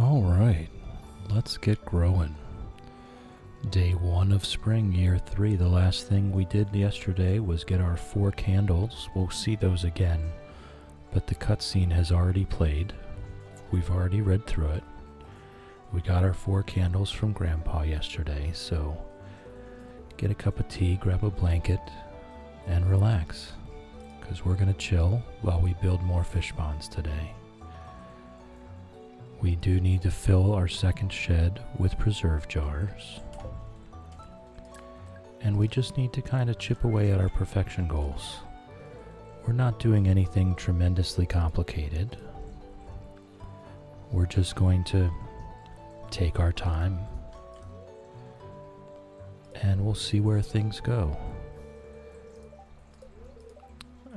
All right, let's get growing. Day 1 of spring, year 3. The last thing we did yesterday was get our 4 candles. We'll see those again, but the cutscene has already played. We've already read through it. We got our 4 candles from Grandpa yesterday, so get a cup of tea, grab a blanket, and relax, because we're going to chill while we build more fish ponds today. We do need to fill our second shed with preserve jars. And we just need to kind of chip away at our perfection goals. We're not doing anything tremendously complicated. We're just going to take our time and we'll see where things go.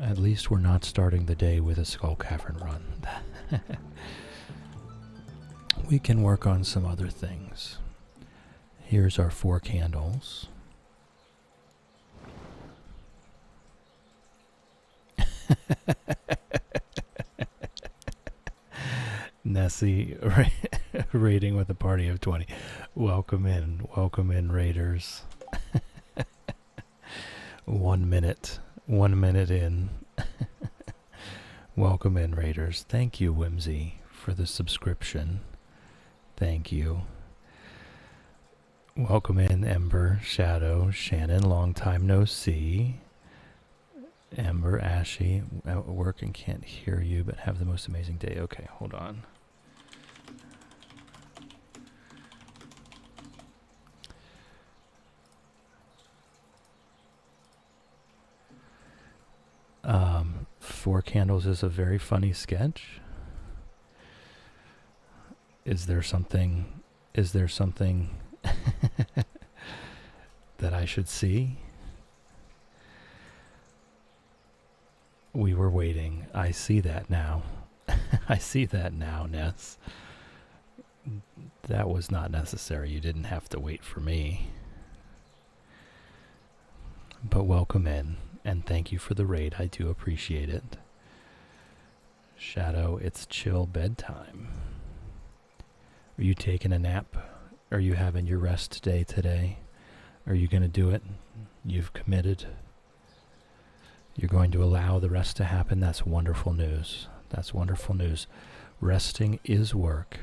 At least we're not starting the day with a Skull Cavern run. We can work on some other things. Here's our 4 candles. Nessie raiding with a party of 20. Welcome in, raiders. 1 minute in. Welcome in, raiders. Thank you, Whimsy, for the subscription. Thank you. Welcome in, Ember, Shadow, Shannon, long time no see. Ember, Ashy, at work and can't hear you, but have the most amazing day. Okay, hold on. Four Candles is a very funny sketch. Is there something that I should see? We were waiting. I see that now. I see that now, Ness. That was not necessary. You didn't have to wait for me. But welcome in, and thank you for the raid. I do appreciate it. Shadow, it's chill bedtime. Are you taking a nap? Are you having your rest day today? Are you going to do it? You've committed. You're going to allow the rest to happen. That's wonderful news. That's wonderful news. Resting is work.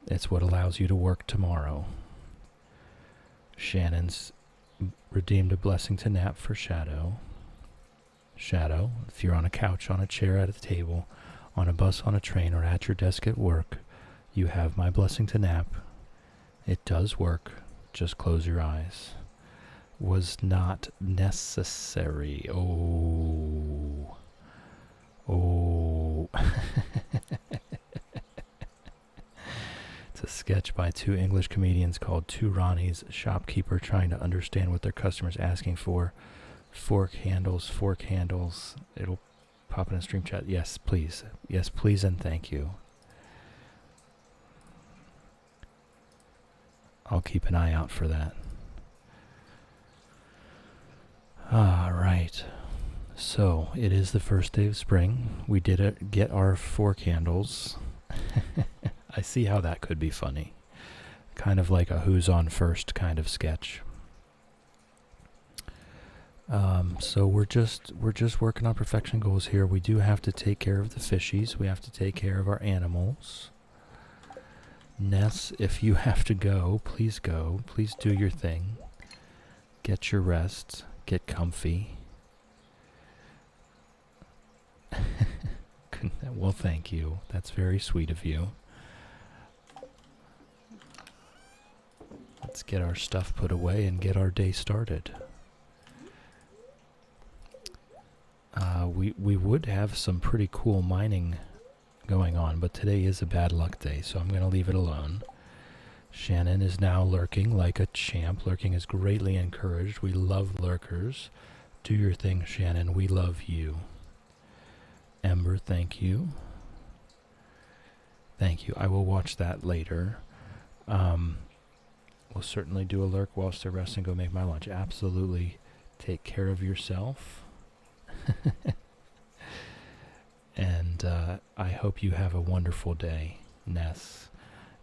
It's what allows you to work tomorrow. Shannon's redeemed a blessing to nap for Shadow. Shadow, if you're on a couch, on a chair, at a table, on a bus, on a train, or at your desk at work, you have my blessing to nap. It does work. Just close your eyes. Was not necessary. Oh. It's a sketch by 2 English comedians called Two Ronnies, shopkeeper trying to understand what their customers asking for. 4 candles, 4 candles. It'll pop in a stream chat. Yes, please. Yes, please, and thank you. I'll keep an eye out for that. Alright. So, it is the first day of spring. We did get our 4 candles. I see how that could be funny. Kind of like a who's on first kind of sketch. So we're just working on perfection goals here. We do have to take care of the fishies. We have to take care of our animals. Ness, if you have to go. Please do your thing. Get your rest. Get comfy. Well, thank you. That's very sweet of you. Let's get our stuff put away and get our day started. We would have some pretty cool mining going on, but today is a bad luck day, so I'm going to leave it alone. Shannon is now lurking like a champ. Lurking is greatly encouraged. We love lurkers. Do your thing, Shannon. We love you. Ember, thank you. Thank you. I will watch that later. We'll certainly do a lurk whilst they're resting. Go make my lunch. Absolutely. Take care of yourself. And I hope you have a wonderful day, Ness.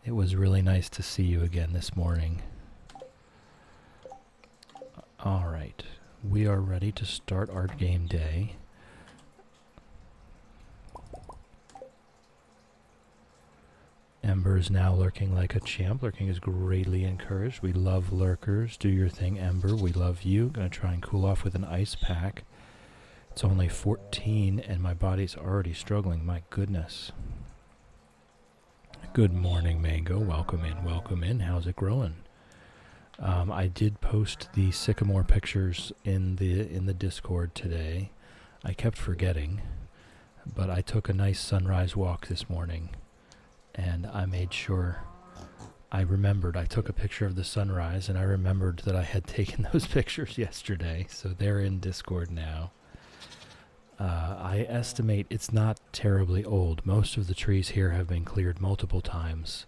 It was really nice to see you again this morning. Alright, we are ready to start our game day. Ember is now lurking like a champ. Lurking is greatly encouraged. We love lurkers. Do your thing, Ember. We love you. Gonna try and cool off with an ice pack. It's only 14 and my body's already struggling. My goodness. Good morning, Mango. Welcome in, welcome in. How's it growing? I did post the sycamore pictures in the Discord today. I kept forgetting, but I took a nice sunrise walk this morning. And I made sure I remembered. I took a picture of the sunrise, and I remembered that I had taken those pictures yesterday. So they're in Discord now. I estimate it's not terribly old. Most of the trees here have been cleared multiple times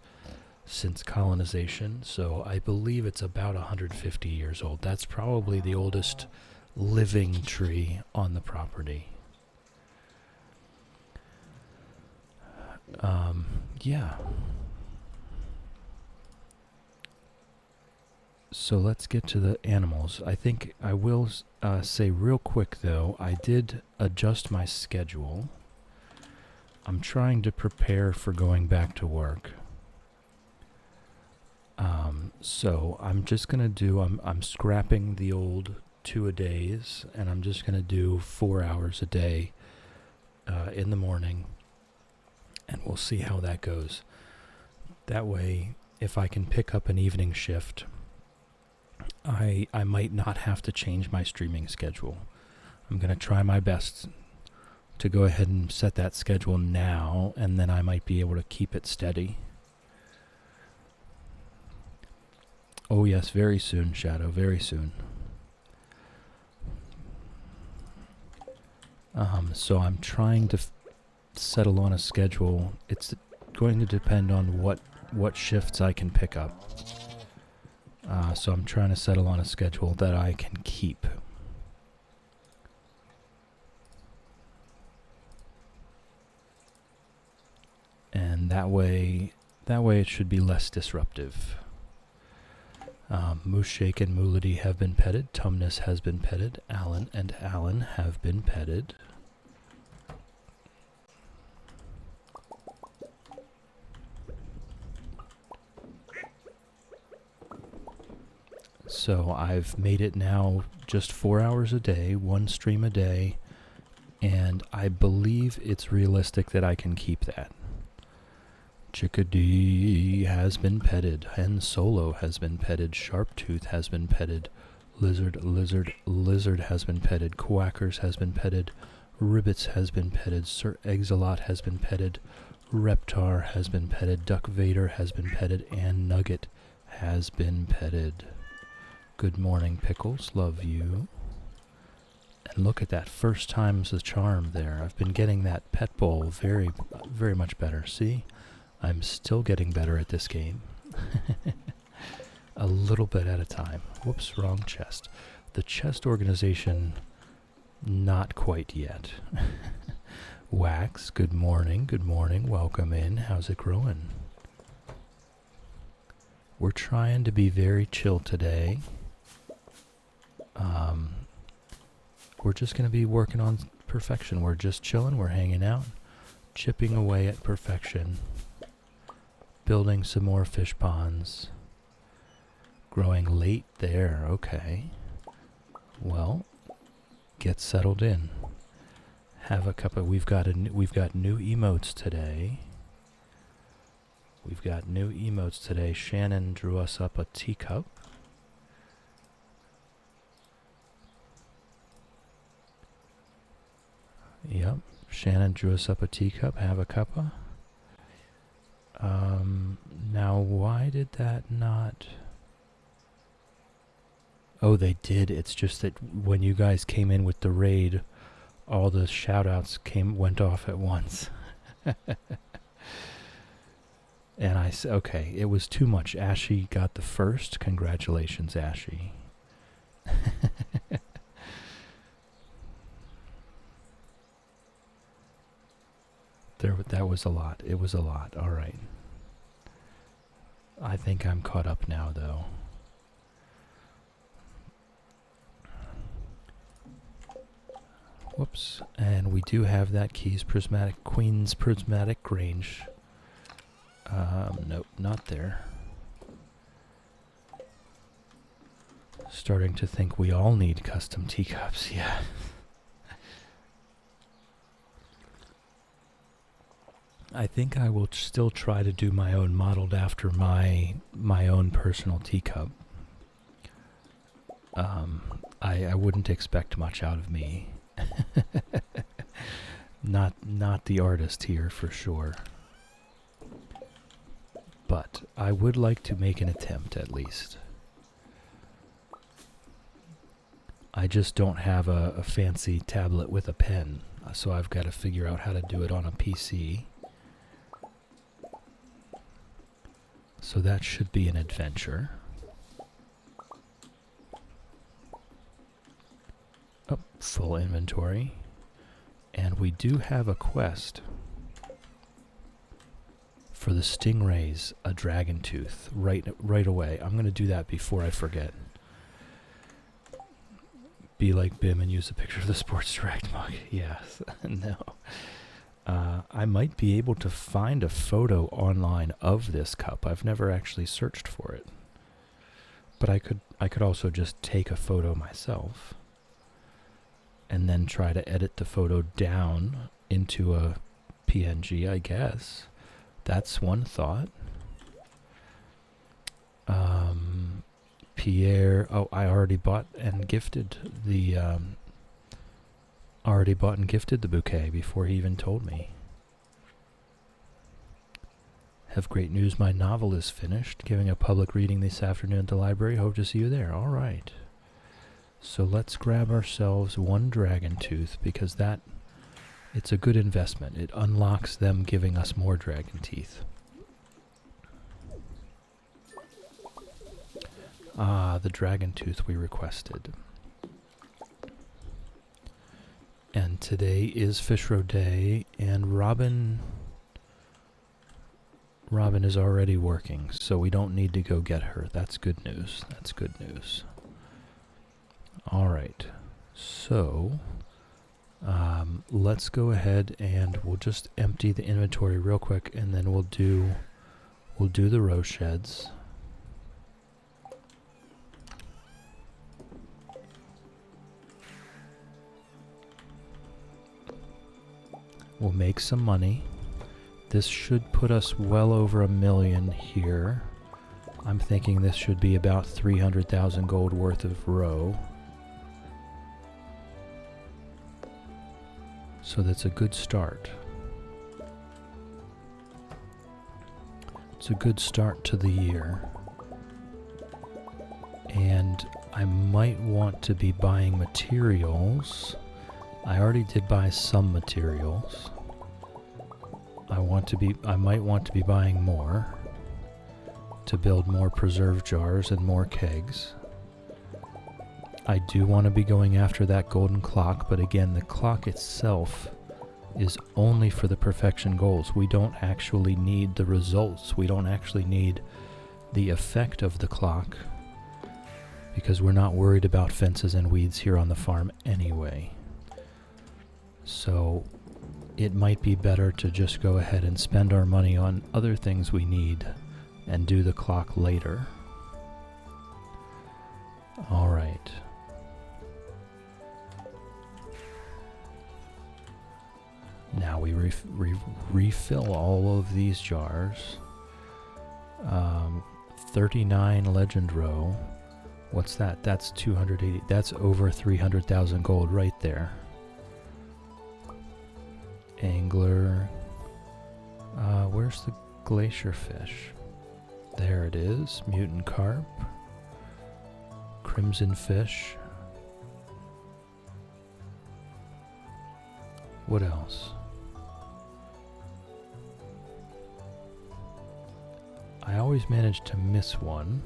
since colonization. So I believe it's about 150 years old. That's probably the oldest living tree on the property. Yeah. So let's get to the animals. I think I will say real quick, though, I did adjust my schedule. I'm trying to prepare for going back to work. So I'm just going to do, I'm scrapping the old 2-a-days, and I'm just going to do 4 hours a day in the morning. And we'll see how that goes. That way, if I can pick up an evening shift, I might not have to change my streaming schedule. I'm going to try my best to go ahead and set that schedule now, and then I might be able to keep it steady. Oh yes, very soon, Shadow, very soon. So I'm trying to settle on a schedule. It's going to depend on what shifts I can pick up. So I'm trying to settle on a schedule that I can keep. And that way it should be less disruptive. Mooshake and Moolity have been petted. Tumnus has been petted. Alan and Alan have been petted. So I've made it now just 4 hours a day, 1 stream a day, and I believe it's realistic that I can keep that. Chickadee has been petted. Hen Solo has been petted. Sharptooth has been petted. Lizard has been petted. Quackers has been petted. Ribbits has been petted. Sir Exilot has been petted. Reptar has been petted. Duck Vader has been petted. And Nugget has been petted. Good morning, Pickles. Love you. And look at that. First time's the charm there. I've been getting that pet bowl very, very much better. See? I'm still getting better at this game. A little bit at a time. Whoops, wrong chest. The chest organization, not quite yet. Wax, good morning, welcome in. How's it growing? We're trying to be very chill today. We're just going to be working on perfection. We're just chilling, we're hanging out, chipping away at perfection. Building some more fish ponds. Growing late there, okay. Well, get settled in. Have a cup of, we've got new emotes today. Shannon drew us up a teacup. Yep, Shannon drew us up a teacup. Have a cuppa. Now why did that not... Oh, they did. It's just that when you guys came in with the raid, all the shout-outs went off at once. And I said, okay, it was too much. Ashy got the first. Congratulations, Ashy. That was a lot. It was a lot. All right. I think I'm caught up now, though. Whoops. And we do have that Queen's Prismatic Grange. Nope, not there. Starting to think we all need custom teacups, yeah. I think I will still try to do my own modeled after my own personal teacup. I wouldn't expect much out of me. Not the artist here for sure. But I would like to make an attempt at least. I just don't have a fancy tablet with a pen, so I've got to figure out how to do it on a PC. So that should be an adventure. Oh, full inventory. And we do have a quest for the stingrays, a dragon tooth, right away. I'm going to do that before I forget. Be like Bim and use a picture of the Sports Direct mug. Yes. No. I might be able to find a photo online of this cup. I've never actually searched for it. But I could also just take a photo myself and then try to edit the photo down into a PNG, I guess. That's one thought. Pierre, oh, I already bought and gifted the bouquet before he even told me. Have great news, my novel is finished. Giving a public reading this afternoon at the library. Hope to see you there. All right. So let's grab ourselves one dragon tooth because it's a good investment. It unlocks them giving us more dragon teeth. Ah, the dragon tooth we requested. And today is Fish Row Day, and Robin is already working, so we don't need to go get her. That's good news. That's good news. All right. So, let's go ahead and we'll just empty the inventory real quick, and then we'll do the row sheds. We'll make some money. This should put us well over $1 million here. I'm thinking this should be about 300,000 gold worth of row. So that's a good start. It's a good start to the year. And I might want to be buying materials. I already did buy some materials. I might want to be buying more to build more preserve jars and more kegs. I do want to be going after that golden clock, but again, the clock itself is only for the perfection goals. We don't actually need the results. We don't actually need the effect of the clock because we're not worried about fences and weeds here on the farm anyway. So it might be better to just go ahead and spend our money on other things we need and do the clock later. All right. Now we refill all of these jars. 39 legend row. What's that? That's 280. That's over 300,000 gold right there. Angler. Where's the glacier fish? There it is. Mutant carp. Crimson fish. What else? I always manage to miss one.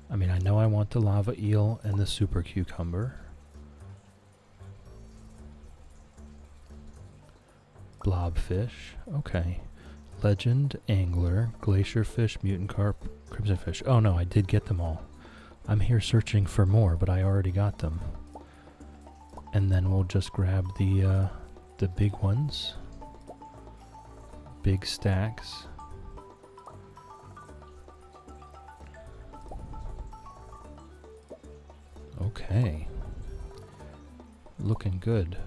I mean, I know I want the lava eel and the super cucumber. Blobfish. Okay. Legend, Angler, Glacier Fish, Mutant Carp, Crimson Fish. Oh no, I did get them all. I'm here searching for more, but I already got them. And then we'll just grab the big ones. Big stacks. Okay. Looking good.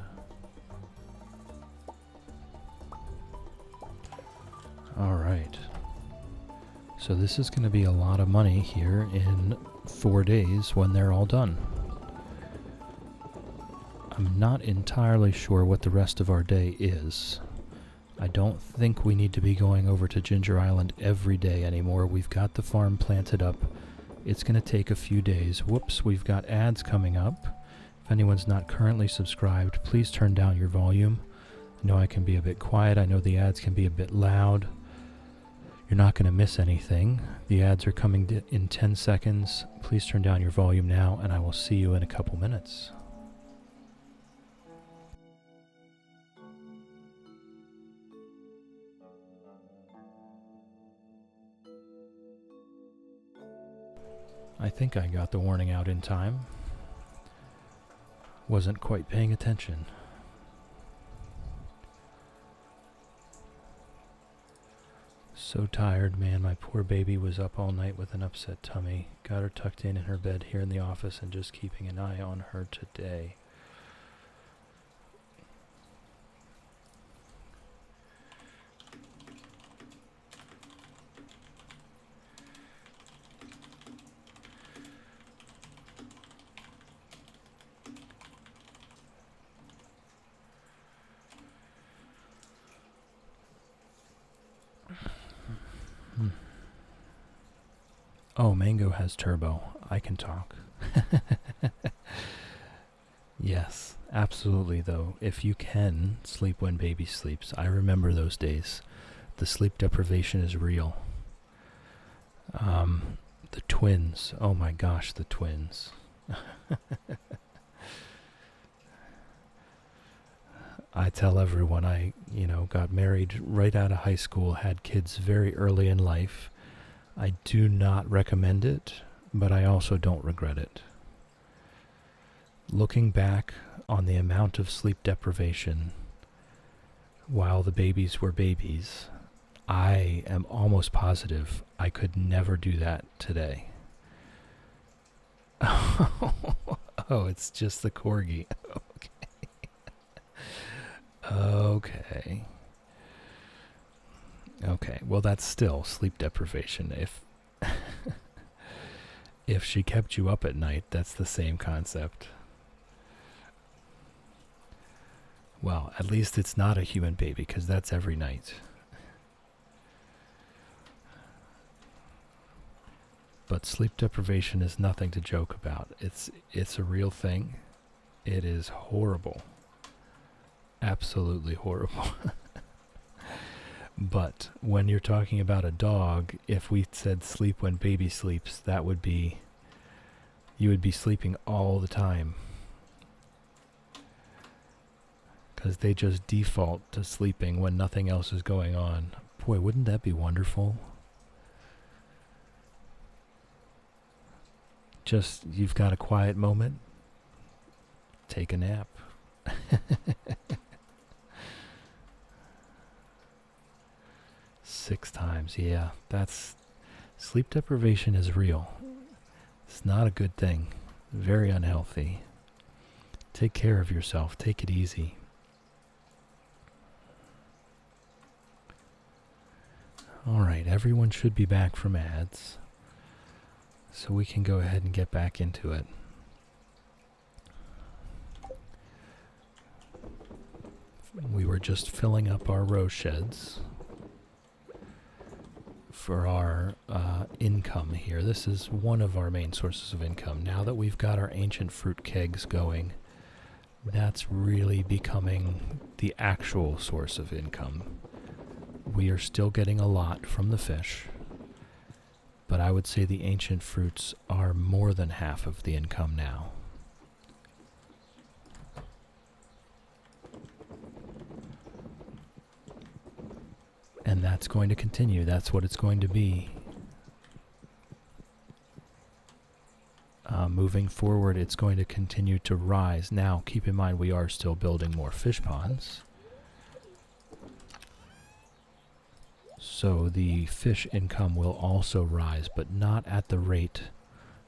Alright. So this is going to be a lot of money here in 4 days when they're all done. I'm not entirely sure what the rest of our day is. I don't think we need to be going over to Ginger Island every day anymore. We've got the farm planted up. It's going to take a few days. Whoops, we've got ads coming up. If anyone's not currently subscribed, please turn down your volume. I know I can be a bit quiet. I know the ads can be a bit loud. You're not going to miss anything. The ads are coming in 10 seconds. Please turn down your volume now, and I will see you in a couple minutes. I think I got the warning out in time. Wasn't quite paying attention. So tired, man. My poor baby was up all night with an upset tummy. Got her tucked in her bed here in the office and just keeping an eye on her today. Oh, Mango has turbo. I can talk. Yes, absolutely though. If you can sleep when baby sleeps. I remember those days. The sleep deprivation is real. The twins. Oh my gosh, the twins. I tell everyone I, got married right out of high school, had kids very early in life. I do not recommend it, but I also don't regret it. Looking back on the amount of sleep deprivation while the babies were babies, I am almost positive I could never do that today. Oh, it's just the corgi. Okay. Okay, well that's still sleep deprivation. If she kept you up at night, that's the same concept. Well, at least it's not a human baby, because that's every night. But sleep deprivation is nothing to joke about. It's a real thing. It is horrible. Absolutely horrible. But when you're talking about a dog, if we said sleep when baby sleeps, that would be, you would be sleeping all the time. Because they just default to sleeping when nothing else is going on. Boy, wouldn't that be wonderful? Just, you've got a quiet moment, take a nap. 6 times, yeah. That's, sleep deprivation is real. It's not a good thing. Very unhealthy. Take care of yourself. Take it easy. Alright, everyone should be back from ads. So we can go ahead and get back into it. We were just filling up our row sheds for our income here. This is one of our main sources of income. Now that we've got our ancient fruit kegs going, that's really becoming the actual source of income. We are still getting a lot from the fish, but I would say the ancient fruits are more than half of the income now. that's going to continue. That's what it's going to be. Moving forward, it's going to continue to rise. Now, keep in mind we are still building more fish ponds. So the fish income will also rise, but not at the rate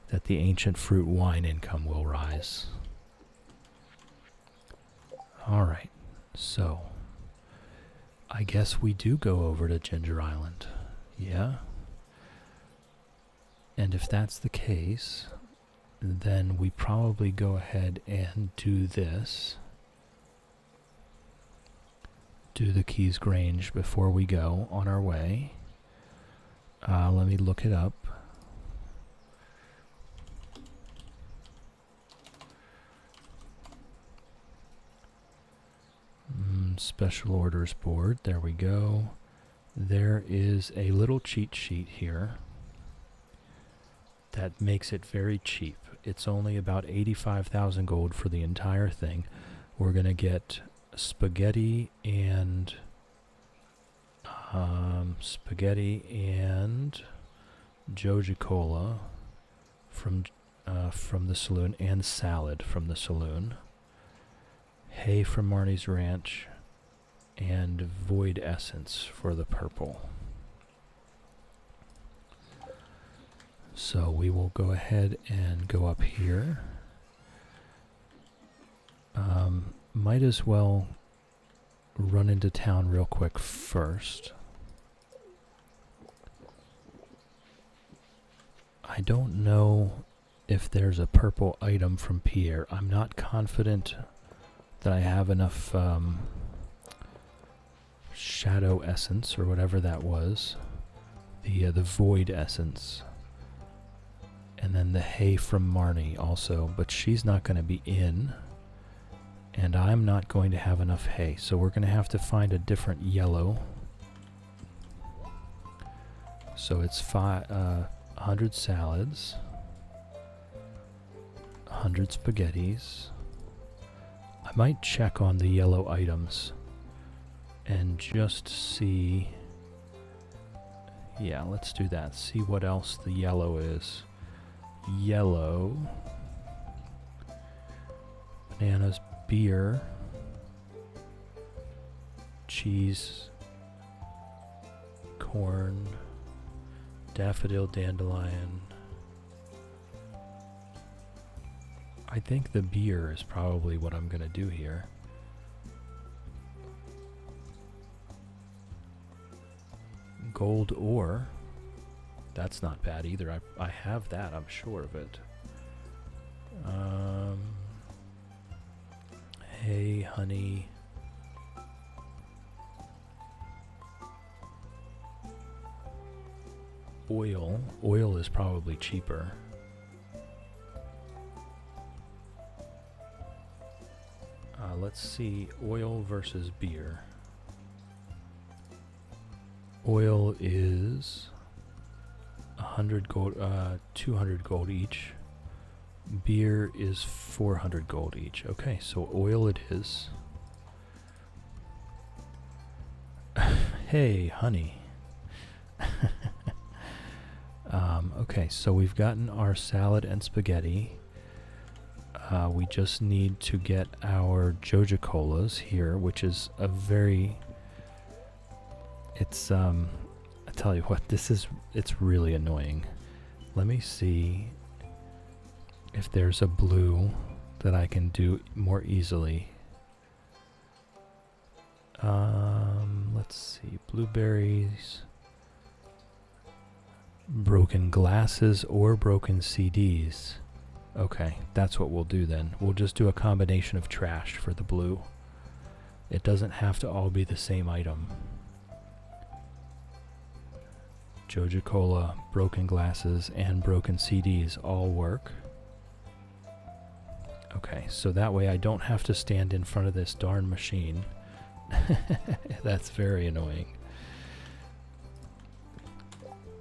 that the ancient fruit wine income will rise. Alright, so I guess we do go over to Ginger Island. Yeah? And if that's the case, then we probably go ahead and do this. Do the Keys Grange before we go on our way. Let me look it up. Special orders board. There we go. There is a little cheat sheet here that makes it very cheap. It's only about 85,000 gold for the entire thing. We're going to get spaghetti and Joja Cola from the saloon, and salad from the saloon. Hay from Marnie's Ranch, and Void Essence for the purple. So we will go ahead and go up here. Might as well run into town real quick first. I don't know if there's a purple item from Pierre. I'm not confident that I have enough shadow essence or whatever that was. The void essence. And then the hay from Marnie also, but she's not going to be in. And I'm not going to have enough hay, so we're going to have to find a different yellow. So it's 100 salads, 100 spaghettis. I might check on the yellow items and just see. Yeah, let's do that. See what else the yellow is. Yellow. Bananas, beer, cheese, corn, daffodil, dandelion. I think the beer is probably what I'm going to do here. Gold ore. That's not bad either. I have that, I'm sure of it. Hay, honey. Oil. Oil is probably cheaper. Let's see, oil versus beer. Oil is 100 gold, 200 gold each. Beer is 400 gold each. Okay, so oil it is. Hey, honey. Okay, so we've gotten our salad and spaghetti. We just need to get our Joja Colas here, which is a very... It's, I tell you what, it's really annoying. Let me see if there's a blue that I can do more easily. Let's see, blueberries, broken glasses, or broken CDs. Okay, that's what we'll do then. We'll just do a combination of trash for the blue. It doesn't have to all be the same item. Joja Cola, broken glasses, and broken CDs all work. Okay, so that way I don't have to stand in front of this darn machine. That's very annoying.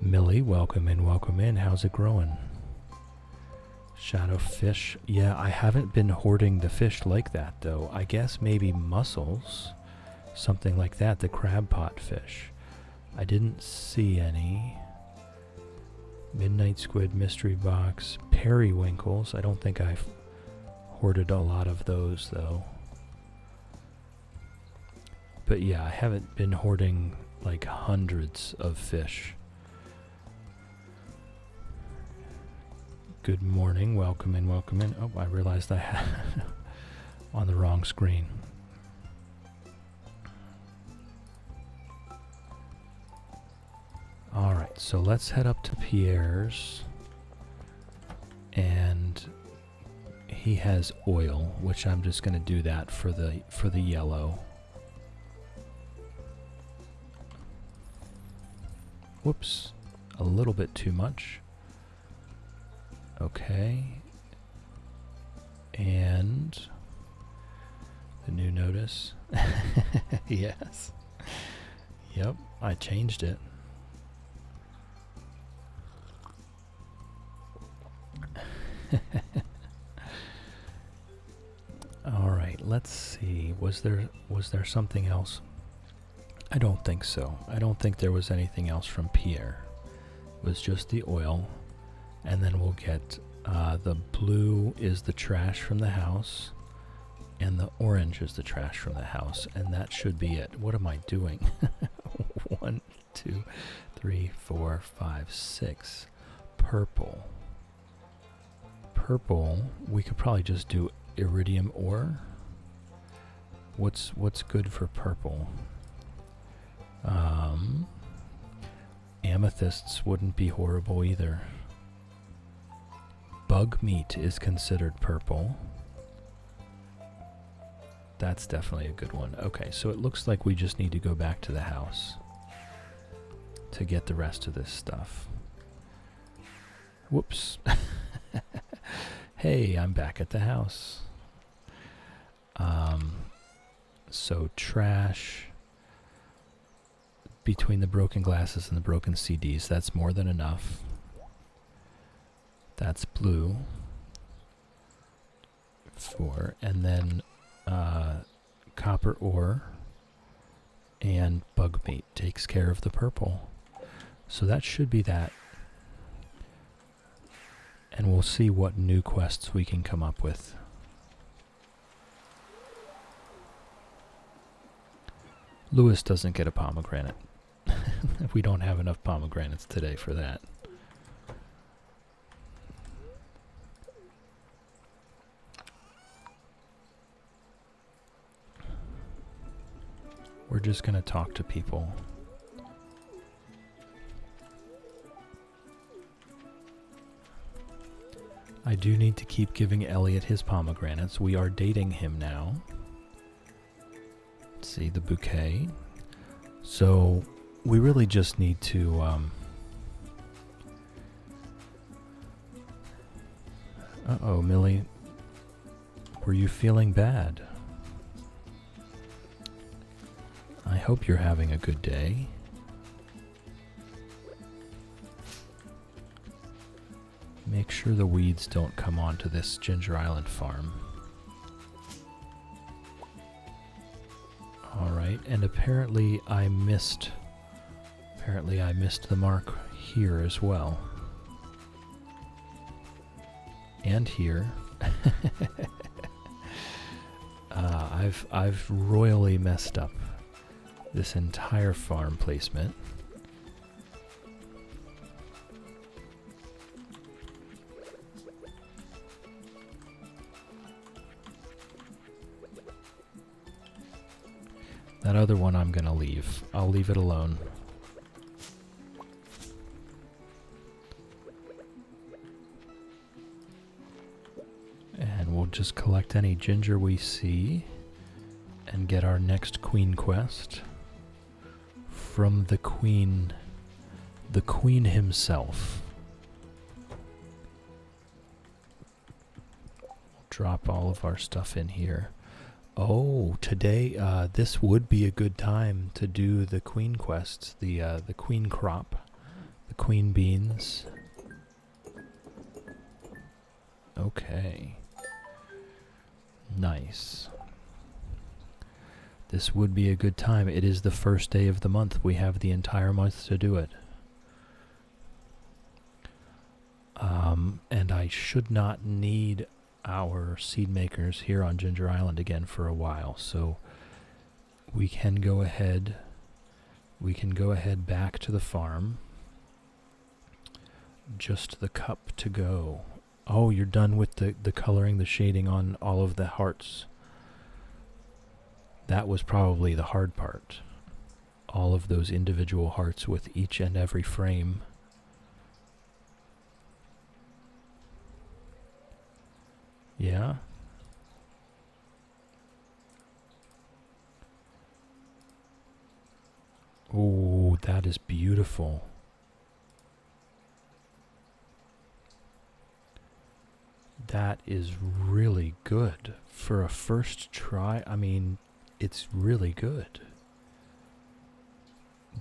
Millie, welcome in, welcome in. How's it growing? Shadow fish. Yeah, I haven't been hoarding the fish like that, though. I guess maybe mussels. Something like that, the crab pot fish. I didn't see any. Midnight Squid, Mystery Box, Periwinkles. I don't think I've hoarded a lot of those, though. But yeah, I haven't been hoarding like hundreds of fish. Good morning, welcome in, welcome in. Oh, I realized I had on the wrong screen. Alright, so let's head up to Pierre's. And he has oil, which I'm just gonna do that for the yellow. Whoops, a little bit too much. Okay. And the new notice. Yes. Yep, I changed it. All right, let's see. Was there something else? I don't think so. I don't think there was anything else from Pierre. It was just the oil. And then we'll get the blue is the trash from the house. And the orange is the trash from the house. And that should be it. What am I doing? 1, 2, 3, 4, 5, 6. Purple. Purple, we could probably just do iridium ore. What's good for purple? Amethysts wouldn't be horrible either. Bug meat is considered purple. That's definitely a good one. Okay, so it looks like we just need to go back to the house to get the rest of this stuff. Whoops. Hey, I'm back at the house. So trash between the broken glasses and the broken CDs, that's more than enough. That's blue. 4, and then copper ore and bug meat takes care of the purple. So that should be that. And we'll see what new quests we can come up with. Lewis doesn't get a pomegranate. We don't have enough pomegranates today for that. We're just going to talk to people. I do need to keep giving Elliot his pomegranates. We are dating him now. Let's see, the bouquet. So we really just need to uh-oh, Millie. Were you feeling bad? I hope you're having a good day. Make sure the weeds don't come onto this Ginger Island farm. Alright, and apparently I missed the mark here as well. And here. I've royally messed up this entire farm placement. That other one I'm gonna leave. I'll leave it alone. And we'll just collect any ginger we see and get our next queen quest from the queen himself. Drop all of our stuff in here. Oh, today, this would be a good time to do the queen quests, the queen crop, the queen beans. Okay. Nice. This would be a good time. It is the first day of the month. We have the entire month to do it. And I should not need our seed makers here on Ginger Island again for a while. So we can go ahead. We can go ahead back to the farm. Just the cup to go. Oh, you're done with the coloring, the shading on all of the hearts. That was probably the hard part. All of those individual hearts with each and every frame. Yeah? Oh, that is beautiful. That is really good. For a first try, I mean, it's really good.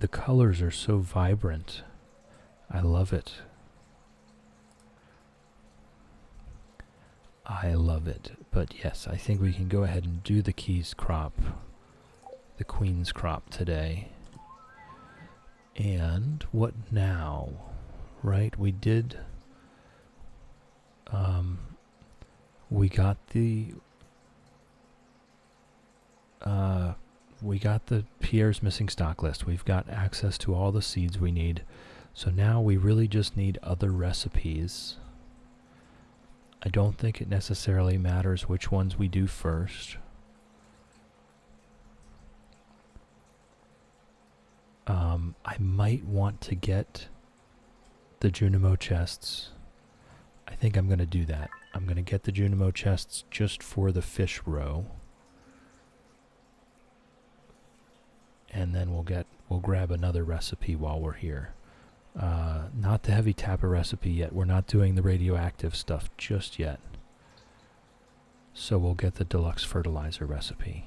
The colors are so vibrant. I love it. I love it. But yes, I think we can go ahead and do the Queen's crop today. And what now? Right? We did... we got the Pierre's missing stock list. We've got access to all the seeds we need. So now we really just need other recipes. I don't think it necessarily matters which ones we do first. I might want to get the Junimo chests. I think I'm going to do that. I'm going to get the Junimo chests just for the fish row. And then we'll grab another recipe while we're here. Not the heavy tapper recipe yet. We're not doing the radioactive stuff just yet. So we'll get the deluxe fertilizer recipe.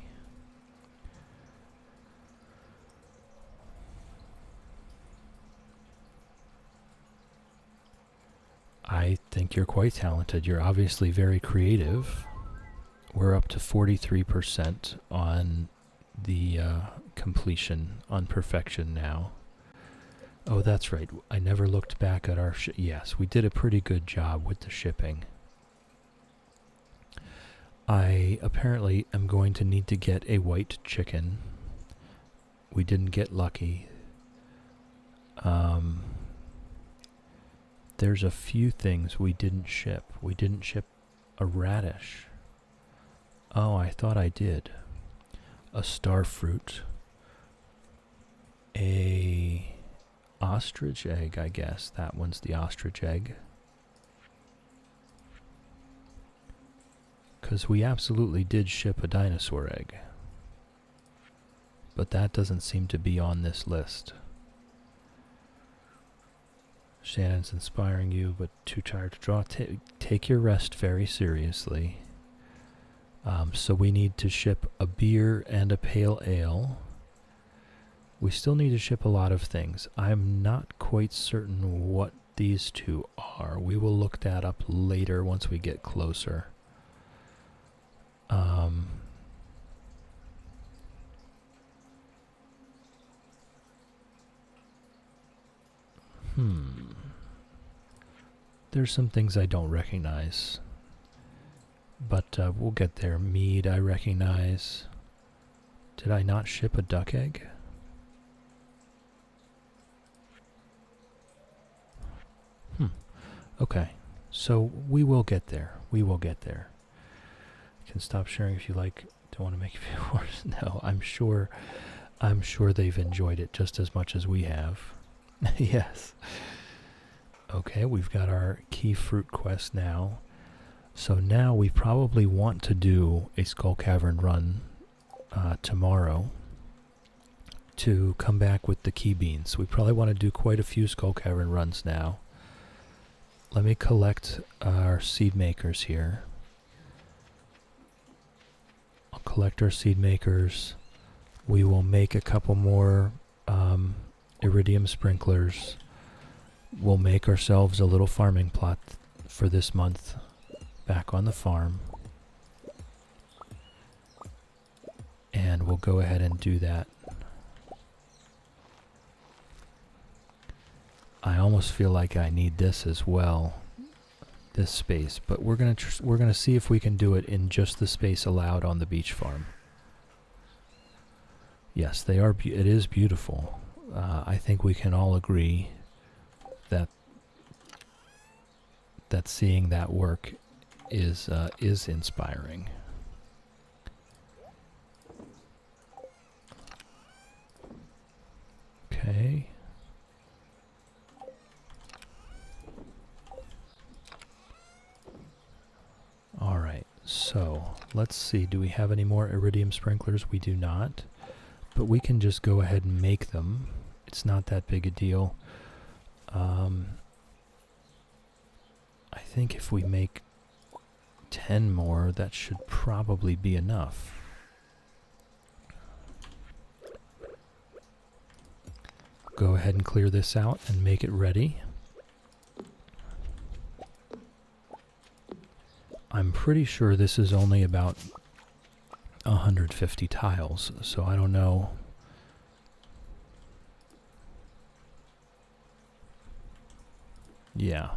I think you're quite talented. You're obviously very creative. We're up to 43% on the completion, on perfection now. Oh, that's right. I never looked back at our... yes, we did a pretty good job with the shipping. I apparently am going to need to get a white chicken. We didn't get lucky. There's a few things we didn't ship. We didn't ship a radish. Oh, I thought I did. A star fruit. A ostrich egg, I guess. That one's the ostrich egg. Because we absolutely did ship a dinosaur egg. But that doesn't seem to be on this list. Shannon's inspiring you, but too tired to draw. Take your rest very seriously. So we need to ship a beer and a pale ale. We still need to ship a lot of things. I'm not quite certain what these two are. We will look that up later once we get closer. There's some things I don't recognize. But we'll get there. Mead I recognize. Did I not ship a duck egg? Okay. So we will get there. We will get there. You can stop sharing if you like. Don't want to make you feel worse. No, I'm sure they've enjoyed it just as much as we have. Yes. Okay, we've got our key fruit quest now. So now we probably want to do a Skull Cavern run tomorrow to come back with the key beans. We probably want to do quite a few Skull Cavern runs now. Let me collect our seed makers here. I'll collect our seed makers. We will make a couple more iridium sprinklers. We'll make ourselves a little farming plot for this month back on the farm. And And we'll go ahead and do that. I almost feel like I need this as well, this space, but we're gonna see if we can do it in just the space allowed on the beach farm. Yes, they are. It is beautiful. I think we can all agree that seeing that work is inspiring. Okay. All right. So let's see. Do we have any more iridium sprinklers? We do not. But we can just go ahead and make them. It's not that big a deal. I think if we make 10 more, that should probably be enough. Go ahead and clear this out and make it ready. I'm pretty sure this is only about 150 tiles, so I don't know. Yeah.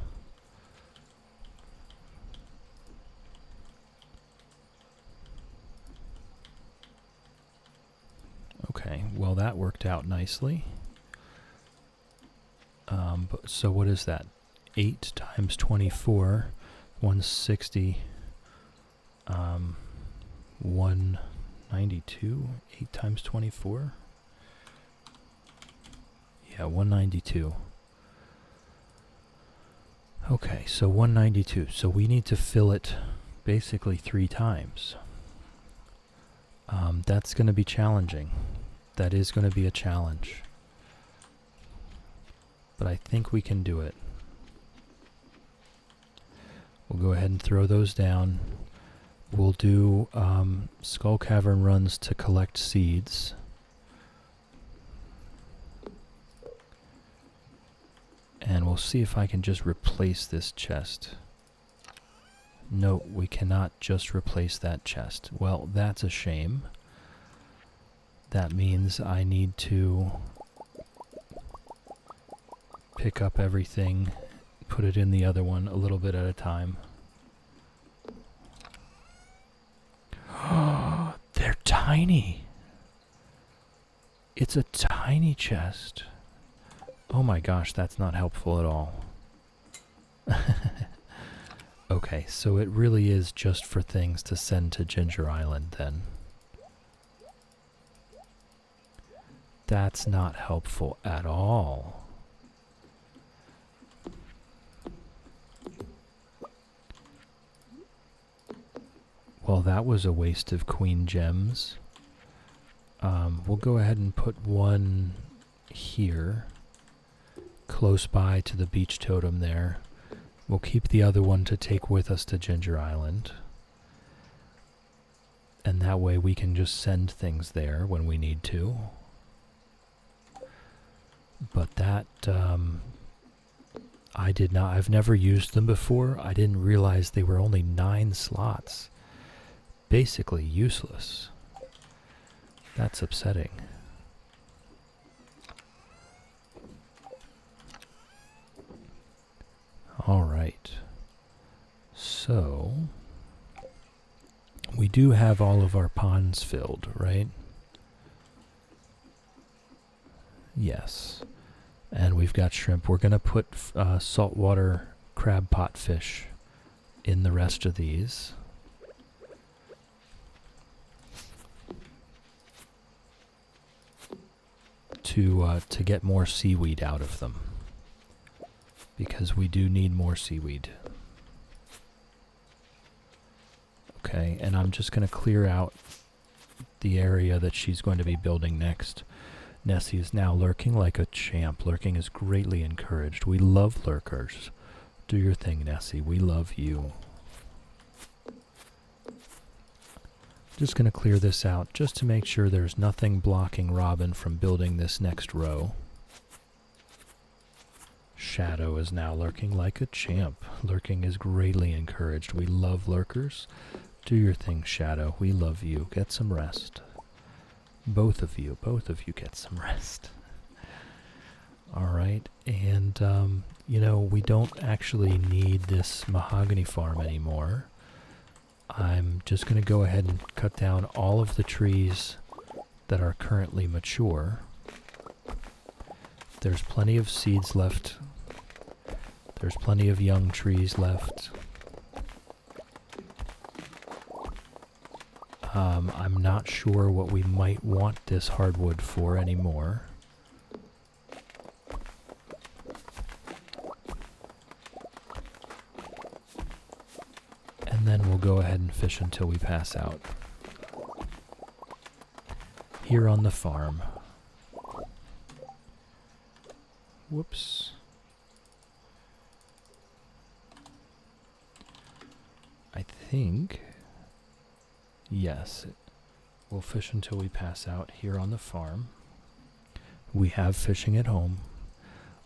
Okay, well that worked out nicely. So what is that? 8 times 24, 160, 192, 8 times 24? Yeah, 192. Okay, so 192. So we need to fill it basically 3 times. That's going to be challenging. That is going to be a challenge. But I think we can do it. We'll go ahead and throw those down. We'll do Skull Cavern runs to collect seeds. And we'll see if I can just replace this chest. No, we cannot just replace that chest. Well, that's a shame. That means I need to pick up everything, put it in the other one a little bit at a time. They're tiny. It's a tiny chest. Oh my gosh, that's not helpful at all. Okay, so it really is just for things to send to Ginger Island then. That's not helpful at all. Well, that was a waste of queen gems. We'll go ahead and put one here, close by to the beach totem there. We'll keep the other one to take with us to Ginger Island. And that way we can just send things there when we need to. But that, I've never used them before. I didn't realize they were only 9 slots. Basically useless. That's upsetting. All right. So we do have all of our ponds filled, right? Yes. And we've got shrimp. We're going to put saltwater crab pot fish in the rest of these. To get more seaweed out of them, because we do need more seaweed. Okay, and I'm just going to clear out the area that she's going to be building next. Nessie is now lurking like a champ. Lurking is greatly encouraged. We love lurkers. Do your thing, Nessie. We love you. Just going to clear this out just to make sure there's nothing blocking Robin from building this next row. Shadow is now lurking like a champ. Lurking is greatly encouraged. We love lurkers. Do your thing, Shadow. We love you. Get some rest. Both of you get some rest. Alright, and you know, we don't actually need this mahogany farm anymore. I'm just going to go ahead and cut down all of the trees that are currently mature. There's plenty of seeds left. There's plenty of young trees left. I'm not sure what we might want this hardwood for anymore. And then we'll go ahead and fish until we pass out. Here on the farm. Whoops. I think... Yes, we'll fish until we pass out here on the farm. We have fishing at home.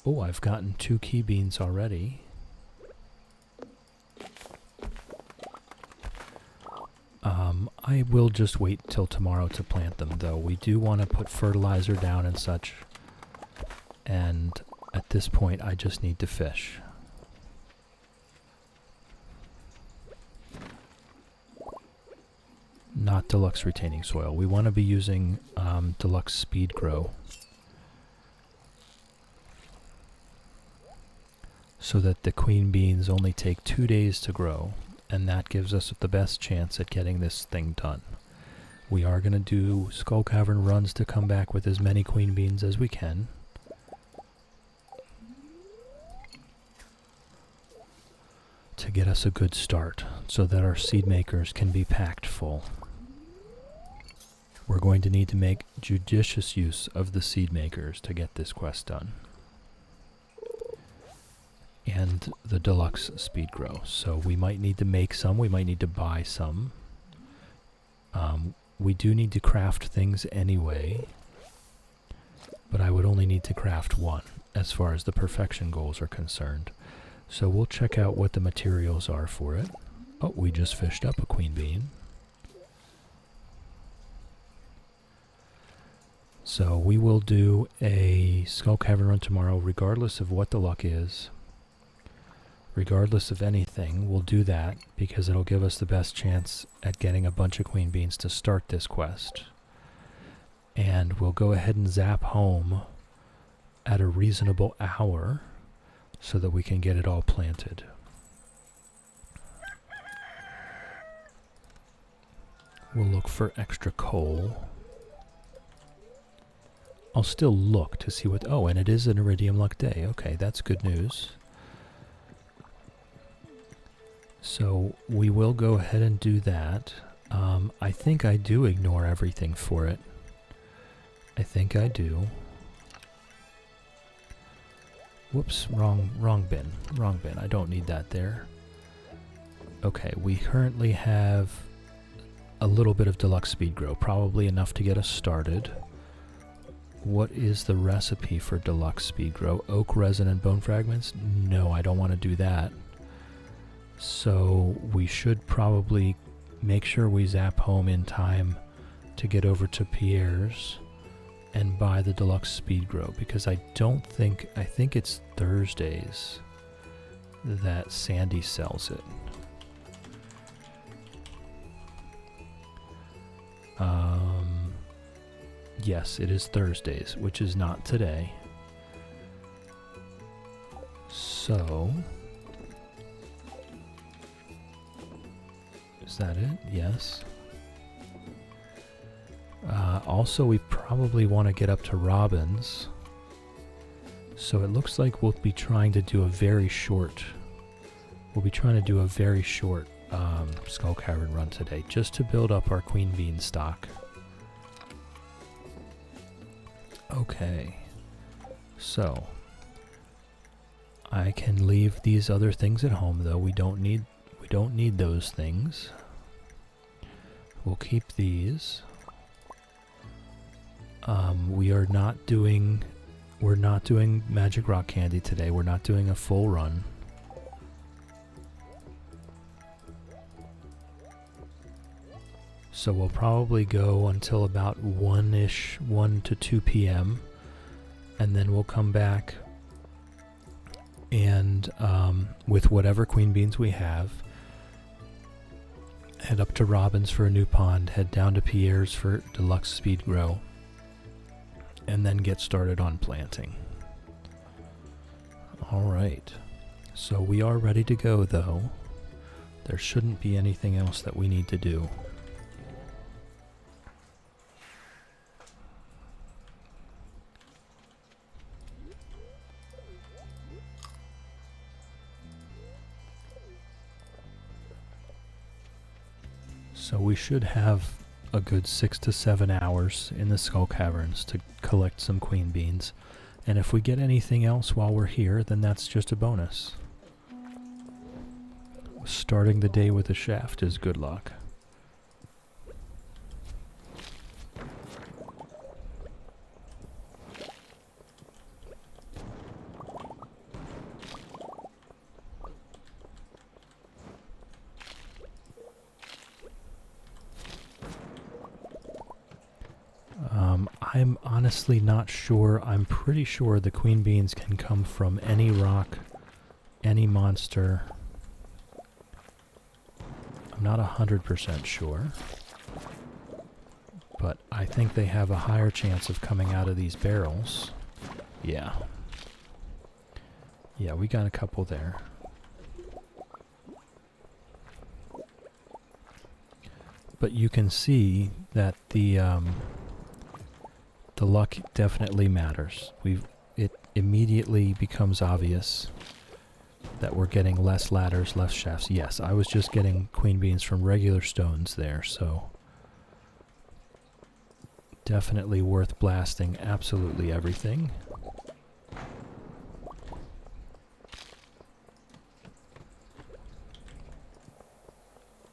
Oh, I've gotten 2 key beans already. I will just wait till tomorrow to plant them, though. We do want to put fertilizer down and such. And at this point, I just need to fish. Not deluxe retaining soil. We want to be using deluxe speed grow, so that the queen beans only take 2 days to grow, and that gives us the best chance at getting this thing done. We are going to do Skull Cavern runs to come back with as many queen beans as we can. To get us a good start, so that our seed makers can be packed full. We're going to need to make judicious use of the seed makers to get this quest done. And the deluxe speed grow. So we might need to make some, we might need to buy some. We do need to craft things anyway, but I would only need to craft 1 as far as the perfection goals are concerned. So we'll check out what the materials are for it. Oh, we just fished up a queen bean. So we will do a Skull Cavern run tomorrow regardless of what the luck is. Regardless of anything, we'll do that because it'll give us the best chance at getting a bunch of queen beans to start this quest. And we'll go ahead and zap home at a reasonable hour so that we can get it all planted. We'll look for extra coal. I'll still look to see what... Oh, and it is an Iridium Luck day. Okay, that's good news. So we will go ahead and do that. I think I do ignore everything for it. I think I do. Whoops, wrong bin. Wrong bin. I don't need that there. Okay, we currently have a little bit of deluxe speed grow, probably enough to get us started. What is the recipe for deluxe speed grow? Oak resin and bone fragments? No, I don't want to do that. So we should probably make sure we zap home in time to get over to Pierre's and buy the deluxe speed grow, because I think it's Thursdays that Sandy sells it. Yes, it is Thursdays, which is not today. So, is that it? Yes. Also, we probably want to get up to Robin's. So it looks like we'll be trying to do a very short... Skull Cavern run today, just to build up our queen bean stock. Okay. So, I can leave these other things at home, though. We don't need those things. We'll keep these. We're not doing magic rock candy today. We're not doing a full run. So we'll probably go until about 1-ish, 1 to 2 p.m. And then we'll come back and with whatever queen beans we have, head up to Robin's for a new pond, head down to Pierre's for deluxe speed grow, and then get started on planting. Alright, so we are ready to go though. There shouldn't be anything else that we need to do. So we should have a good 6 to 7 hours in the Skull Caverns to collect some queen beans. And if we get anything else while we're here, then that's just a bonus. Starting the day with a shaft is good luck. I'm honestly not sure. I'm pretty sure the queen beans can come from any rock, any monster. I'm not 100% sure, but I think they have a higher chance of coming out of these barrels. Yeah. Yeah, we got a couple there. But you can see that the luck definitely matters. It immediately becomes obvious that we're getting less ladders, less shafts. Yes, I was just getting queen beans from regular stones there, so definitely worth blasting absolutely everything.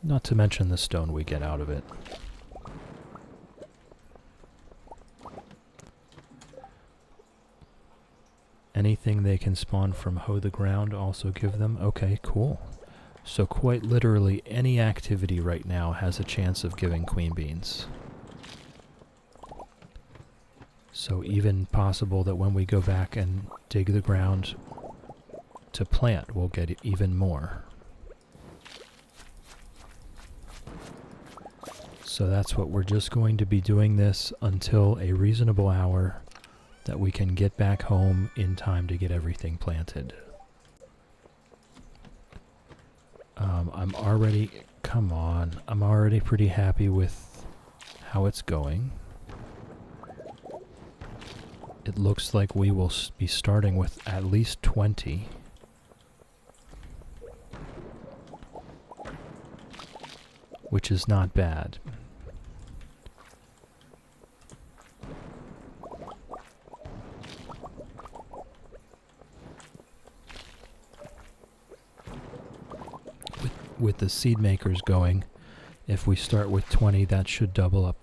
Not to mention the stone we get out of it. Anything they can spawn from hoe the ground, also give them. Okay, cool. So quite literally, any activity right now has a chance of giving queen beans. So even possible that when we go back and dig the ground to plant, we'll get even more. So that's what we're just going to be doing this until a reasonable hour that we can get back home in time to get everything planted. I'm already pretty happy with how it's going. It looks like we will be starting with at least 20. Which is not bad. With the seed makers going, if we start with 20, that should double up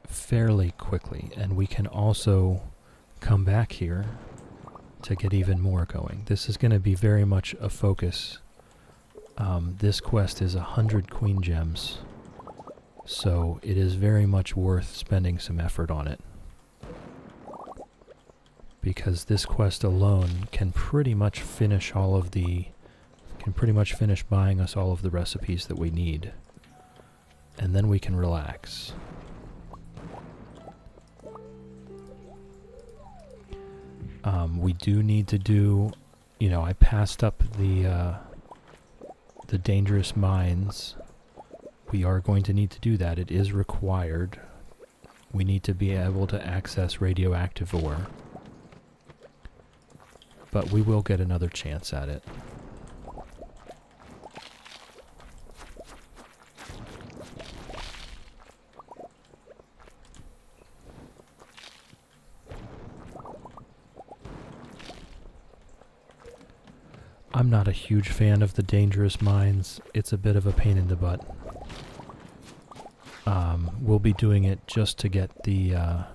fairly quickly, and we can also come back here to get even more going. This is going to be very much a focus. This quest is 100 queen gems, so it is very much worth spending some effort on it, because this quest alone can pretty much finish buying us all of the recipes that we need, and then we can relax. We do need to do, I passed up the dangerous mines. We are going to need to do that. It is required. We need to be able to access radioactive ore, but we will get another chance at it. I'm not a huge fan of the dangerous mines. It's a bit of a pain in the butt. We'll be doing it just to get the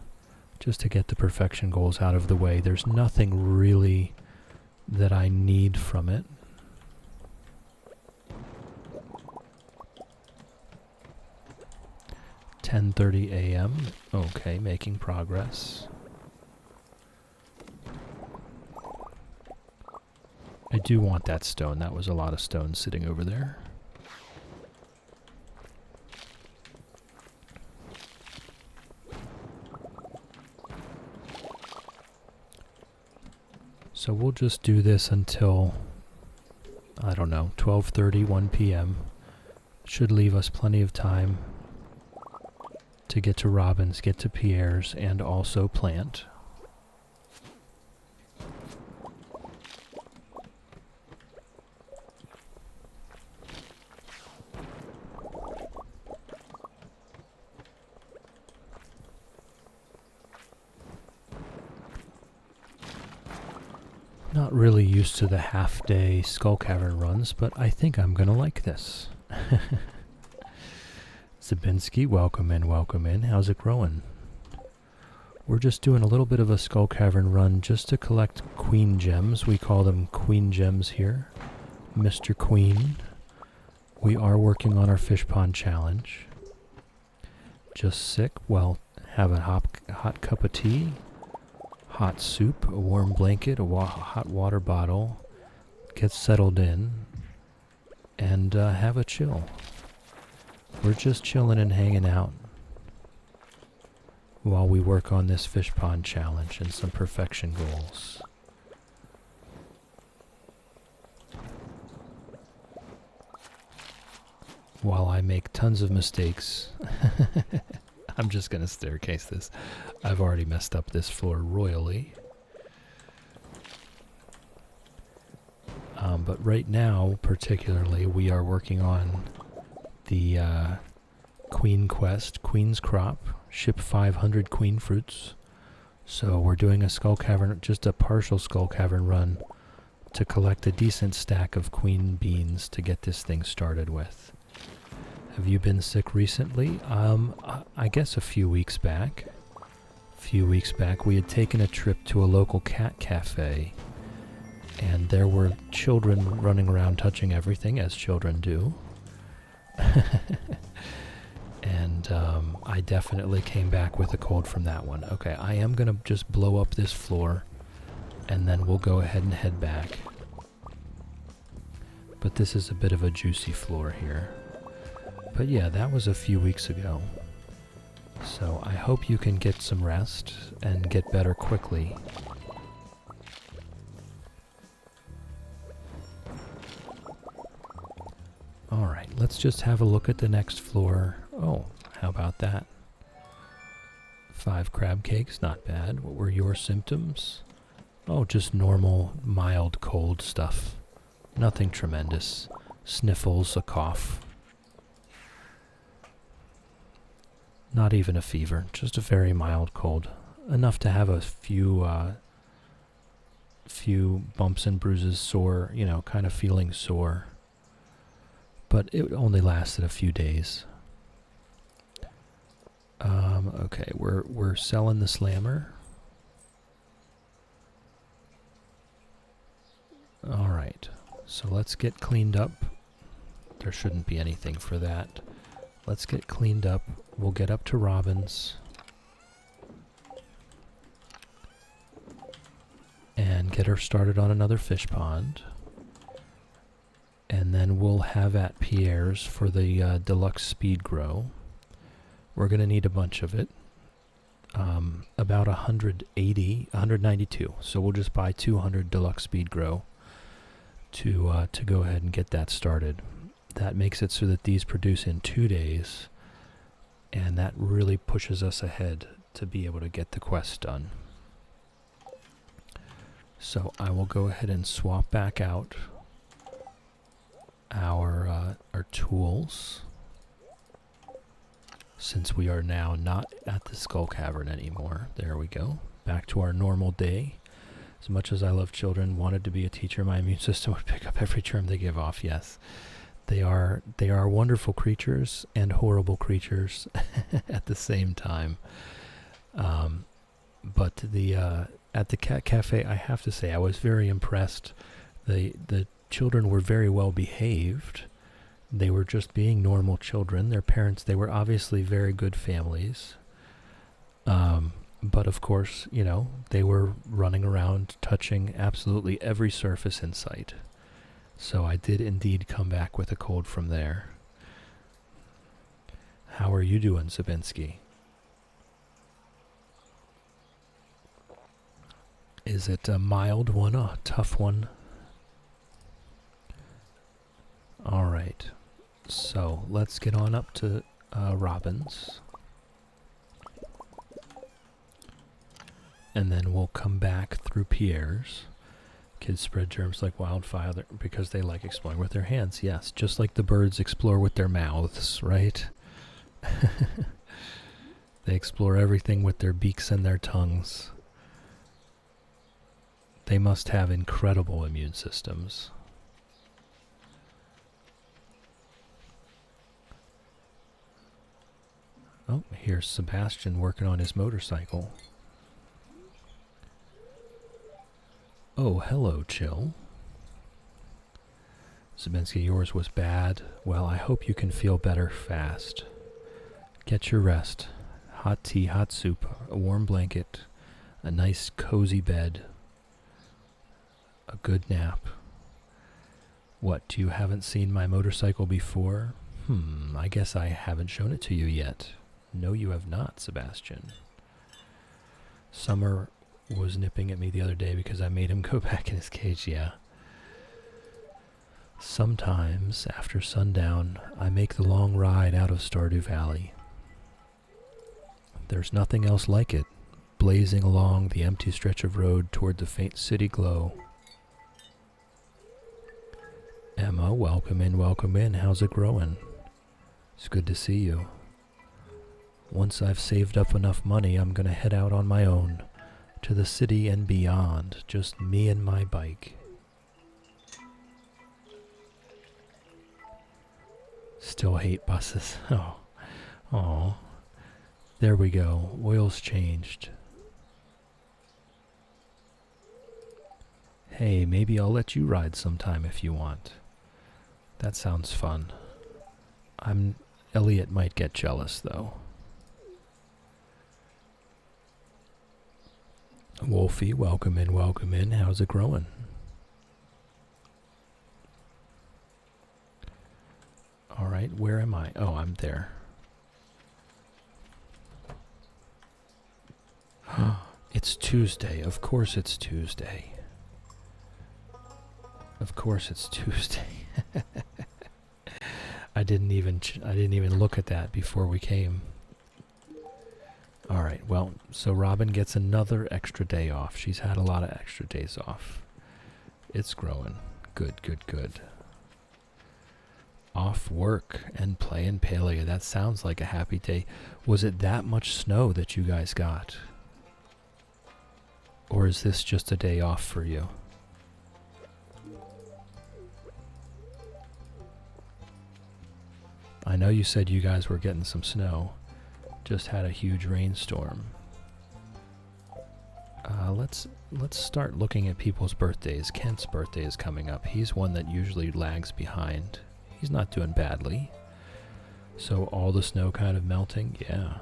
perfection goals out of the way. There's nothing really that I need from it. 10:30 a.m. Okay, making progress. I do want that stone. That was a lot of stone sitting over there. So we'll just do this until, I don't know, 12:30, 1 p.m. Should leave us plenty of time to get to Robin's, get to Pierre's, and also plant. Not really used to the half-day Skull Cavern runs, but I think I'm gonna like this. Zabinski, welcome in, welcome in. How's it growing? We're just doing a little bit of a Skull Cavern run just to collect Queen Gems. We call them Queen Gems here. Mr. Queen. We are working on our fish pond challenge. Just sick? Well, have a hot cup of tea, hot soup, a warm blanket, a hot water bottle, get settled in, and have a chill. We're just chilling and hanging out while we work on this fish pond challenge and some perfection goals. While I make tons of mistakes. I'm just gonna staircase this. I've already messed up this floor royally. But right now, particularly, we are working on the Queen Quest, Queen's Crop, ship 500 Queen Fruits. So we're doing a Skull Cavern, just a partial Skull Cavern run to collect a decent stack of Queen Beans to get this thing started with. Have you been sick recently? I guess a few weeks back. We had taken a trip to a local cat cafe, and there were children running around touching everything, as children do. And I definitely came back with a cold from that one. Okay, I am going to just blow up this floor, and then we'll go ahead and head back. But this is a bit of a juicy floor here. But yeah, that was a few weeks ago. So I hope you can get some rest and get better quickly. Alright, let's just have a look at the next floor. Oh, how about that? 5 crab cakes, not bad. What were your symptoms? Oh, just normal, mild cold stuff. Nothing tremendous. Sniffles, a cough. Not even a fever, just a very mild cold. Enough to have a few bumps and bruises, sore, you know, kind of feeling sore. But it only lasted a few days. Okay, we're selling the slammer. Alright, so let's get cleaned up. There shouldn't be anything for that. Let's get cleaned up. We'll get up to Robin's and get her started on another fish pond. And then we'll have at Pierre's for the deluxe speed grow. We're going to need a bunch of it. About 192. So we'll just buy 200 deluxe speed grow to go ahead and get that started. That makes it so that these produce in 2 days, and that really pushes us ahead to be able to get the quest done. So I will go ahead and swap back out our tools, since we are now not at the Skull Cavern anymore. There we go. Back to our normal day. As much as I love children, wanted to be a teacher, my immune system would pick up every germ they give off, yes. They are wonderful creatures and horrible creatures at the same time. But at the cat cafe, I have to say, I was very impressed. The children were very well behaved. They were just being normal children. Their parents, they were obviously very good families. But of course, you know, they were running around touching absolutely every surface in sight. So I did indeed come back with a cold from there. How are you doing, Zabinski? Is it a mild one, a tough one? Alright, so let's get on up to Robin's. And then we'll come back through Pierre's. Kids spread germs like wildfire because they like exploring with their hands. Yes, just like the birds explore with their mouths, right? They explore everything with their beaks and their tongues. They must have incredible immune systems. Oh, here's Sebastian working on his motorcycle. Oh, hello, Chill. Zabinski, yours was bad. Well, I hope you can feel better fast. Get your rest. Hot tea, hot soup, a warm blanket, a nice cozy bed, a good nap. What, you haven't seen my motorcycle before? I guess I haven't shown it to you yet. No, you have not, Sebastian. Summer was nipping at me the other day because I made him go back in his cage, yeah. Sometimes, after sundown, I make the long ride out of Stardew Valley. There's nothing else like it, blazing along the empty stretch of road toward the faint city glow. Emma, welcome in, welcome in. How's it growing? It's good to see you. Once I've saved up enough money, I'm gonna head out on my own, to the city and beyond, just me and my bike. Still hate buses. Oh. There we go. Oil's changed. Hey, maybe I'll let you ride sometime if you want. That sounds fun. Elliot might get jealous, though. Wolfie, welcome in, welcome in. How's it growing? Alright, where am I? Oh, I'm there. It's Tuesday. Of course it's Tuesday. Of course it's Tuesday. I didn't even look at that before we came. Alright, well, so Robin gets another extra day off. She's had a lot of extra days off. It's growing. Good, good, good. Off work and play in Paleo. That sounds like a happy day. Was it that much snow that you guys got? Or is this just a day off for you? I know you said you guys were getting some snow. Just had a huge rainstorm. Let's start looking at people's birthdays. Kent's birthday is coming up. He's one that usually lags behind. He's not doing badly. So all the snow kind of melting, yeah.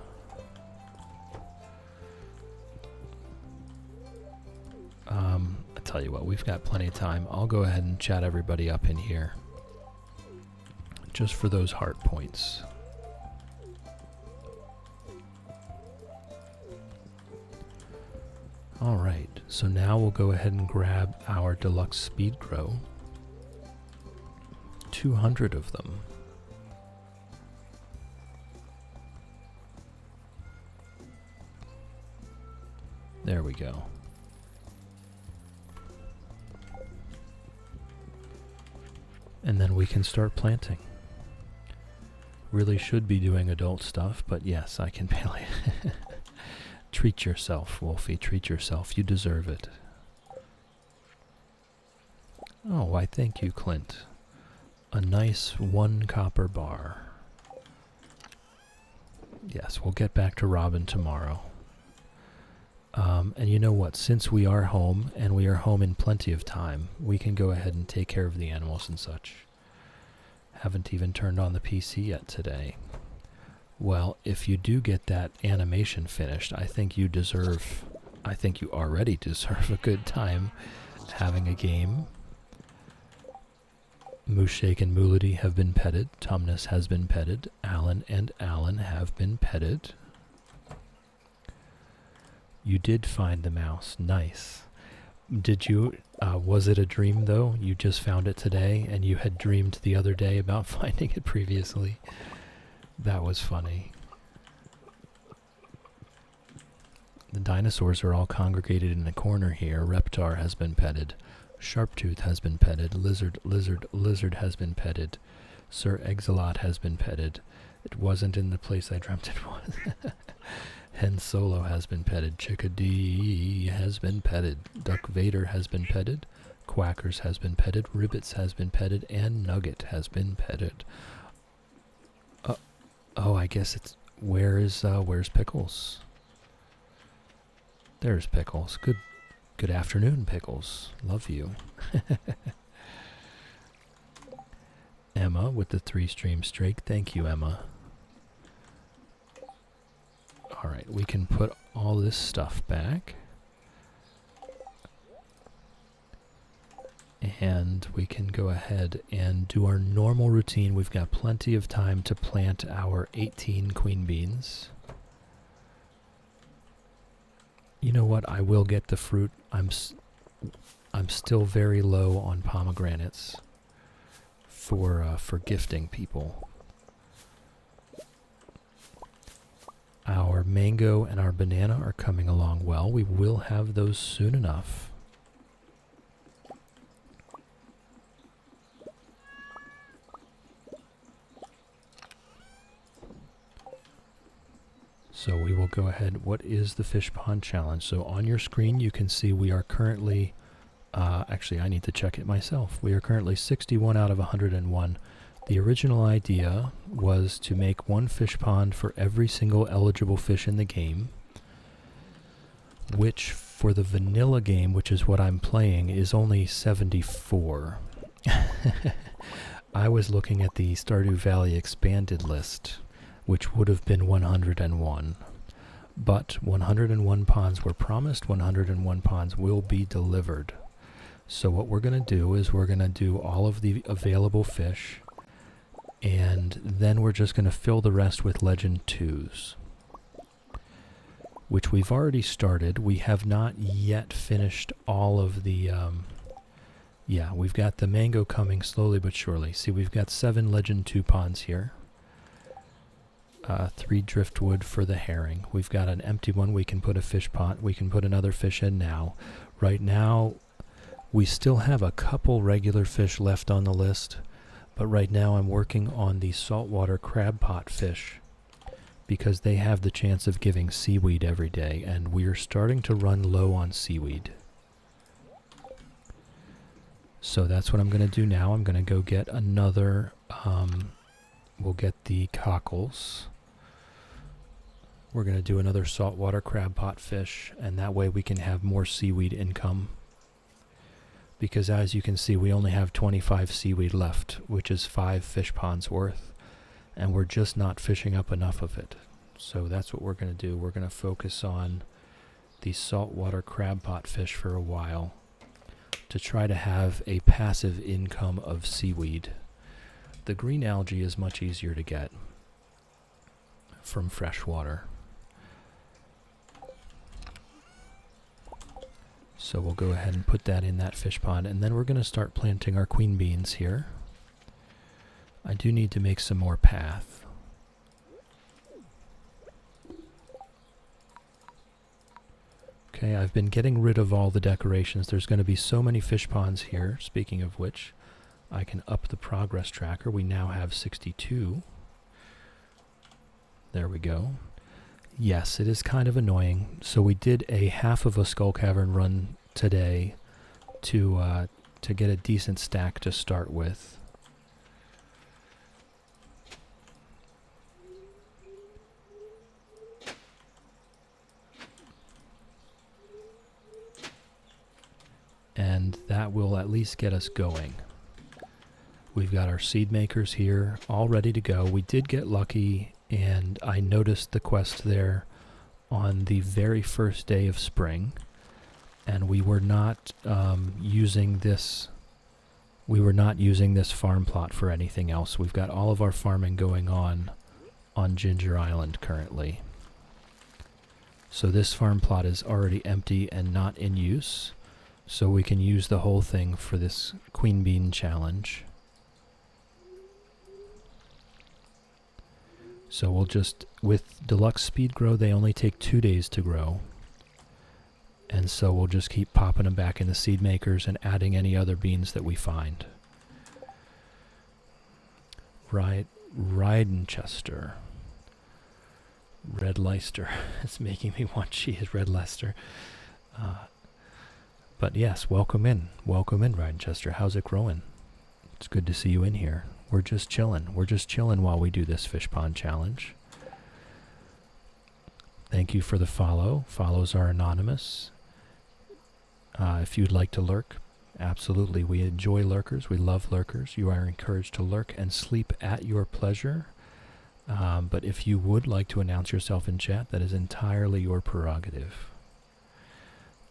I tell you what, we've got plenty of time. I'll go ahead and chat everybody up in here. Just for those heart points. Alright, so now we'll go ahead and grab our deluxe speed grow. 200 of them. There we go. And then we can start planting. Really should be doing adult stuff, but yes, I can paleo. Treat yourself, Wolfie, treat yourself. You deserve it. Oh, why thank you, Clint. A nice 1 copper bar. Yes, we'll get back to Robin tomorrow. And you know what? Since we are home, and we are home in plenty of time, we can go ahead and take care of the animals and such. Haven't even turned on the PC yet today. Well, if you do get that animation finished, I think you already deserve a good time having a game. Mooshake and Moolity have been petted. Tumnus has been petted. Alan and Alan have been petted. You did find the mouse. Nice. Did you, was it a dream though? You just found it today and you had dreamed the other day about finding it previously? That was funny. The dinosaurs are all congregated in a corner here. Reptar has been petted. Sharptooth has been petted. Lizard has been petted. Sir Exilot has been petted. It wasn't in the place I dreamt it was. Hen Solo has been petted. Chickadee has been petted. Duck Vader has been petted. Quackers has been petted. Ribbits has been petted. And Nugget has been petted. Oh, I guess it's... where's Pickles? There's Pickles. Good afternoon, Pickles. Love you. Emma with the 3-stream streak. Thank you, Emma. Alright, we can put all this stuff back. And we can go ahead and do our normal routine. We've got plenty of time to plant our 18 queen beans. You know what? I will get the fruit. I'm still very low on pomegranates for gifting people. Our mango and our banana are coming along well. We will have those soon enough. So we will go ahead. What is the fish pond challenge? So on your screen you can see we are currently, actually I need to check it myself. We are currently 61 out of 101. The original idea was to make one fish pond for every single eligible fish in the game, which for the vanilla game, which is what I'm playing, is only 74. I was looking at the Stardew Valley expanded list, which would have been 101. But 101 ponds were promised, 101 ponds will be delivered. So what we're going to do is we're going to do all of the available fish, and then we're just going to fill the rest with Legend 2s, which we've already started. We have not yet finished all of the... yeah, we've got the mango coming slowly but surely. See, we've got 7 Legend 2 ponds here. 3 driftwood for the herring. We've got an empty one. We can put a fish pond. We can put another fish in now. Right now, we still have a couple regular fish left on the list, but right now I'm working on the saltwater crab pot fish because they have the chance of giving seaweed every day, and we are starting to run low on seaweed. So that's what I'm going to do now. I'm going to go get another, we'll get the cockles. We're going to do another saltwater crab pot fish, and that way we can have more seaweed income. Because as you can see, we only have 25 seaweed left, which is 5 fish ponds worth, and we're just not fishing up enough of it. So that's what we're going to do. We're going to focus on the saltwater crab pot fish for a while to try to have a passive income of seaweed. The green algae is much easier to get from fresh water. So we'll go ahead and put that in that fish pond, and then we're going to start planting our queen beans here. I do need to make some more path. Okay, I've been getting rid of all the decorations. There's going to be so many fish ponds here. Speaking of which, I can up the progress tracker. We now have 62. There we go. Yes, it is kind of annoying. So we did a half of a Skull Cavern run today to get a decent stack to start with. And that will at least get us going. We've got our seed makers here, all ready to go. We did get lucky, and I noticed the quest there on the very first day of spring, and we were not using this. We were not using this farm plot for anything else. We've got all of our farming going on Ginger Island currently. So this farm plot is already empty and not in use, so we can use the whole thing for this Queen Bean challenge. So we'll just, with Deluxe Speed Grow, they only take 2 days to grow. And so we'll just keep popping them back in the seed makers and adding any other beans that we find. Ridenchester. Red Leicester. It's making me want cheese, Red Leicester. But yes, welcome in. Welcome in, Ridenchester. How's it growing? It's good to see you in here. We're just chilling. We're just chilling while we do this fish pond challenge. Thank you for the follow. Follows are anonymous. If you'd like to lurk, absolutely. We enjoy lurkers. We love lurkers. You are encouraged to lurk and sleep at your pleasure. But if you would like to announce yourself in chat, that is entirely your prerogative.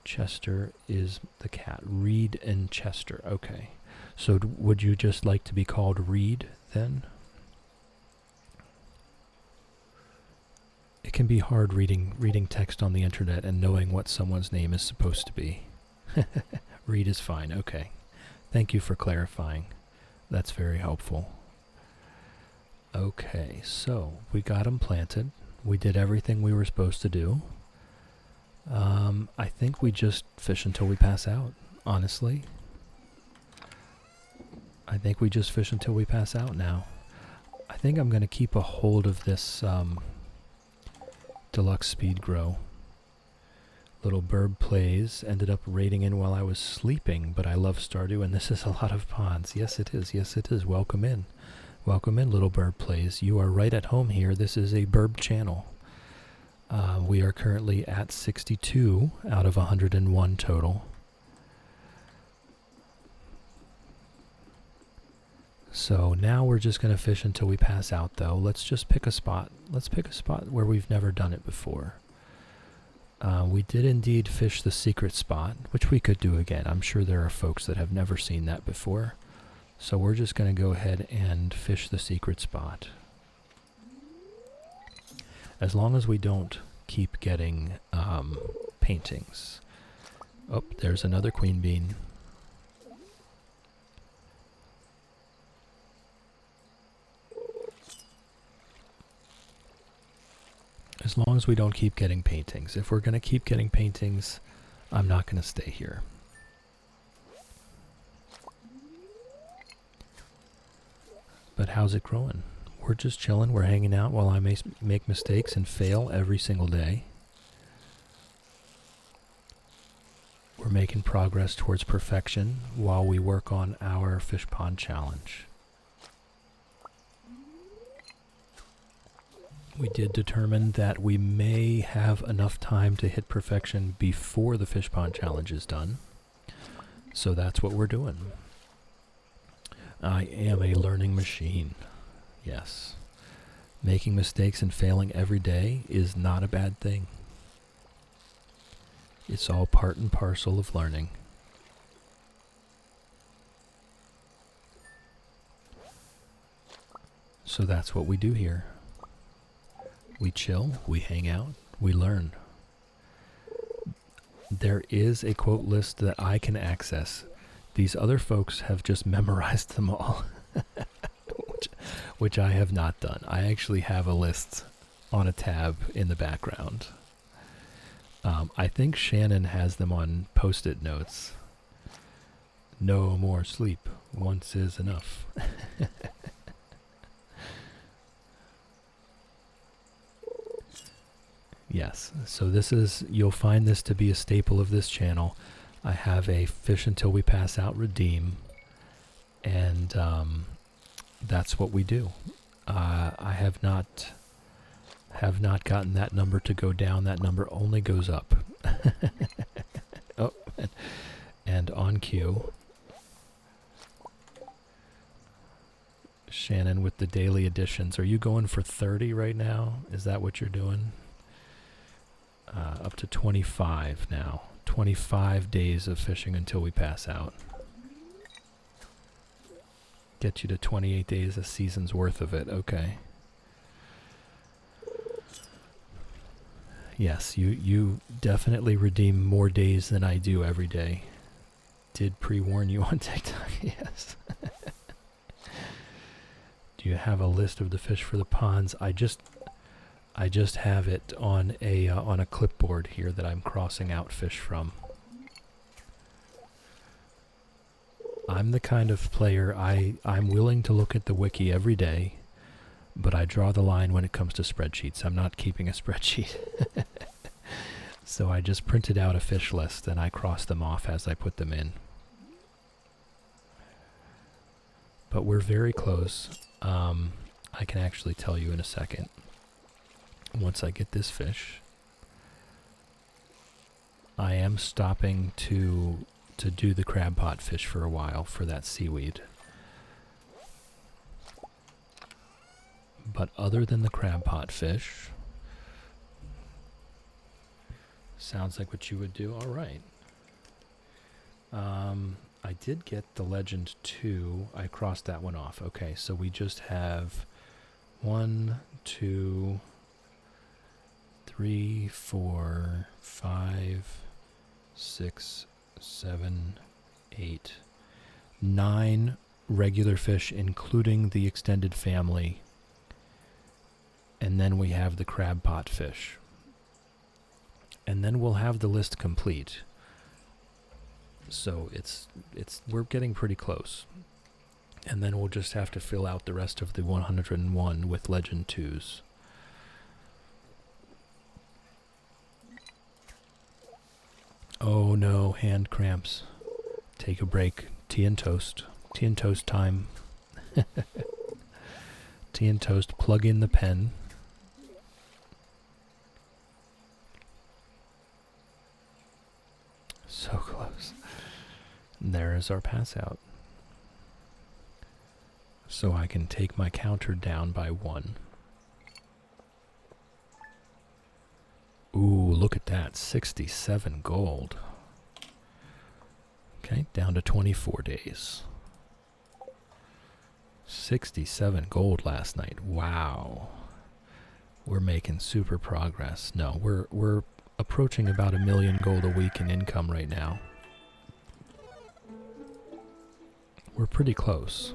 Chester is the cat. Reed and Chester. Okay. So would you just like to be called Reed then? It can be hard reading text on the internet and knowing what someone's name is supposed to be. Reed is fine. Okay. Thank you for clarifying. That's very helpful. Okay, so we got them planted. We did everything we were supposed to do. I think we just fish until we pass out, honestly. I think we just fish until we pass out now. I think I'm going to keep a hold of this Deluxe Speed Grow. Little Bird Plays ended up raiding in while I was sleeping, but I love Stardew, and this is a lot of ponds. Yes, it is. Yes, it is. Welcome in. Welcome in, Little Bird Plays. You are right at home here. This is a burb channel. We are currently at 62 out of 101 total. So now we're just going to fish until we pass out, though. Let's just pick a spot. Let's pick a spot where we've never done it before. We did indeed fish the secret spot, which we could do again. I'm sure there are folks that have never seen that before. So we're just going to go ahead and fish the secret spot. As long as we don't keep getting paintings. Oh, there's another queen bean. As long as we don't keep getting paintings. If we're going to keep getting paintings, I'm not going to stay here. But how's it growing? We're just chilling. We're hanging out while I make mistakes and fail every single day. We're making progress towards perfection while we work on our fish pond challenge. We did determine that we may have enough time to hit perfection before the fish pond challenge is done. So that's what we're doing. I am a learning machine. Yes. Making mistakes and failing every day is not a bad thing. It's all part and parcel of learning. So that's what we do here. We chill, we hang out, we learn. There is a quote list that I can access. These other folks have just memorized them all, which I have not done. I actually have a list on a tab in the background. I think Shannon has them on post-it notes. No more sleep. Once is enough. Yes, so this is, you'll find this to be a staple of this channel. I have a fish until we pass out redeem, and that's what we do. I have not gotten that number to go down. That number only goes up. Oh, and on cue. Shannon with the daily additions. Are you going for 30 right now? Is that what you're doing? Up to 25 now. 25 days of fishing until we pass out. Get you to 28 days, a season's worth of it. Okay. Yes, you definitely redeem more days than I do every day. Did pre-warn you on TikTok? Yes. Do you have a list of the fish for the ponds? I just have it on a clipboard here that I'm crossing out fish from. I'm the kind of player, I'm willing to look at the wiki every day, but I draw the line when it comes to spreadsheets. I'm not keeping a spreadsheet. So I just printed out a fish list and I cross them off as I put them in. But we're very close. I can actually tell you in a second. Once I get this fish, I am stopping to do the crab pot fish for a while for that seaweed. But other than the crab pot fish, sounds like what you would do. All right. I did get the Legend 2. I crossed that one off. Okay, so we just have 1, 2, 3, 4, 5, 6, 7, 8, 9 regular fish, including the extended family. And then we have the crab pot fish. And then we'll have the list complete. So we're getting pretty close. And then we'll just have to fill out the rest of the 101 with Legend 2s. Oh no, hand cramps. Take a break. Tea and toast. Tea and toast time. Tea and toast. Plug in the pen. So close. There is our pass out. So I can take my counter down by 1. Ooh, look at that. 67 gold. Okay, down to 24 days. 67 gold last night. Wow. We're making super progress. No, we're approaching about 1 million gold a week in income right now. We're pretty close.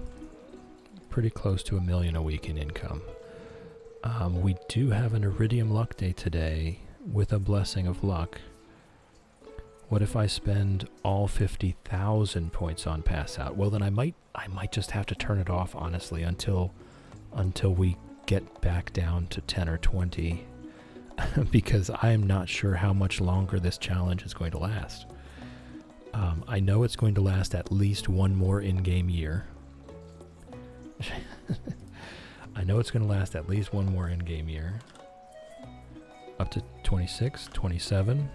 Pretty close to 1 million a week in income. We do have an Iridium luck day today with a blessing of luck. What if I spend all 50,000 points on pass out? Well, then I might just have to turn it off, honestly, until we get back down to 10 or 20. Because I am not sure how much longer this challenge is going to last. I know it's going to last at least one more in-game year. I know it's going to last at least one more in-game year. Up to 26, 27.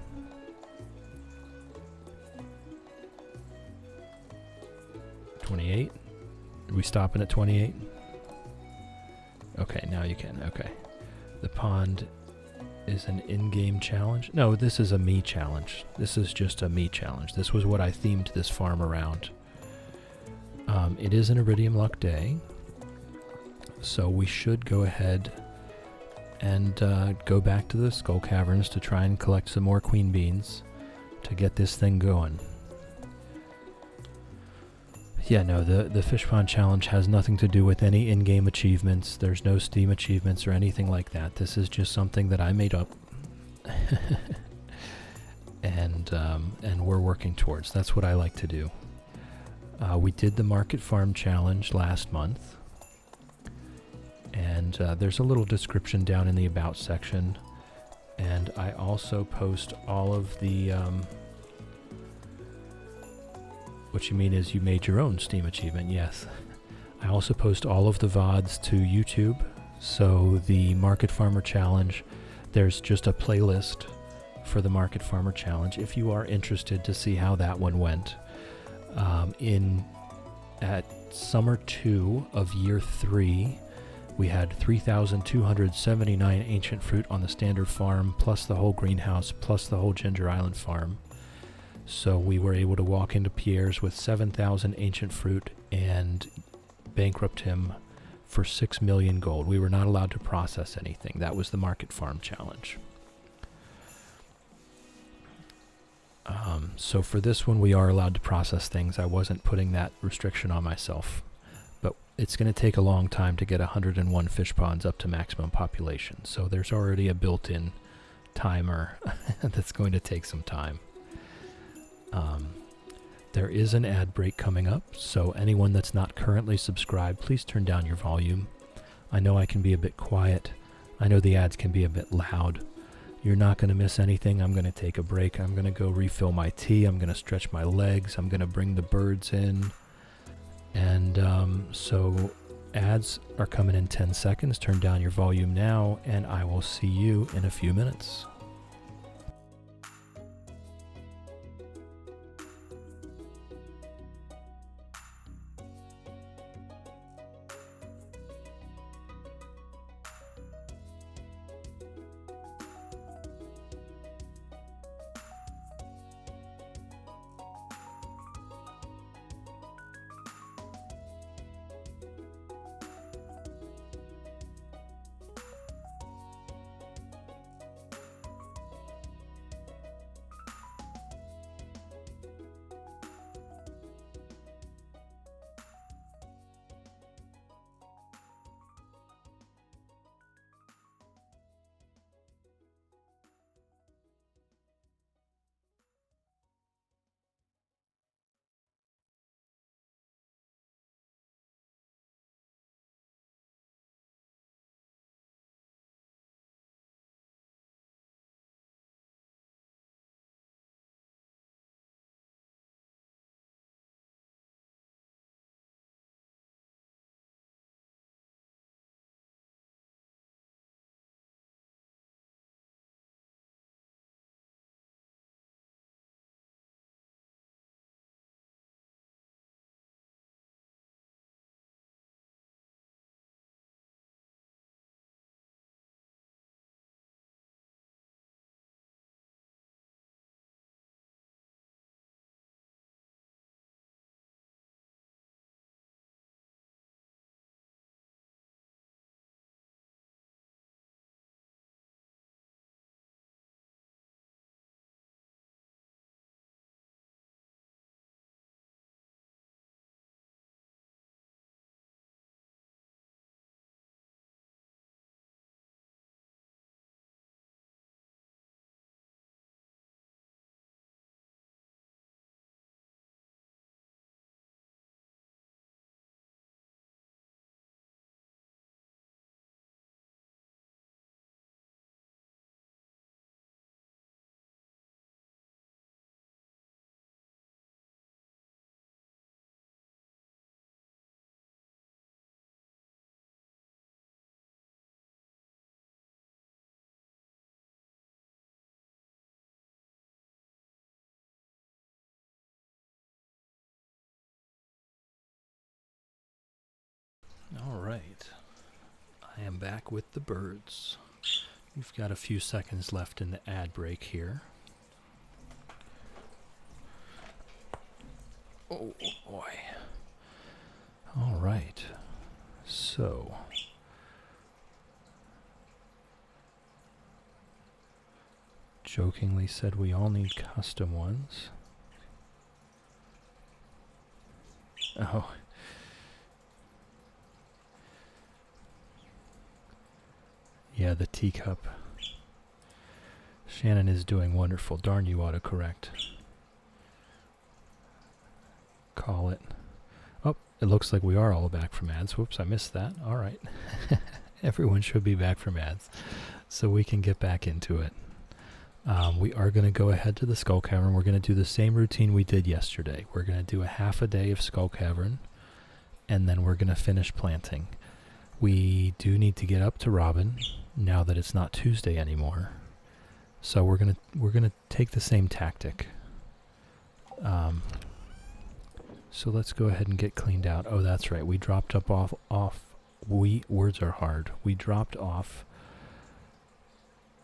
$28. Are we stopping at 28? Okay, now you can. Okay. The pond is an in-game challenge. No, this is a me challenge. This is just a me challenge. This was what I themed this farm around. It is an Iridium luck day, so we should go ahead and go back to the Skull Caverns to try and collect some more queen beans to get this thing going. Yeah, no, the fish pond challenge has nothing to do with any in-game achievements. There's no Steam achievements or anything like that. This is just something that I made up. And we're working towards. That's what I like to do. We did the Market Farm Challenge last month. And there's a little description down in the About section. And I also post all of the... What you mean is you made your own Steam achievement, yes. I also post all of the VODs to YouTube. So the Market Farmer Challenge, there's just a playlist for the Market Farmer Challenge if you are interested to see how that one went. summer 2 of year 3, we had 3,279 ancient fruit on the standard farm, plus the whole greenhouse, plus the whole Ginger Island farm. So we were able to walk into Pierre's with 7,000 ancient fruit and bankrupt him for 6 million gold. We were not allowed to process anything. That was the market farm challenge. So for this one, we are allowed to process things. I wasn't putting that restriction on myself. But it's going to take a long time to get 101 fish ponds up to maximum population. So there's already a built-in timer that's going to take some time. There is an ad break coming up, so anyone that's not currently subscribed, please turn down your volume. I know I can be a bit quiet. I know the ads can be a bit loud. You're not going to miss anything. I'm going to take a break. I'm going to go refill my tea. I'm going to stretch my legs. I'm going to bring the birds in. And so ads are coming in 10 seconds. Turn down your volume now, and I will see you in a few minutes. All right. I am back with the birds. We've got a few seconds left in the ad break here. Oh boy. All right. So, jokingly said we all need custom ones. Oh. Yeah, the teacup. Shannon is doing wonderful. Darn, you autocorrect. Call it. Oh, it looks like we are all back from ads. Whoops, I missed that. All right. Everyone should be back from ads, so we can get back into it. We are going to go ahead to the Skull Cavern. We're going to do the same routine we did yesterday. We're going to do a half a day of Skull Cavern, and then we're going to finish planting. We do need to get up to Robin now that it's not Tuesday anymore. So we're gonna take the same tactic. So let's go ahead and get cleaned out. Oh, that's right. We dropped words are hard. We dropped off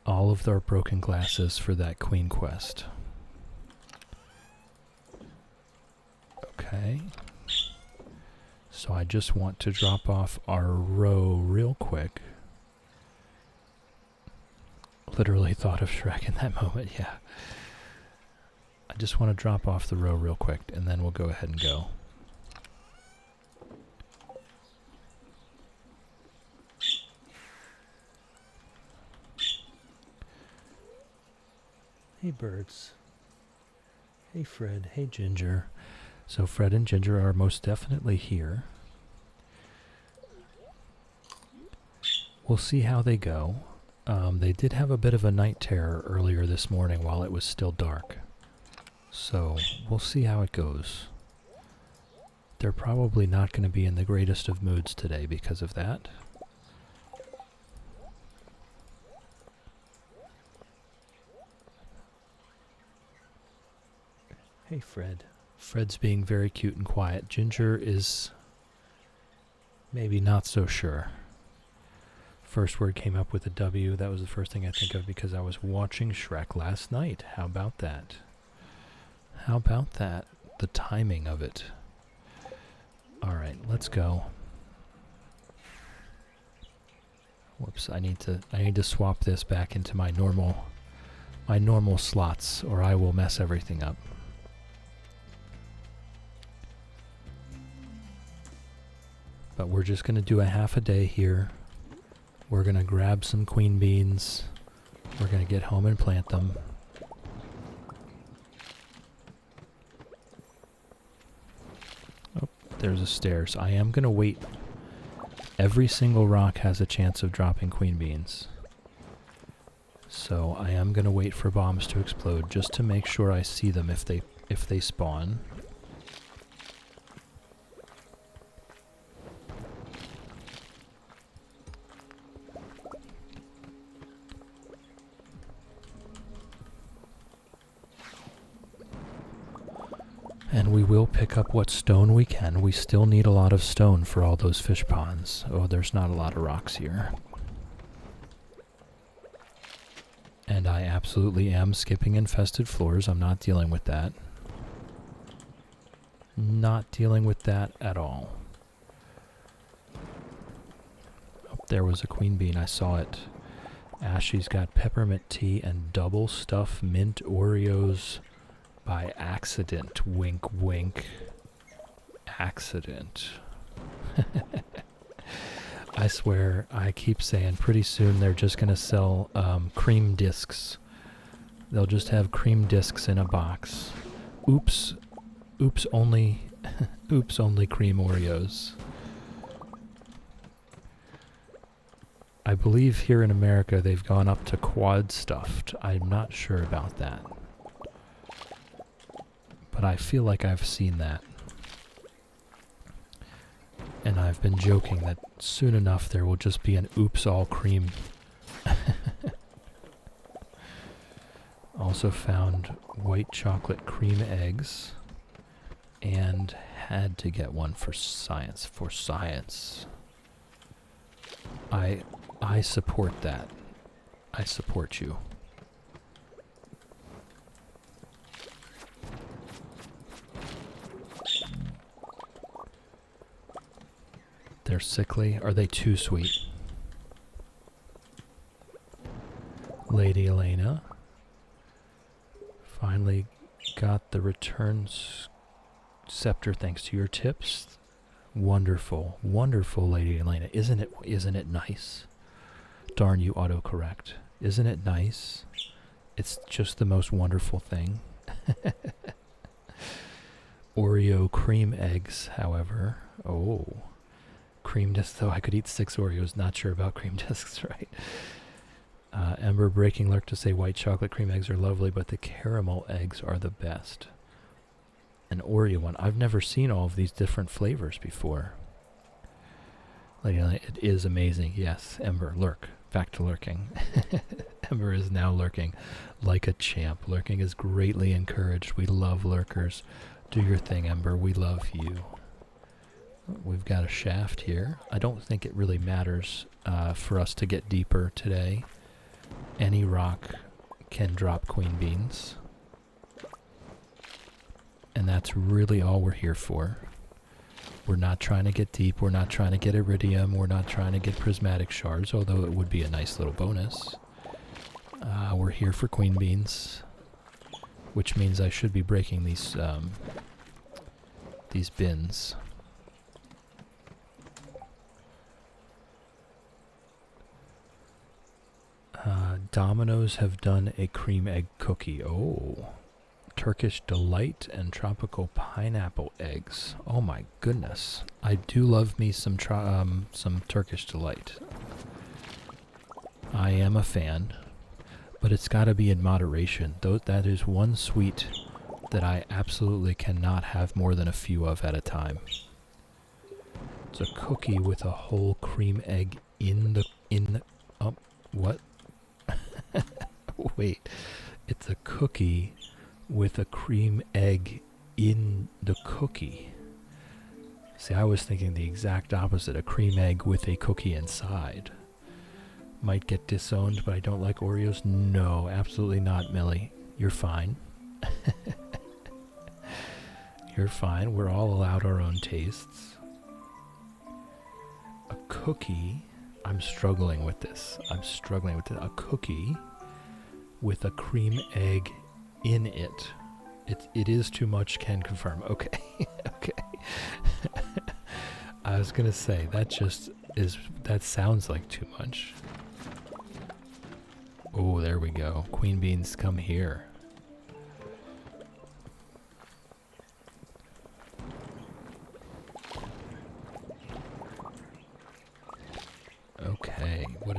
all of our broken glasses for that queen quest. Okay. So I just want to drop off our row real quick. Literally thought of Shrek in that moment, yeah. I just want to drop off the row real quick, and then we'll go ahead and go. Hey, birds. Hey, Fred. Hey, Ginger. So Fred and Ginger are most definitely here. We'll see how they go. They did have a bit of a night terror earlier this morning while it was still dark. So we'll see how it goes. They're probably not going to be in the greatest of moods today because of that. Hey, Fred. Fred's being very cute and quiet. Ginger is maybe not so sure. First word came up with a W. That was the first thing I think of because I was watching Shrek last night. How about that? How about that? The timing of it. Alright, let's go. Whoops, I need to swap this back into my normal slots, or I will mess everything up. But we're just gonna do a half a day here. We're gonna grab some queen beans. We're gonna get home and plant them. Oh, there's the stairs. I am gonna wait. Every single rock has a chance of dropping queen beans. So I am gonna wait for bombs to explode just to make sure I see them if they spawn. And we will pick up what stone we can. We still need a lot of stone for all those fish ponds. Oh, there's not a lot of rocks here. And I absolutely am skipping infested floors. I'm not dealing with that. Not dealing with that at all. Oh, there was a queen bean. I saw it. Ashley's got peppermint tea and double stuff mint Oreos by accident. Wink, wink. Accident. I swear, I keep saying pretty soon they're just going to sell cream discs. They'll just have cream discs in a box. Oops. Oops only. Oops only cream Oreos. I believe here in America they've gone up to quad stuffed. I'm not sure about that. But I feel like I've seen that. And I've been joking that soon enough there will just be an oops all cream. Also found white chocolate cream eggs. And had to get one for science. For science. I support that. I support you. They're sickly. Are they too sweet? Lady Elena. Finally got the return scepter thanks to your tips. Wonderful. Wonderful, Lady Elena. Isn't it nice? Darn you, autocorrect. Isn't it nice? It's just the most wonderful thing. Oreo cream eggs, however. Oh. Cream discs, though I could eat 6 Oreos. Not sure about cream discs, right? Ember Breaking Lurk to say white chocolate cream eggs are lovely, but the caramel eggs are the best. An Oreo one. I've never seen all of these different flavors before. It is amazing. Yes, Ember, lurk. Back to lurking. Ember is now lurking like a champ. Lurking is greatly encouraged. We love lurkers. Do your thing, Ember. We love you. We've got a shaft here. I don't think it really matters for us to get deeper today. Any rock can drop queen beans. And that's really all we're here for. We're not trying to get deep. We're not trying to get iridium. We're not trying to get prismatic shards, although it would be a nice little bonus. We're here for queen beans, which means I should be breaking these bins. Domino's have done a cream egg cookie. Oh, Turkish delight and tropical pineapple eggs. Oh my goodness! I do love me some Turkish delight. I am a fan, but it's got to be in moderation. That is one sweet that I absolutely cannot have more than a few of at a time. It's a cookie with a whole cream egg in the what? Wait, it's a cookie with a cream egg in the cookie. See, I was thinking the exact opposite, a cream egg with a cookie inside. Might get disowned, but I don't like Oreos. No, absolutely not, Millie. You're fine. You're fine. We're all allowed our own tastes. A cookie. I'm struggling with this. A cookie with a cream egg in it. It is too much, can confirm. Okay. Okay. I was gonna say, that sounds like too much. Oh, there we go. Queen beans, come here. Okay, what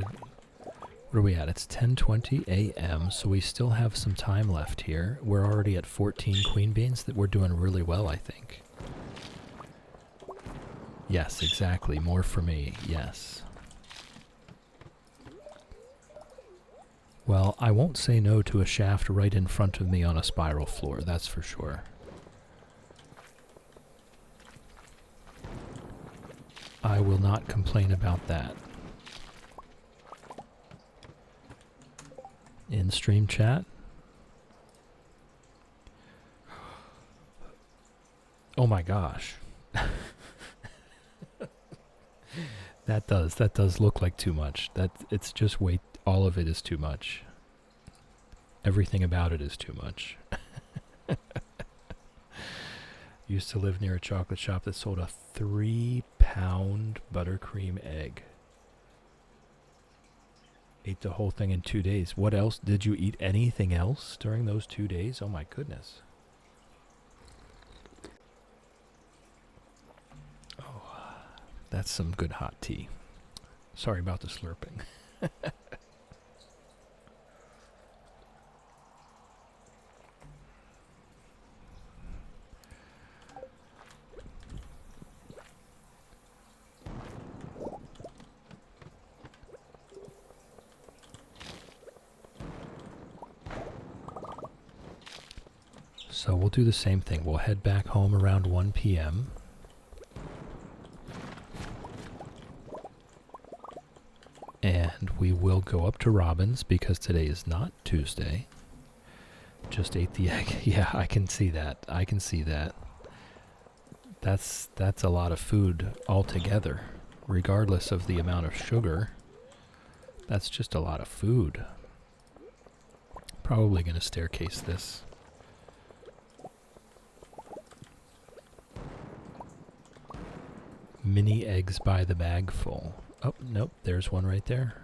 are we at? It's 10:20 a.m., so we still have some time left here. We're already at 14 queen beans. That we're doing really well, I think. Yes, exactly. More for me. Yes. Well, I won't say no to a shaft right in front of me on a spiral floor, that's for sure. I will not complain about that. In stream chat. Oh my gosh. That does look like too much. It's just way, all of it is too much. Everything about it is too much. Used to live near a chocolate shop that sold a 3-pound buttercream egg. Ate the whole thing in 2 days. What else? Did you eat anything else during those 2 days? Oh my goodness. Oh, that's some good hot tea. Sorry about the slurping. So we'll do the same thing. We'll head back home around 1 p.m. And we will go up to Robin's because today is not Tuesday. Just ate the egg. Yeah, I can see that. I can see that. That's a lot of food altogether. Regardless of the amount of sugar, that's just a lot of food. Probably going to staircase this. Mini eggs by the bag full. Oh, nope, there's one right there.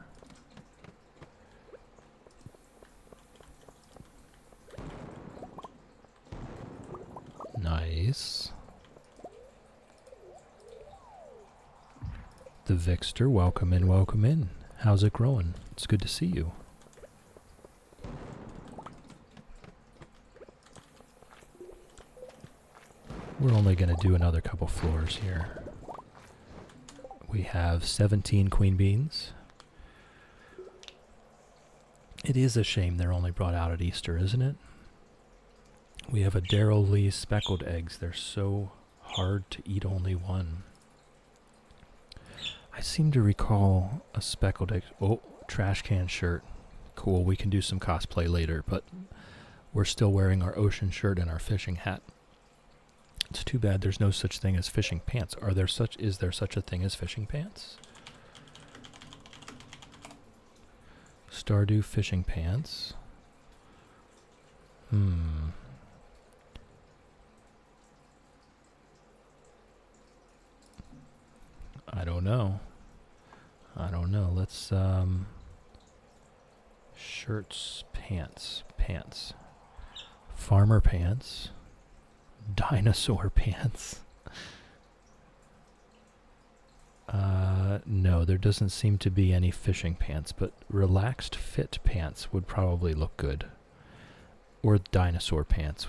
Nice. The Vixter, welcome in, welcome in. How's it growing? It's good to see you. We're only going to do another couple floors here. We have 17 queen beans. It is a shame they're only brought out at Easter, isn't it? We have a Daryl Lee speckled eggs. They're so hard to eat only one. I seem to recall a speckled egg. Oh, trash can shirt. Cool, we can do some cosplay later, but we're still wearing our ocean shirt and our fishing hat. It's too bad there's no such thing as fishing pants. Is there such a thing as fishing pants? Stardew fishing pants. I don't know. Let's, shirts, pants. Farmer pants. Dinosaur pants. No, there doesn't seem to be any fishing pants, but relaxed fit pants would probably look good. Or dinosaur pants.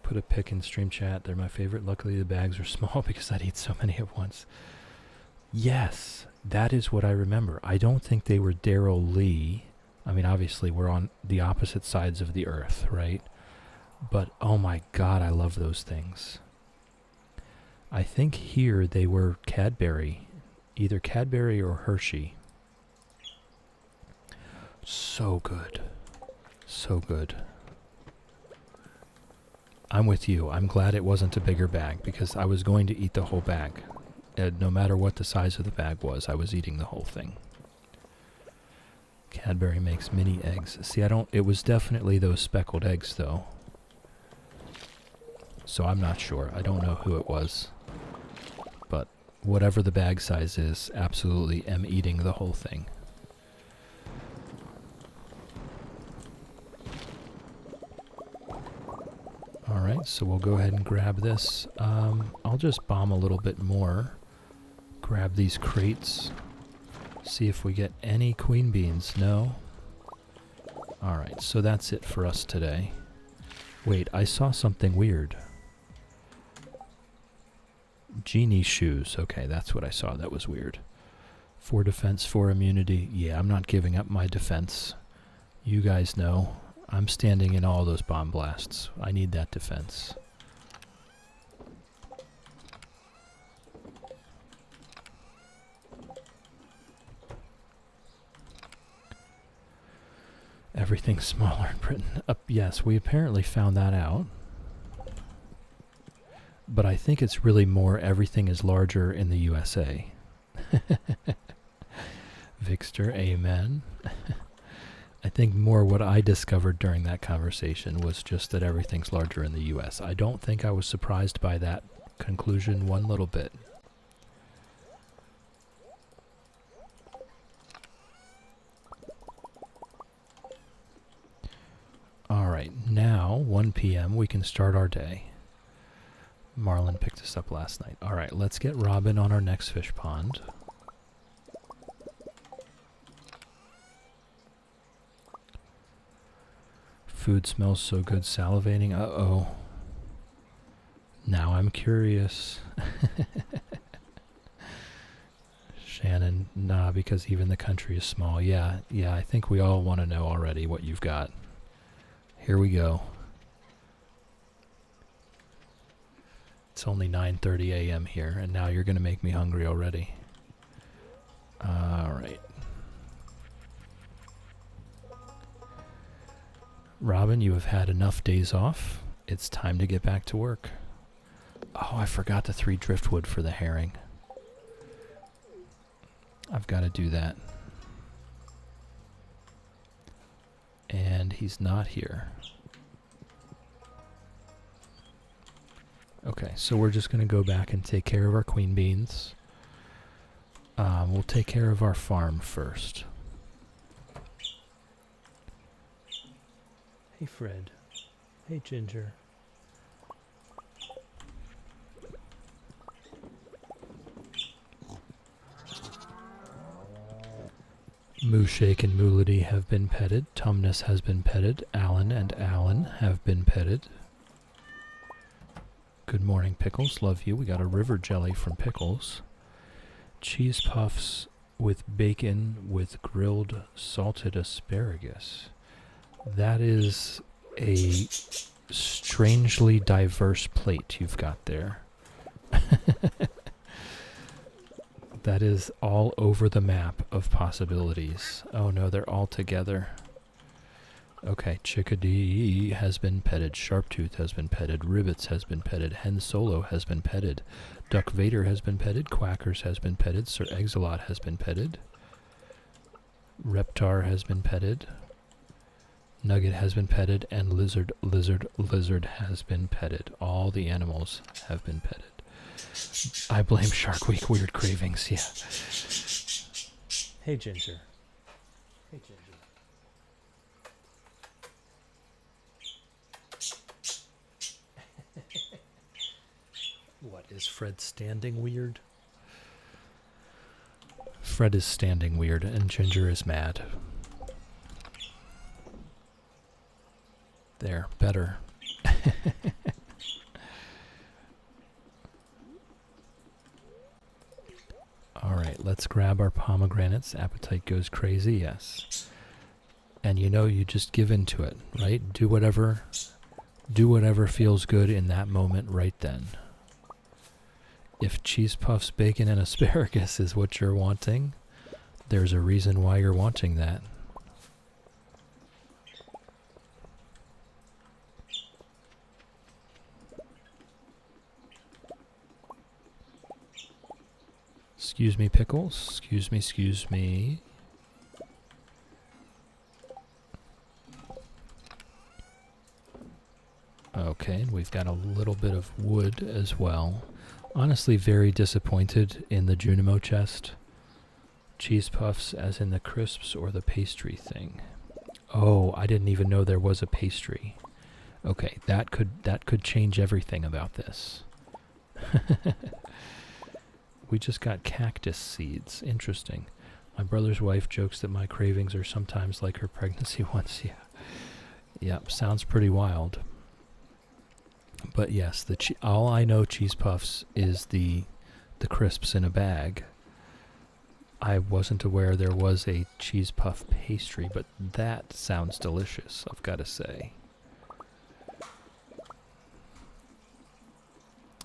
Put a pic in stream chat. They're my favorite. Luckily the bags are small because I'd eat so many at once. Yes, that is what I remember. I don't think they were Daryl Lee. I mean, obviously we're on the opposite sides of the earth, right? But oh my god, I love those things. I think here they were Cadbury. Either Cadbury or Hershey. So good. So good. I'm with you. I'm glad it wasn't a bigger bag because I was going to eat the whole bag. And no matter what the size of the bag was, I was eating the whole thing. Cadbury makes mini eggs. See, it was definitely those speckled eggs though. So I'm not sure. I don't know who it was. But whatever the bag size is, absolutely am eating the whole thing. Alright, so we'll go ahead and grab this. I'll just bomb a little bit more. Grab these crates. See if we get any queen beans. No? Alright, so that's it for us today. Wait, I saw something weird. Genie shoes. Okay, that's what I saw. That was weird. 4 defense, 4 immunity. Yeah, I'm not giving up my defense. You guys know. I'm standing in all those bomb blasts. I need that defense. Everything's smaller in Britain. Yes, we apparently found that out. But I think it's really more everything is larger in the USA. Vixter, amen. I think more what I discovered during that conversation was just that everything's larger in the US. I don't think I was surprised by that conclusion one little bit. Alright, now, 1 p.m., we can start our day. Marlin picked us up last night. Alright, let's get Robin on our next fish pond. Food smells so good, salivating. Uh-oh. Now I'm curious. Shannon, nah, because even the country is small. Yeah, I think we all want to know already what you've got. Here we go. It's only 9:30 a.m. here, and now you're going to make me hungry already. Alright. Robin, you have had enough days off. It's time to get back to work. Oh, I forgot the 3 driftwood for the herring. I've got to do that. And he's not here. Okay, so we're just going to go back and take care of our queen beans. We'll take care of our farm first. Hey, Fred. Hey, Ginger. Mooshake and Moolity have been petted. Tumnus has been petted. Alan and Alan have been petted. Good morning, Pickles. Love you. We got a river jelly from Pickles. Cheese puffs with bacon with grilled salted asparagus. That is a strangely diverse plate you've got there. That is all over the map of possibilities. Oh no, they're all together. Okay, Chickadee has been petted, Sharptooth has been petted, Ribbits has been petted, Hen Solo has been petted, Duck Vader has been petted, Quackers has been petted, Sir Exilot has been petted, Reptar has been petted, Nugget has been petted, and Lizard has been petted. All the animals have been petted. I blame Shark Week weird cravings, yeah. Hey, Ginger. Hey, Ginger. What, is Fred standing weird? Fred is standing weird, and Ginger is mad. There, better. Alright, let's grab our pomegranates. Appetite goes crazy, yes. And you know, you just give into it, right? Do whatever feels good in that moment right then. If cheese puffs, bacon, and asparagus is what you're wanting, there's a reason why you're wanting that. Excuse me, pickles. Excuse me. Okay, and we've got a little bit of wood as well. Honestly, very disappointed in the Junimo chest. Cheese puffs as in the crisps or the pastry thing. Oh, I didn't even know there was a pastry. Okay, that could change everything about this. We just got cactus seeds. Interesting. My brother's wife jokes that my cravings are sometimes like her pregnancy ones. Yeah. Yep, sounds pretty wild. But yes, all I know cheese puffs is the crisps in a bag. I wasn't aware there was a cheese puff pastry, but that sounds delicious, I've got to say.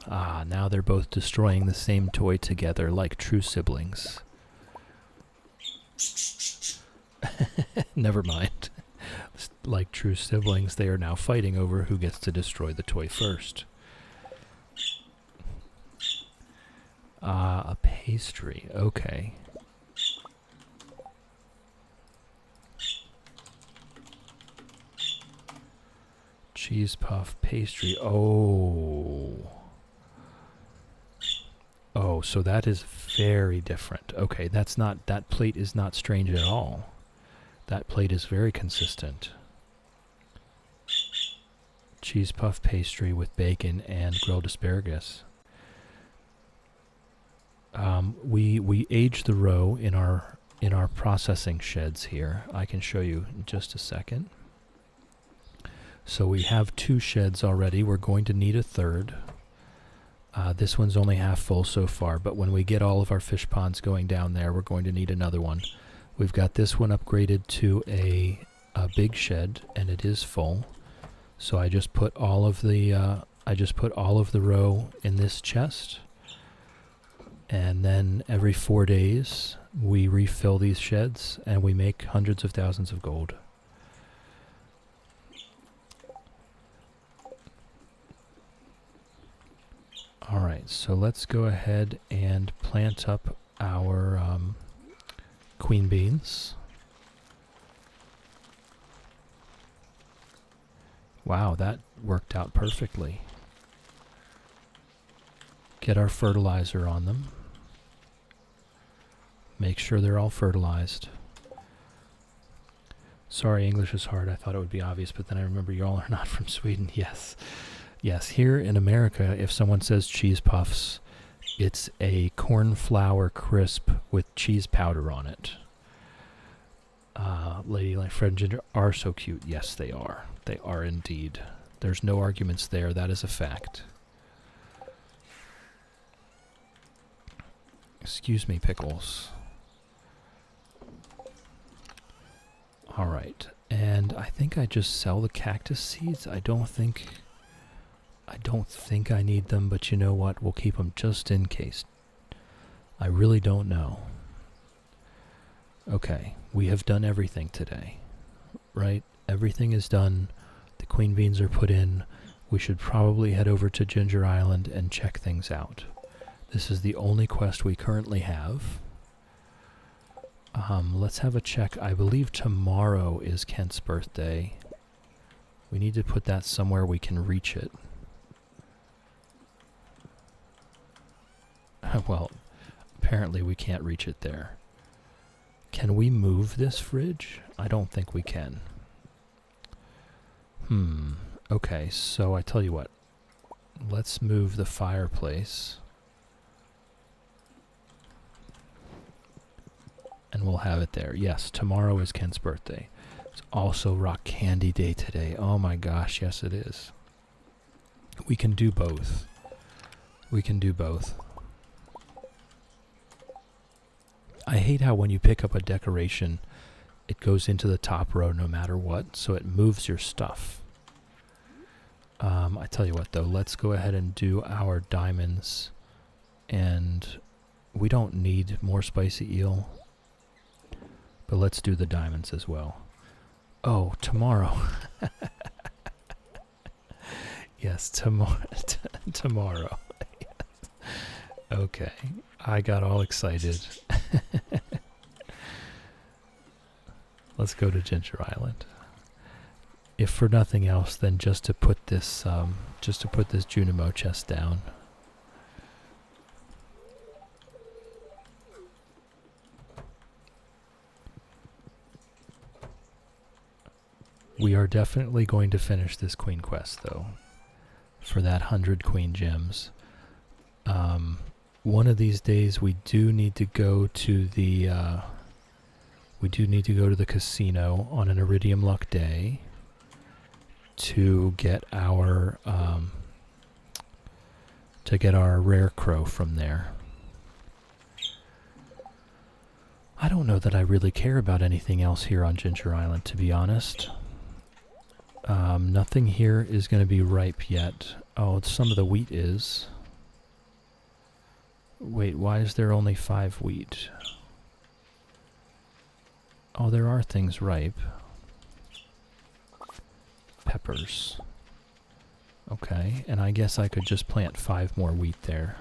Ah, now they're both destroying the same toy together like true siblings. Never mind. Like true siblings, they are now fighting over who gets to destroy the toy first. Ah, a pastry. Okay. Cheese puff pastry. Oh. Oh, so that is very different. Okay, that plate is not strange at all. That plate is very consistent. Cheese puff pastry with bacon and grilled asparagus. We age the roe in our processing sheds here. I can show you in just a second. So we have 2 sheds already. We're going to need a third. This one's only half full so far, but when we get all of our fish ponds going down there, we're going to need another one. We've got this one upgraded to a big shed, and it is full. So I just put all of the roe in this chest, and then every 4 days we refill these sheds, and we make hundreds of thousands of gold. Alright, so let's go ahead and plant up our queen beans. Wow, that worked out perfectly. Get our fertilizer on them. Make sure they're all fertilized. Sorry, English is hard. I thought it would be obvious, but then I remember you all are not from Sweden. Yes. Yes, here in America, if someone says cheese puffs, it's a corn flour crisp with cheese powder on it. Lady like Fred and Ginger are so cute. Yes, they are. They are indeed. There's no arguments there. That is a fact. Excuse me, pickles. All right, and And I think I just sell the cactus seeds. I don't think I need them, but you know what? We'll keep them just in case. I really don't know. Okay, we have done everything today, right? Everything is done. The queen beans are put in. We should probably head over to Ginger Island and check things out. This is the only quest we currently have. Let's have a check. I believe tomorrow is Kent's birthday. We need to put that somewhere we can reach it. Well, apparently we can't reach it there. Can we move this fridge? I don't think we can. Okay, so I tell you what. Let's move the fireplace. And we'll have it there. Yes, tomorrow is Kent's birthday. It's also Rock Candy Day today. Oh my gosh, yes it is. We can do both. We can do both. I hate how when you pick up a decoration, it goes into the top row no matter what, so it moves your stuff. I tell you what though, let's go ahead and do our diamonds. And we don't need more spicy eel. But let's do the diamonds as well. Oh, tomorrow. Yes, tomorrow. Tomorrow. Yes. Okay, I got all excited. Let's go to Ginger Island. If for nothing else, then just to put this Junimo chest down. We are definitely going to finish this queen quest, though, for that 100 queen gems. One of these days, we do need to go to the casino on an Iridium Luck day to get our rare crow from there. I don't know that I really care about anything else here on Ginger Island, to be honest. Nothing here is going to be ripe yet. Oh, some of the wheat is. Wait, why is there only 5 wheat? Oh, there are things ripe. Peppers. Okay, and I guess I could just plant 5 more wheat there.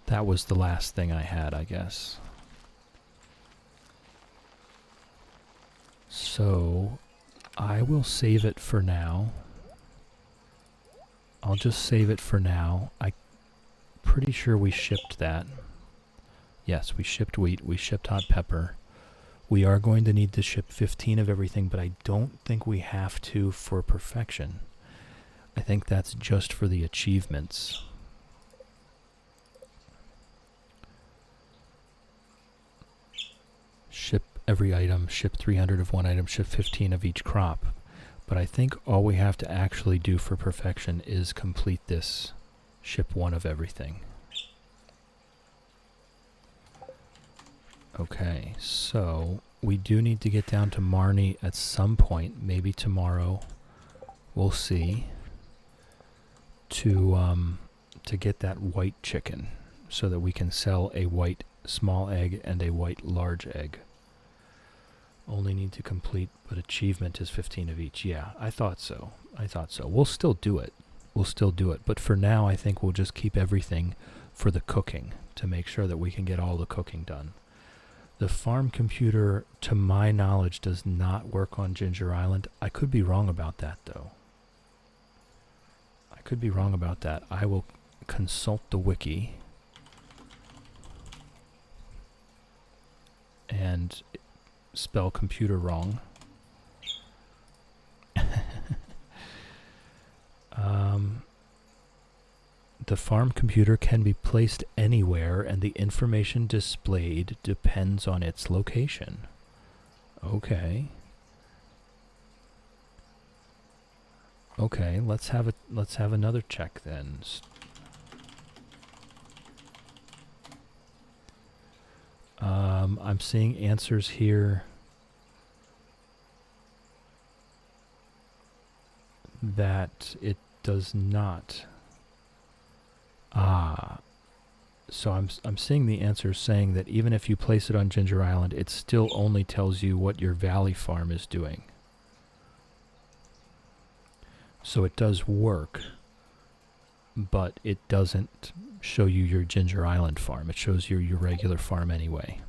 That was the last thing I had, I guess. So, I will save it for now. I'll just save it for now. I'm pretty sure we shipped that. Yes, we shipped wheat. We shipped hot pepper. We are going to need to ship 15 of everything, but I don't think we have to for perfection. I think that's just for the achievements. Ship every item, ship 300 of one item, ship 15 of each crop. But I think all we have to actually do for perfection is complete this. Ship 1 of everything. Okay, so we do need to get down to Marnie at some point, maybe tomorrow. We'll see. To get that white chicken so that we can sell a white small egg and a white large egg. Only need to complete, but achievement is 15 of each. Yeah, I thought so. We'll still do it. But for now, I think we'll just keep everything for the cooking to make sure that we can get all the cooking done. The farm computer, to my knowledge, does not work on Ginger Island. I could be wrong about that, though. I will consult the wiki. And spell computer wrong. The farm computer can be placed anywhere, and the information displayed depends on its location. Okay. Okay, let's have another check then. I'm seeing answers here that it does not. So I'm seeing the answers saying that even if you place it on Ginger Island, it still only tells you what your Valley farm is doing. So it does work, but it doesn't show you your Ginger Island farm. It shows you your regular farm anyway.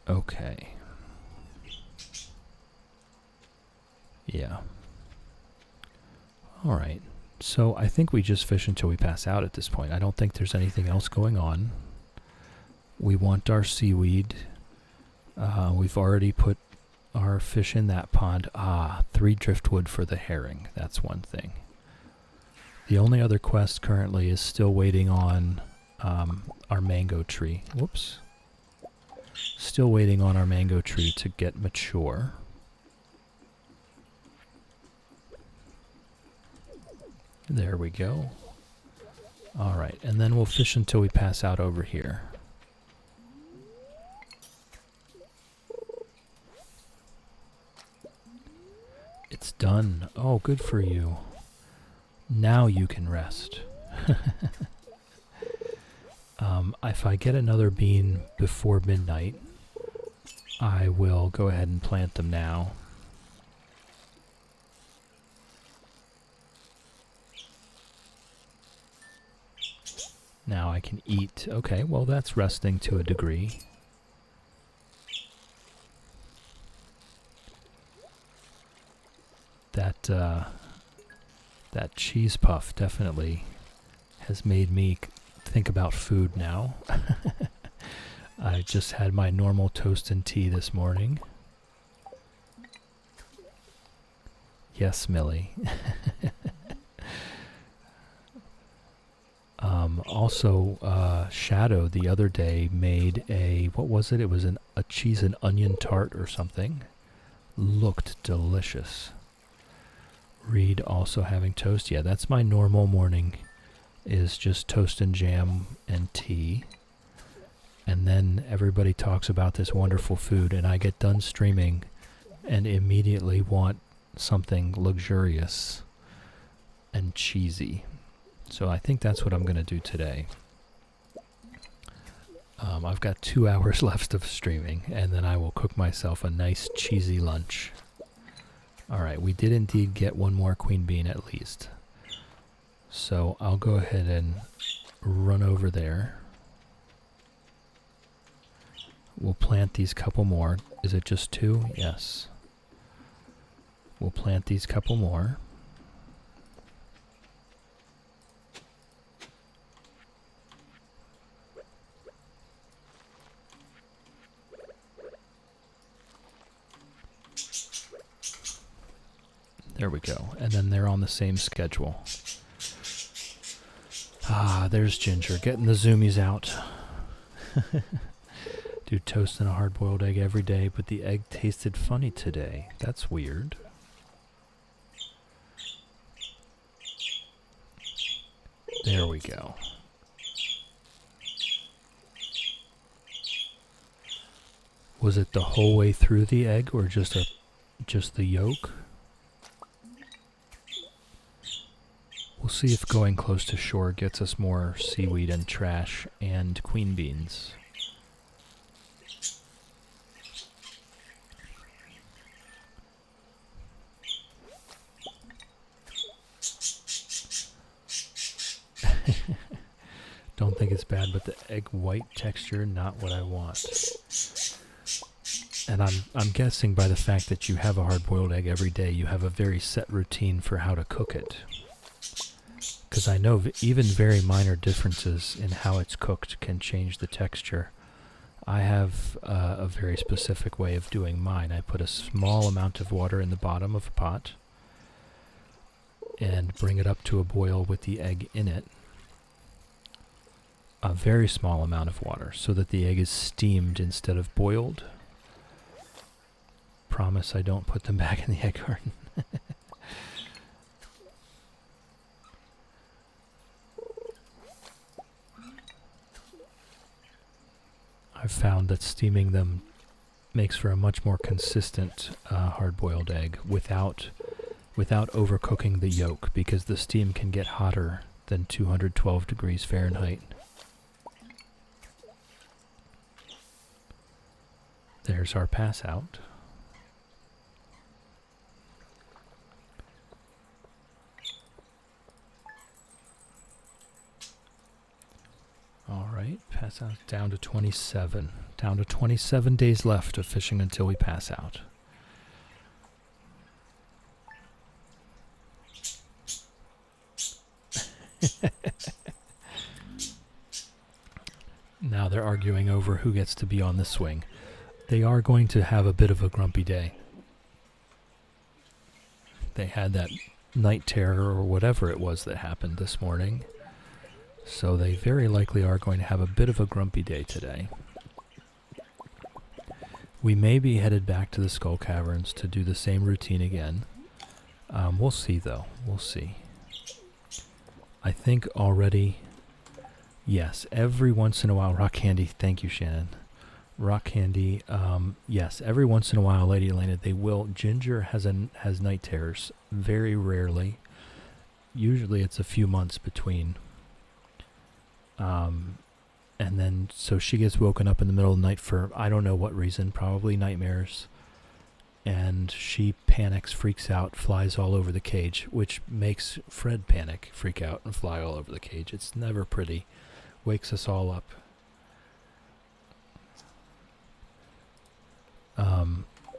Okay. Yeah. All right. So I think we just fish until we pass out at this point. I don't think there's anything else going on. We want our seaweed. We've already put our fish in that pond. 3 driftwood for the herring. That's one thing. The only other quest currently is still waiting on our mango tree. Whoops. Still waiting on our mango tree to get mature. There we go. Alright, and then we'll fish until we pass out over here. It's done. Oh, good for you. Now you can rest. If I get another bean before midnight, I will go ahead and plant them now. Now I can eat. Okay, well that's resting to a degree. That cheese puff definitely has made me think about food now. I just had my normal toast and tea this morning. Yes, Millie. Also, Shadow the other day made what was it? It was a cheese and onion tart or something. Looked delicious. Reed also having toast. Yeah, that's my normal morning, is just toast and jam and tea. And then everybody talks about this wonderful food, and I get done streaming and immediately want something luxurious and cheesy. So I think that's what I'm going to do today. I've got 2 hours left of streaming, and then I will cook myself a nice cheesy lunch. Alright, we did indeed get one more queen bean at least. So I'll go ahead and run over there. We'll plant these couple more. Is it just 2? Yes. We'll plant these couple more. There we go. And then they're on the same schedule. There's Ginger, getting the zoomies out. Do toast and a hard-boiled egg every day, but the egg tasted funny today. That's weird. There we go. Was it the whole way through the egg, or just the yolk? We'll see if going close to shore gets us more seaweed and trash and queen beans. Don't think it's bad, but the egg white texture, not what I want. And I'm guessing by the fact that you have a hard-boiled egg every day, you have a very set routine for how to cook it. Because I know even very minor differences in how it's cooked can change the texture. I have a very specific way of doing mine. I put a small amount of water in the bottom of a pot and bring it up to a boil with the egg in it. A very small amount of water so that the egg is steamed instead of boiled. Promise I don't put them back in the egg carton. I've found that steaming them makes for a much more consistent hard-boiled egg without overcooking the yolk, because the steam can get hotter than 212 degrees Fahrenheit. There's our pass out. All right, pass out down to 27. Down to 27 days left of fishing until we pass out. Now they're arguing over who gets to be on the swing. They are going to have a bit of a grumpy day. They had that night terror or whatever it was that happened this morning. So they very likely are going to have a bit of a grumpy day today. We may be headed back to the Skull Caverns to do the same routine again. We'll see, though. We'll see. I think already, yes, every once in a while, Rock Candy, thank you, Shannon. Rock Candy, yes, every once in a while, Lady Elena, they will. Ginger has night terrors, very rarely. Usually it's a few months between. And then, so she gets woken up in the middle of the night for, I don't know what reason, probably nightmares. And she panics, freaks out, flies all over the cage, which makes Fred panic, freak out, and fly all over the cage. It's never pretty. Wakes us all up.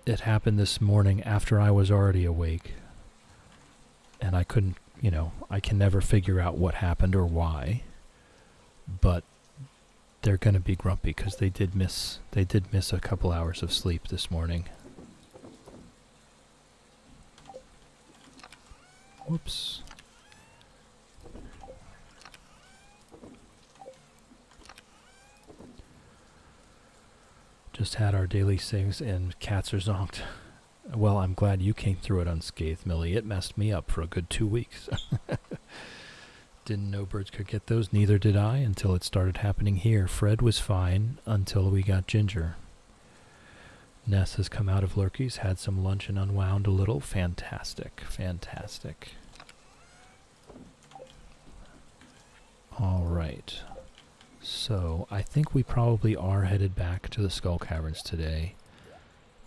It happened this morning after I was already awake. And I couldn't, I can never figure out what happened or why. But they're going to be grumpy because they did miss a couple hours of sleep this morning. Whoops. Just had our daily sings and cats are zonked. Well, I'm glad you came through it unscathed, Millie. It messed me up for a good 2 weeks. Didn't know birds could get those. Neither did I until it started happening here. Fred was fine until we got Ginger. Ness has come out of Lurky's, had some lunch and unwound a little. Fantastic. Fantastic. All right. So I think we probably are headed back to the Skull Caverns today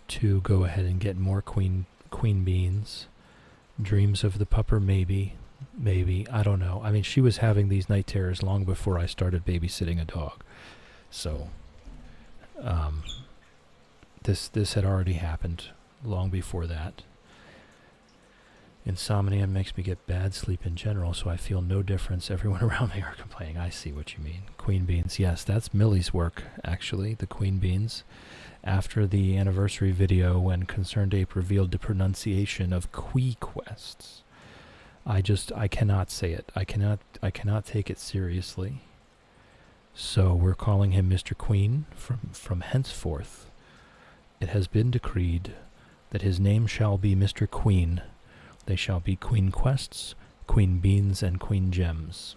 to go ahead and get more queen beans. Dreams of the pupper, maybe, I don't know. I mean, she was having these night terrors long before I started babysitting a dog. So, this had already happened long before that. Insomnia makes me get bad sleep in general, so I feel no difference. Everyone around me are complaining. I see what you mean. Queen beans. Yes, that's Millie's work, actually, the queen beans. After the anniversary video when Concerned Ape revealed the pronunciation of Quee Quests, I cannot say it. I cannot take it seriously. So we're calling him Mr. Queen from henceforth. It has been decreed that his name shall be Mr. Queen. They shall be Queen Quests, Queen Beans, and Queen Gems.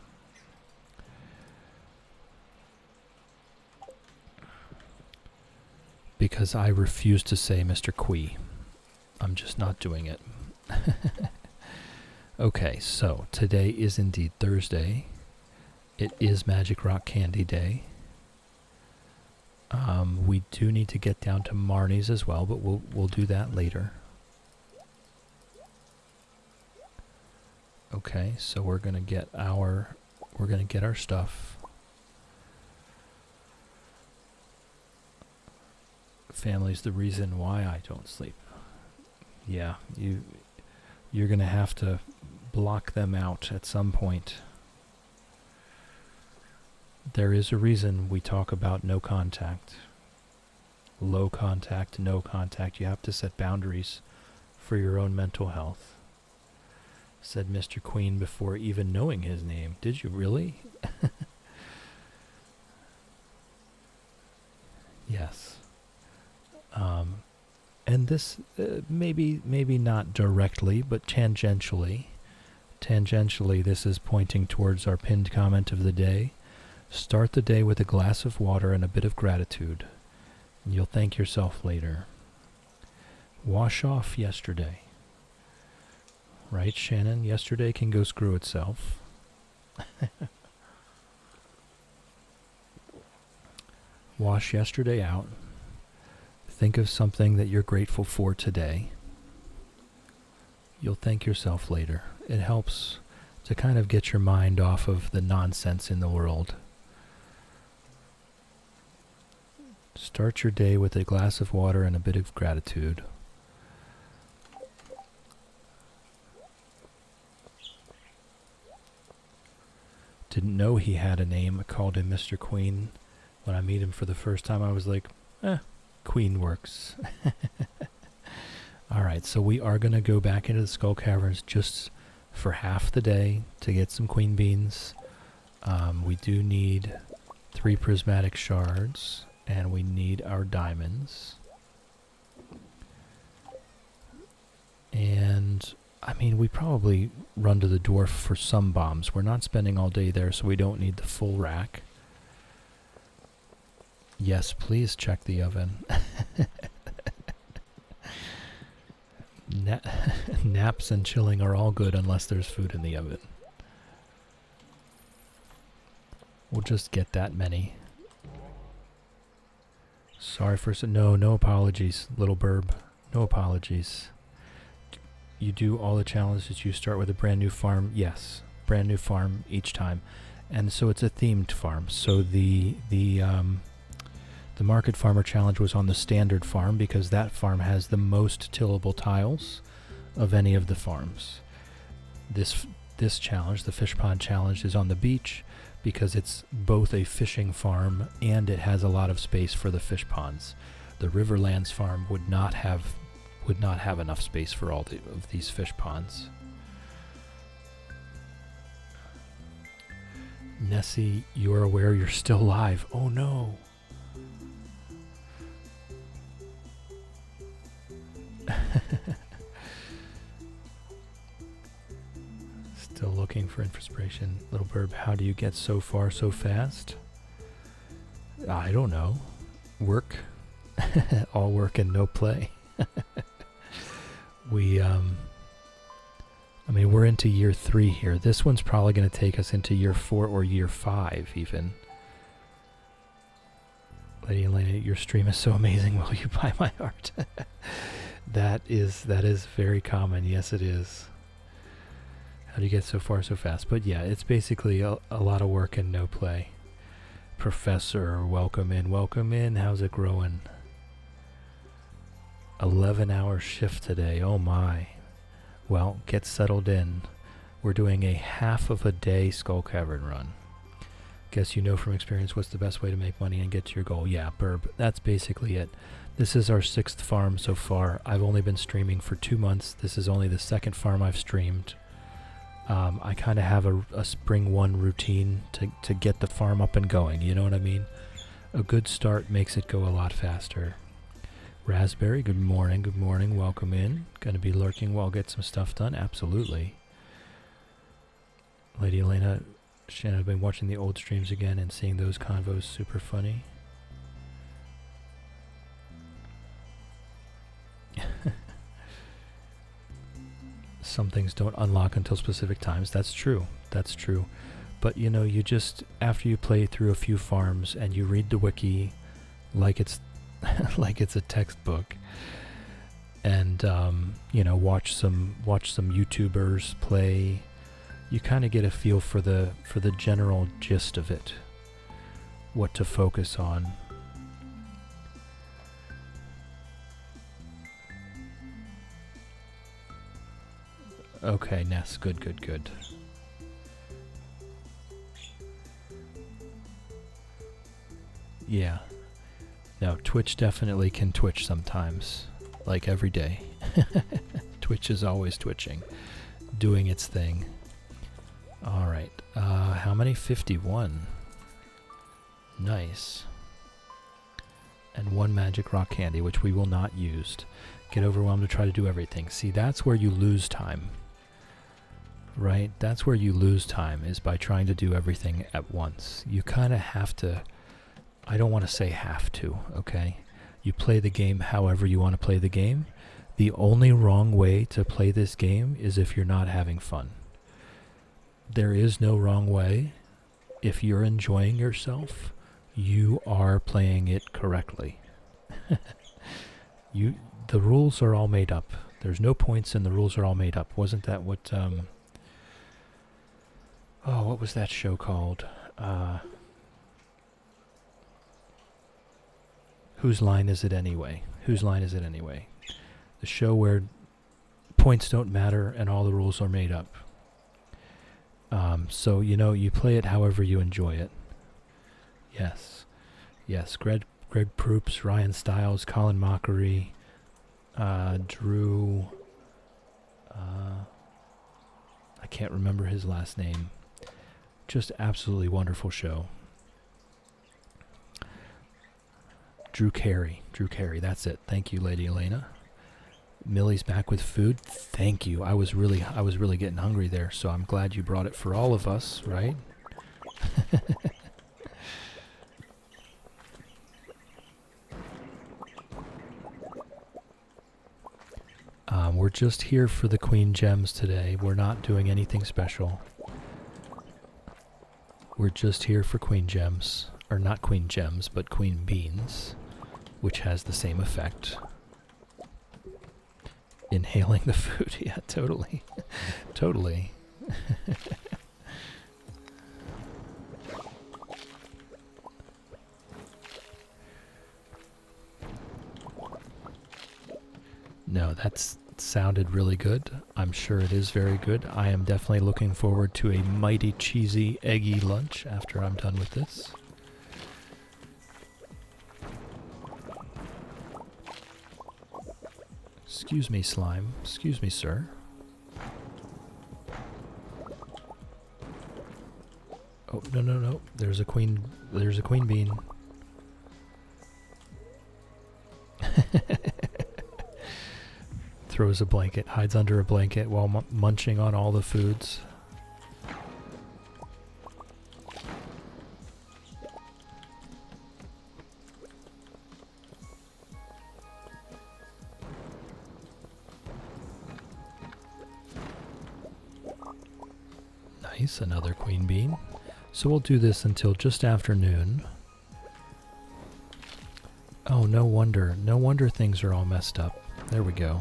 Because I refuse to say Mr. Quee. I'm just not doing it. Okay, so today is indeed Thursday. It is Magic Rock Candy Day. We do need to get down to Marnie's as well, but we'll do that later. Okay, so we're gonna get our stuff. Family's the reason why I don't sleep. Yeah, you're gonna have to block them out at some point. There is a reason we talk about no contact. Low contact, no contact. You have to set boundaries for your own mental health. Said Mr. Queen before even knowing his name. Did you really? Yes. And this, maybe not directly, but tangentially, this is pointing towards our pinned comment of the day. Start the day with a glass of water and a bit of gratitude. You'll thank yourself later. Wash off yesterday. Right, Shannon? Yesterday can go screw itself. Wash yesterday out. Think of something that you're grateful for today. You'll thank yourself later. It helps to kind of get your mind off of the nonsense in the world. Start your day with a glass of water and a bit of gratitude. Didn't know he had a name. I called him Mr. Queen. When I meet him for the first time, I was like, Queen works. Alright, so we are going to go back into the Skull Caverns just for half the day to get some queen beans. We do need 3 prismatic shards, and we need our diamonds. And, I mean, we probably run to the dwarf for some bombs. We're not spending all day there, so we don't need the full rack. Yes, please check the oven. Naps and chilling are all good unless there's food in the oven. We'll just get that many. Sorry for... No apologies, little burb. No apologies. You do all the challenges. You start with a brand new farm. Yes, brand new farm each time. And so it's a themed farm. So the Market Farmer Challenge was on the standard farm because that farm has the most tillable tiles of any of the farms. This challenge, the Fish Pond Challenge, is on the beach because it's both a fishing farm and it has a lot of space for the fish ponds. The Riverlands farm would not have enough space for all of these fish ponds. Nessie, you're aware you're still live. Oh no! Still looking for inspiration. Little Burb, how do you get so far so fast? I don't know. Work. All work and no play. I mean, we're into year 3 here. This one's probably going to take us into year 4 or year 5 even. Lady Elena, your stream is so amazing. Will you buy my art? That is very common. Yes, it is. How do you get so far so fast? But yeah, it's basically a lot of work and no play. Professor, welcome in. Welcome in. How's it growing? 11-hour shift today. Oh my. Well, get settled in. We're doing a half of a day Skull Cavern run. Guess you know from experience what's the best way to make money and get to your goal. Yeah, Burb, that's basically it. This is our 6th farm so far. I've only been streaming for 2 months. This is only the 2nd farm I've streamed. I kind of have a spring 1 routine to get the farm up and going, you know what I mean? A good start makes it go a lot faster. Raspberry, good morning, welcome in. Gonna be lurking while get some stuff done, absolutely. Lady Elena, Shannon, I've been watching the old streams again and seeing those convos super funny. Some things don't unlock until specific times. That's true. That's true. But you know, you just, after you play through a few farms and you read the wiki like it's like it's a textbook, and you know, watch some YouTubers play, you kind of get a feel for the general gist of it, what to focus on. Okay, Ness, good. Yeah. No, Twitch definitely can twitch sometimes. Like every day. Twitch is always twitching. Doing its thing. Alright. How many? 51. Nice. And 1 magic rock candy, which we will not use. Get overwhelmed to try to do everything. See, that's where you lose time. Right? That's where you lose time, is by trying to do everything at once. You kind of have to... I don't want to say have to, okay? You play the game however you want to play the game. The only wrong way to play this game is if you're not having fun. There is no wrong way. If you're enjoying yourself, you are playing it correctly. The rules are all made up. There's no points and the rules are all made up. Wasn't that what, what was that show called? Whose Line Is It Anyway? Whose Line Is It Anyway? The show where points don't matter and all the rules are made up. So, you play it however you enjoy it. Yes. Yes, Greg Proops, Ryan Stiles, Colin Mockery, Drew, I can't remember his last name. Just absolutely wonderful show. Drew Carey, that's it. Thank you, Lady Elena. Millie's back with food. Thank you. I was really getting hungry there, so I'm glad you brought it for all of us, right? We're just here for the Queen Gems today. We're not doing anything special. We're just here for Queen Gems. Or not Queen Gems, but Queen Beans, which has the same effect. Inhaling the food. Yeah, totally. Totally. No, that's sounded really good. I'm sure it is very good. I am definitely looking forward to a mighty cheesy, eggy lunch after I'm done with this. Excuse me, slime. Excuse me, sir. Oh, no. There's a queen bean. Throws a blanket, hides under a blanket while munching on all the foods. Nice, another queen bean. So we'll do this until just after noon. Oh, no wonder things are all messed up. There we go.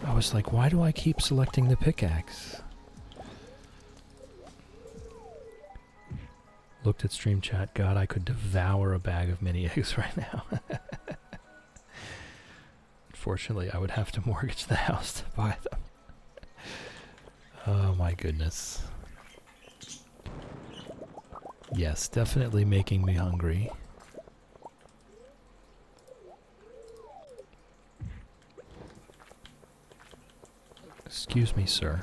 I was like, why do I keep selecting the pickaxe? Looked at stream chat. God, I could devour a bag of mini eggs right now. Unfortunately, I would have to mortgage the house to buy them. Oh my goodness. Yes, definitely making me hungry. Excuse me, sir.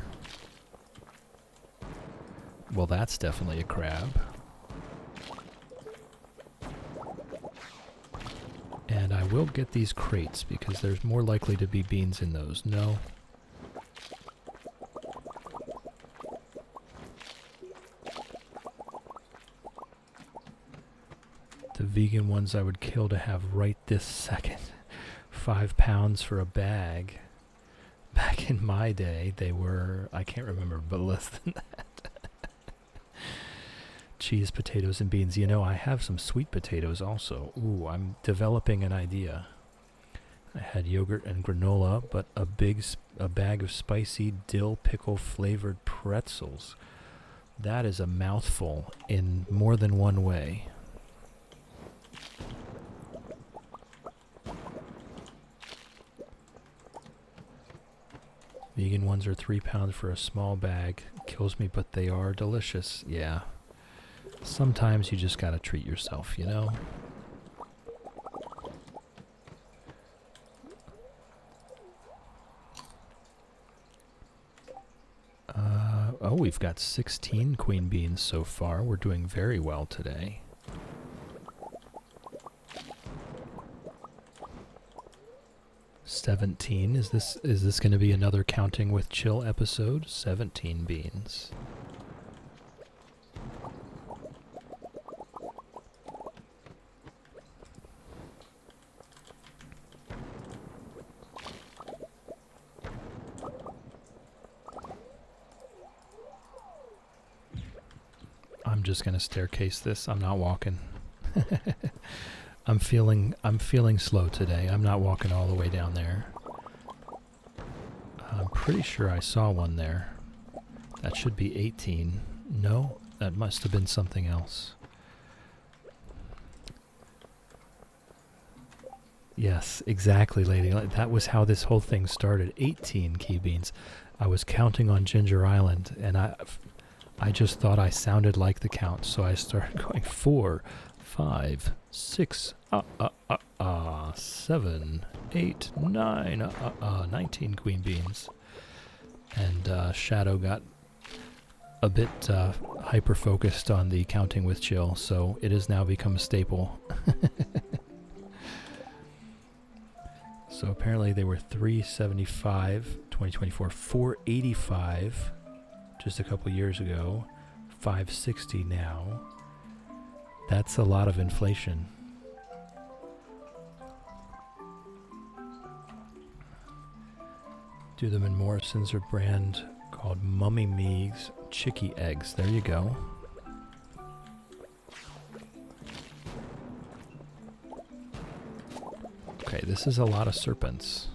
Well, that's definitely a crab. And I will get these crates because there's more likely to be beans in those. No. The vegan ones I would kill to have right this second. 5 pounds for a bag. Back in my day, they were, I can't remember, but less than that. Cheese, potatoes, and beans. I have some sweet potatoes also. Ooh, I'm developing an idea. I had yogurt and granola, but a bag of spicy dill pickle flavored pretzels. That is a mouthful in more than one way. Vegan ones are 3 pounds for a small bag. Kills me, but they are delicious. Yeah. Sometimes you just gotta treat yourself, Oh, we've got 16 queen beans so far. We're doing very well today. $17. Is this going to be another Counting with Chill episode? 17 beans. just gonna staircase this. I'm not walking. I'm feeling slow today. I'm not walking all the way down there. I'm pretty sure I saw one there. That should be 18. No, that must have been something else. Yes, exactly, lady. That was how this whole thing started. 18 key beans. I was counting on Ginger Island, and I just thought I sounded like the count, so I started going 4, 5, 6, 7, 8, 9, 19 queen beans. And Shadow got a bit hyper-focused on the counting with Chill, so it has now become a staple. So apparently they were 375, 2024, 485 just a couple years ago, 560 now. That's a lot of inflation. Do them in Morrison's or brand called Mummy Me's Chicky Eggs. There you go. Okay, this is a lot of serpents.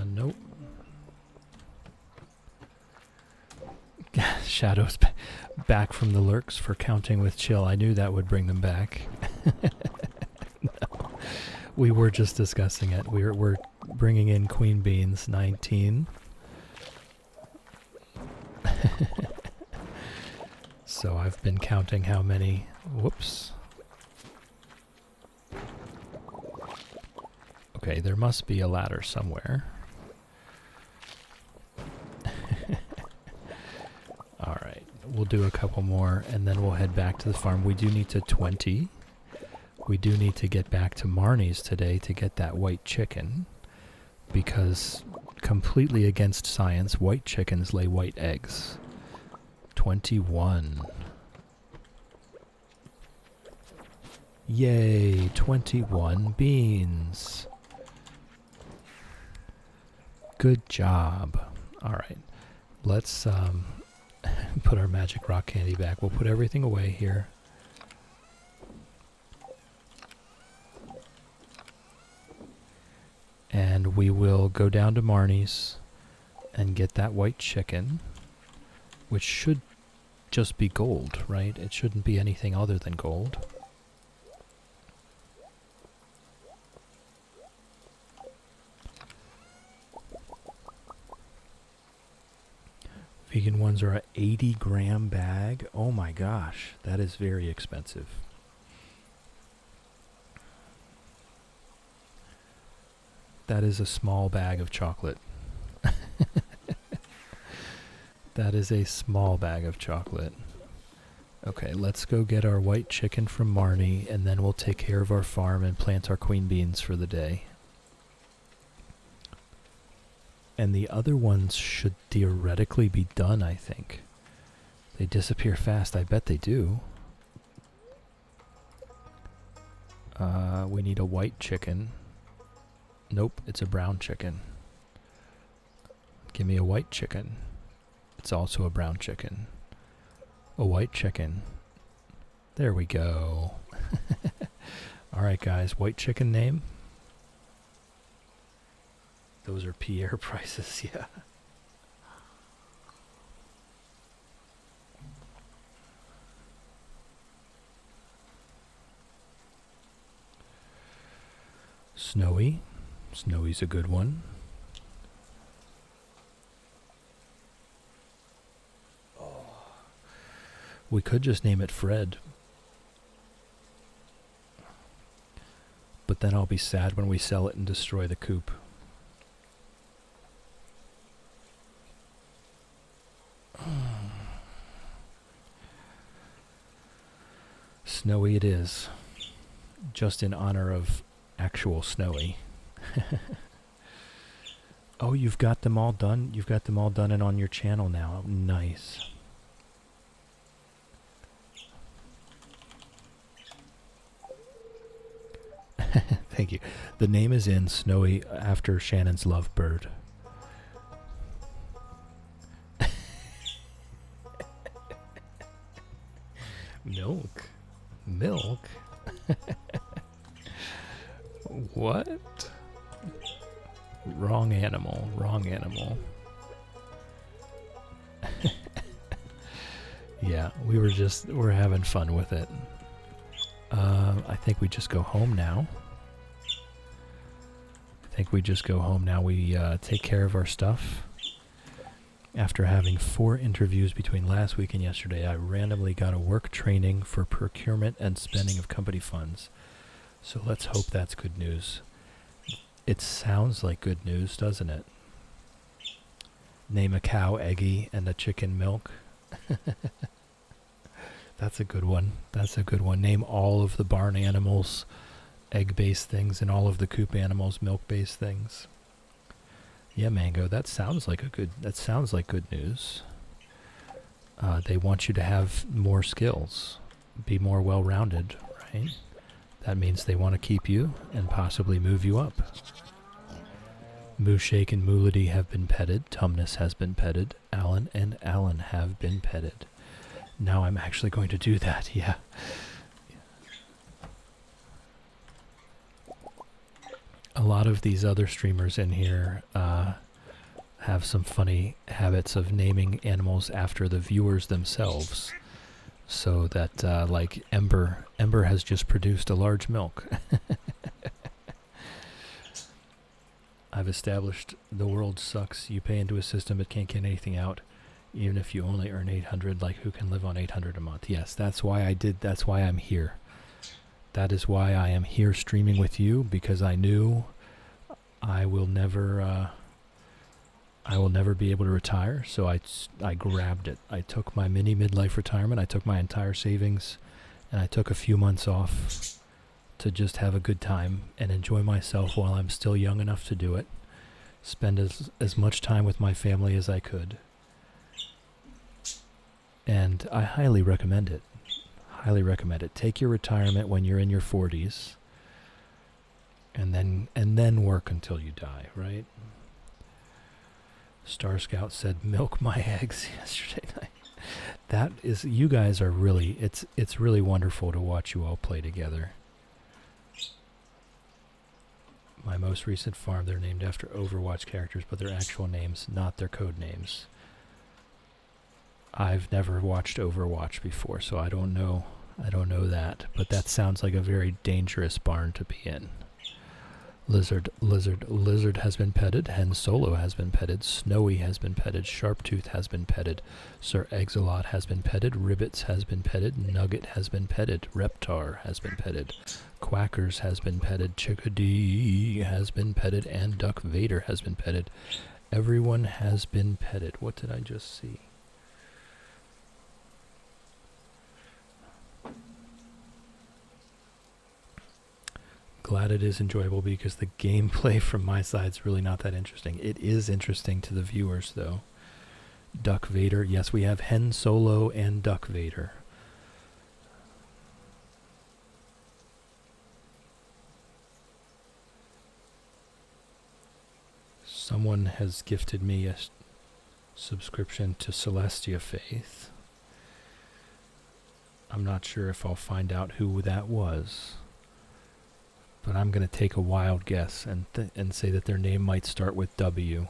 Nope. Shadow's back from the lurks for counting with Chill. I knew that would bring them back. No. We were just discussing it. We're bringing in Queen Beans 19. So I've been counting how many. Whoops. Okay, there must be a ladder somewhere. Alright, we'll do a couple more and then we'll head back to the farm. We do need to 20. We do need to get back to Marnie's today to get that white chicken. Because completely against science, white chickens lay white eggs. 21. Yay, 21 beans. Good job. Alright, let's put our magic rock candy back. We'll put everything away here. And we will go down to Marnie's and get that white chicken, which should just be gold, right? It shouldn't be anything other than gold. Vegan ones are an 80-gram bag. Oh my gosh, that is very expensive. That is a small bag of chocolate. That is a small bag of chocolate. Okay, let's go get our white chicken from Marnie, and then we'll take care of our farm and plant our queen beans for the day. And the other ones should theoretically be done, I think. They disappear fast. I bet they do. We need a white chicken. Nope, it's a brown chicken. Give me a white chicken. It's also a brown chicken. A white chicken. There we go. Alright guys, white chicken name? Those are Pierre prices, yeah. Snowy. Snowy's a good one. We could just name it Fred. But then I'll be sad when we sell it and destroy the coop. Snowy it is. Just in honor of actual Snowy. Oh, you've got them all done? You've got them all done and on your channel now. Nice. Thank you. The name is in Snowy after Shannon's lovebird. Milk? Milk? What? Wrong animal. Wrong animal. Yeah, we're having fun with it. I think we just go home now. We take care of our stuff. After having 4 interviews between last week and yesterday, I randomly got a work training for procurement and spending of company funds. So let's hope that's good news. It sounds like good news, doesn't it? Name a cow Eggy and a chicken Milk. That's a good one. Name all of the barn animals egg-based things and all of the coop animals milk-based things. Yeah, Mango, that sounds like good news. They want you to have more skills, be more well-rounded, right? That means they want to keep you and possibly move you up. Mooshake and Moolity have been petted. Tumnus has been petted. Alan and Alan have been petted. Now I'm actually going to do that, yeah. A lot of these other streamers in here have some funny habits of naming animals after the viewers themselves. So that, like Ember has just produced a large milk. I've established the world sucks. You pay into a system but can't get anything out, even if you only earn 800. Like, who can live on 800 a month? Yes, that's why I'm here. That is why I am here streaming with you, because I knew I will never be able to retire, so I grabbed it. I took my mini midlife retirement, I took my entire savings, and I took a few months off to just have a good time and enjoy myself while I'm still young enough to do it. Spend as much time with my family as I could. And I highly recommend it. Take your retirement when you're in your 40s, and then work until you die, right? Star Scout said, "Milk my eggs" yesterday night. That is, you guys are really, it's really wonderful to watch you all play together. My most recent farm, they're named after Overwatch characters, but their actual names, not their code names. I've never watched Overwatch before, so I don't know that, but that sounds like a very dangerous barn to be in. Lizard has been petted. Hen Solo has been petted. Snowy has been petted. Sharptooth has been petted. Sir Exolot has been petted. Ribbits has been petted. Nugget has been petted. Reptar has been petted. Quackers has been petted. Chickadee has been petted. And Duck Vader has been petted. Everyone has been petted. What did I just see? Glad it is enjoyable, because the gameplay from my side is really not that interesting. It is interesting to the viewers, though. Duck Vader. Yes, we have Hen Solo and Duck Vader. Someone has gifted me a subscription to Celestia Faith. I'm not sure if I'll find out who that was, but I'm going to take a wild guess and say that their name might start with W.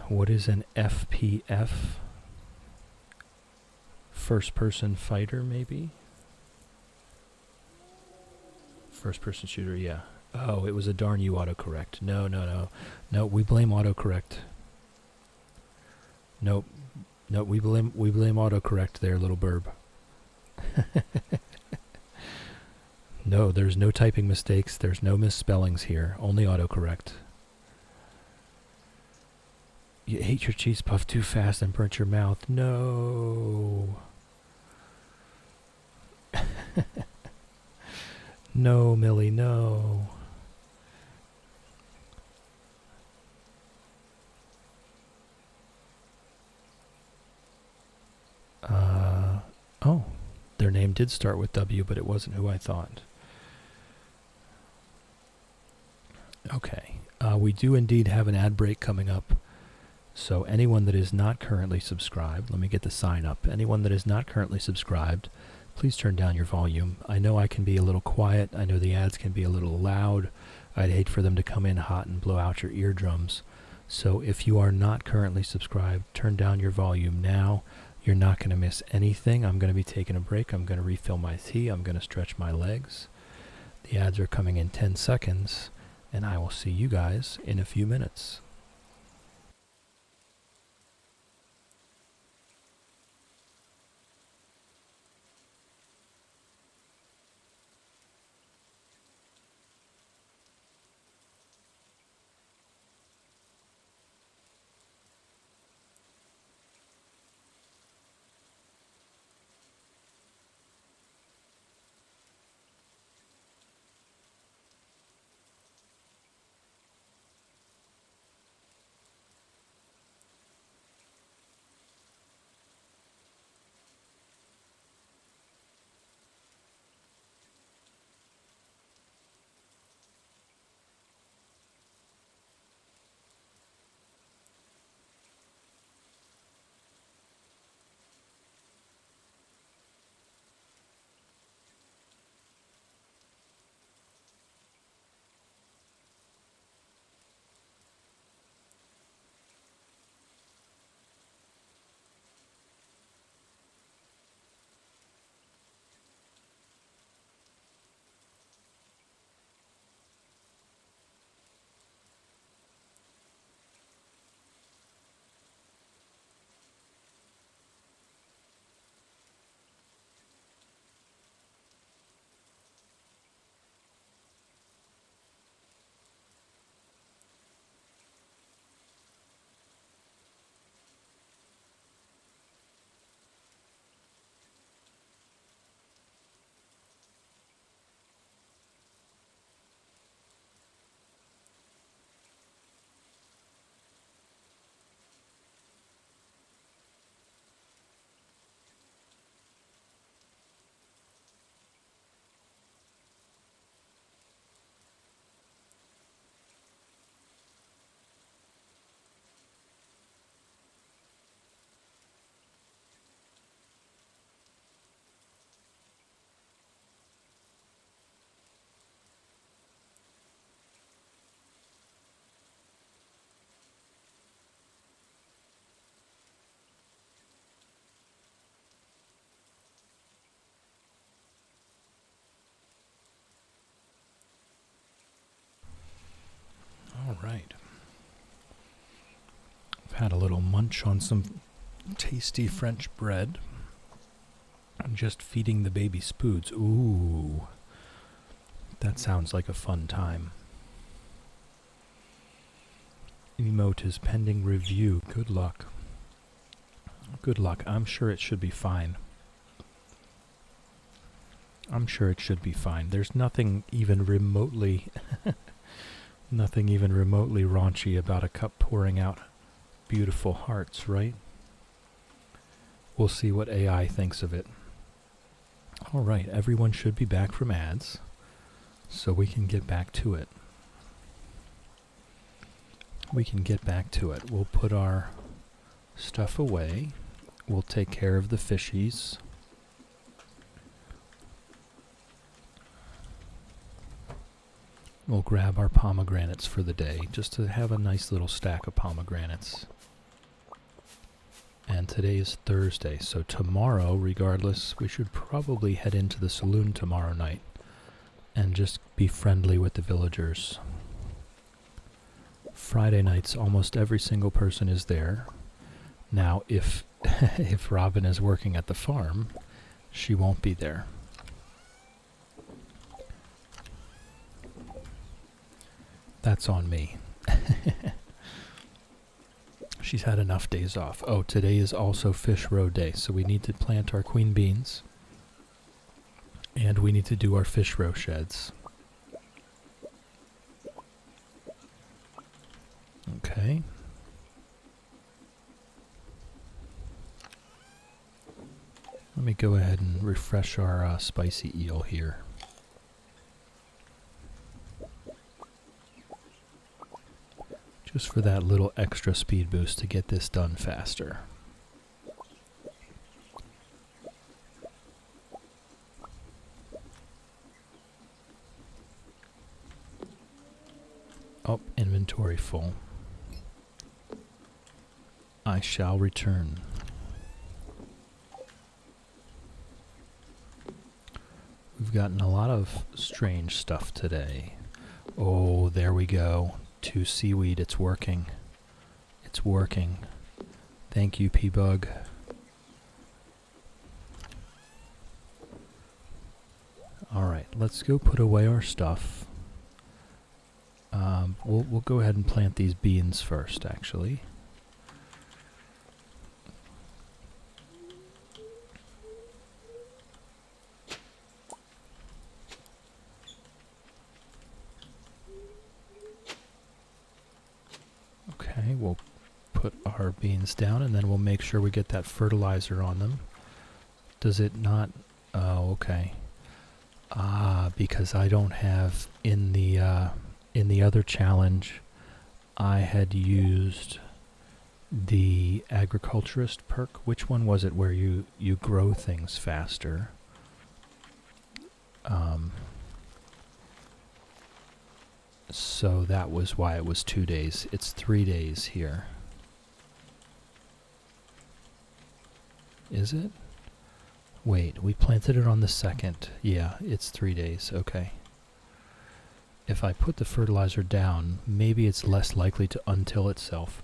What is an FPF? First person fighter, maybe? First person shooter, yeah. Oh, it was a darn you autocorrect. No, we blame autocorrect. Nope, we blame autocorrect there, little burb. No, there's no typing mistakes, there's no misspellings here, only autocorrect. You ate your cheese puff too fast and burnt your mouth. No. No, Millie, no. Oh, Their name did start with W, but it wasn't who I thought. Okay. We do indeed have an ad break coming up. So anyone that is not currently subscribed, let me get the sign up. Anyone that is not currently subscribed, please turn down your volume. I know I can be a little quiet. I know the ads can be a little loud. I'd hate for them to come in hot and blow out your eardrums. So if you are not currently subscribed, turn down your volume now. You're not going to miss anything. I'm going to be taking a break. I'm going to refill my tea. I'm going to stretch my legs. The ads are coming in 10 seconds, and I will see you guys in a few minutes. All right. I've had a little munch on some tasty French bread. I'm just feeding the baby spoods. Ooh. That sounds like a fun time. Emote is pending review. Good luck. Good luck. I'm sure it should be fine. I'm sure it should be fine. There's nothing even remotely nothing even remotely raunchy about a cup pouring out beautiful hearts, right? We'll see what AI thinks of it. All right, everyone should be back from ads, so we can get back to it. We'll put our stuff away. We'll take care of the fishies. We'll grab our pomegranates for the day, just to have a nice little stack of pomegranates. And today is Thursday, so tomorrow, regardless, we should probably head into the saloon tomorrow night and just be friendly with the villagers. Friday nights, almost every single person is there. Now, if if Robin is working at the farm, she won't be there. That's on me. She's had enough days off. Oh, today is also fish row day, so we need to plant our queen beans. And we need to do our fish row sheds. Okay. Let me go ahead and refresh our spicy eel here. Just for that little extra speed boost to get this done faster. Oh, inventory full. I shall return. We've gotten a lot of strange stuff today. Oh, there we go. 2 seaweed, it's working. It's working. Thank you, P-Bug. Alright, let's go put away our stuff. We'll go ahead and plant these beans first, actually. Okay, we'll put our beans down and then we'll make sure we get that fertilizer on them. Does it not? Oh, okay. Because I don't have in the other challenge, I had used the agriculturist perk. Which one was it where you grow things faster? So that was why it was 2 days. It's 3 days here. Is it? Wait, we planted it on the 2nd. Yeah, it's 3 days. Okay. If I put the fertilizer down, maybe it's less likely to untill itself.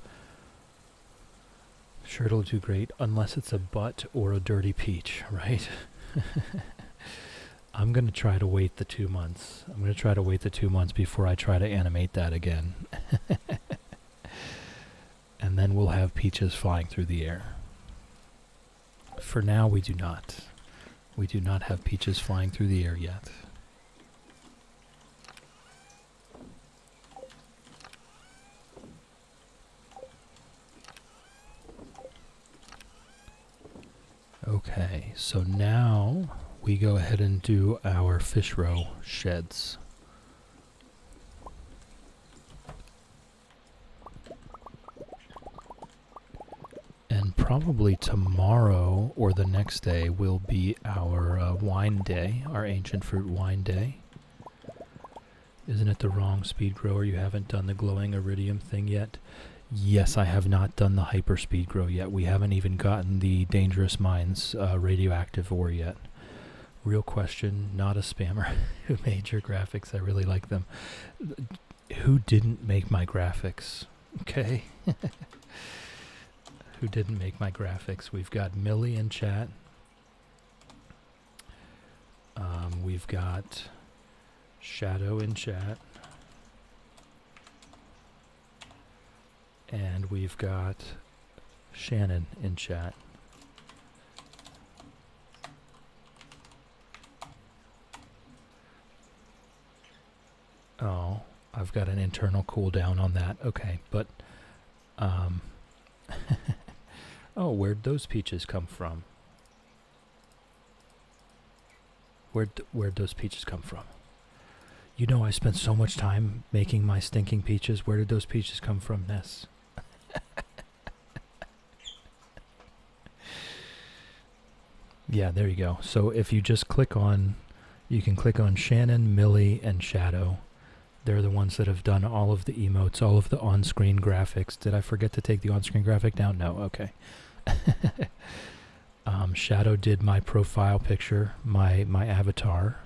Sure, it'll do great, unless it's a butt or a dirty peach, right? I'm going to try to wait the 2 months. I'm going to try to wait the 2 months before I try to animate that again. And then we'll have peaches flying through the air. For now, we do not. We do not have peaches flying through the air yet. Okay, so now we go ahead and do our fish roe sheds. And probably tomorrow or the next day will be our wine day, our ancient fruit wine day. Isn't it the wrong speed grower? You haven't done the glowing iridium thing yet? Yes, I have not done the hyper speed grow yet. We haven't even gotten the dangerous mines radioactive ore yet. Real question, not a spammer. Who made your graphics? I really like them. Who didn't make my graphics? Okay. Who didn't make my graphics? We've got Millie in chat. We've got Shadow in chat. And we've got Shannon in chat. Oh, I've got an internal cooldown on that. Okay, but oh, where'd those peaches come from? Where'd those peaches come from? You know, I spent so much time making my stinking peaches. Where did those peaches come from, Ness? Yeah, there you go. So if you just click on, you can click on Shannon, Millie, and Shadow. They're the ones that have done all of the emotes, all of the on-screen graphics. Did I forget to take the on-screen graphic down? No, okay. Shadow did my profile picture, my avatar,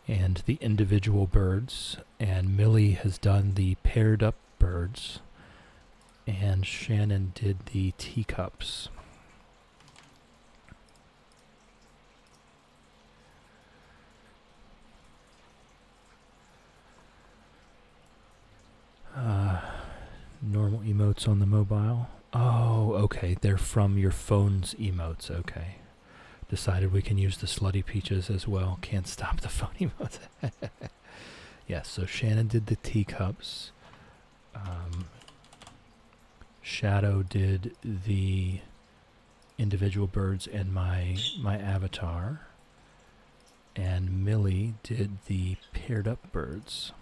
and the individual birds, and Millie has done the paired up birds, and Shannon did the teacups. Normal emotes on the mobile. Oh, okay, they're from your phone's emotes, okay. Decided we can use the slutty peaches as well. Can't stop the phone emotes. Yes, so Shannon did the teacups. Shadow did the individual birds and my avatar. And Millie did the paired up birds.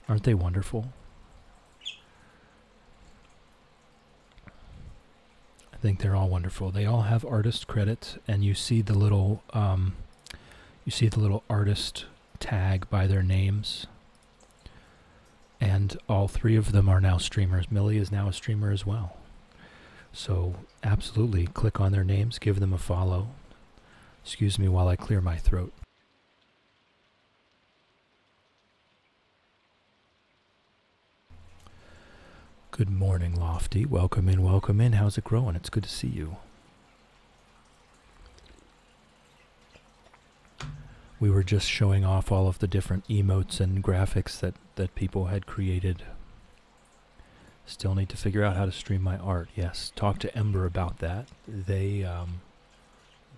Aren't they wonderful? I think they're all wonderful. They all have artist credits, and you see the little artist tag by their names. And all three of them are now streamers. Millie is now a streamer as well. So absolutely click on their names, give them a follow. Excuse me while I clear my throat. Good morning, Lofty. Welcome in, welcome in. How's it growing? It's good to see you. We were just showing off all of the different emotes and graphics that people had created. Still need to figure out how to stream my art. Yes, talk to Ember about that. They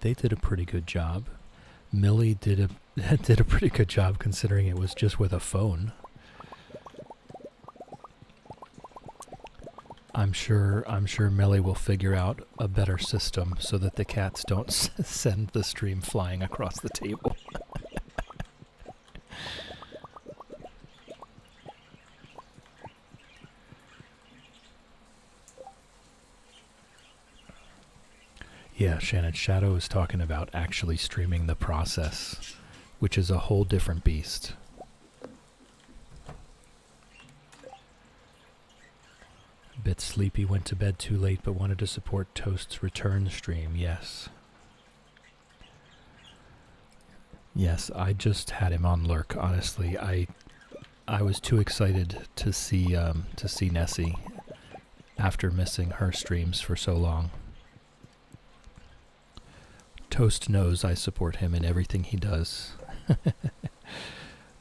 did a pretty good job. Millie did a pretty good job considering it was just with a phone. I'm sure Millie will figure out a better system so that the cats don't send the stream flying across the table. Yeah, Shannon, Shadow is talking about actually streaming the process, which is a whole different beast. Bit sleepy, went to bed too late, but wanted to support Toast's return stream. Yes. Yes, I just had him on lurk, honestly. I was too excited to see Nessie after missing her streams for so long. Toast knows I support him in everything he does.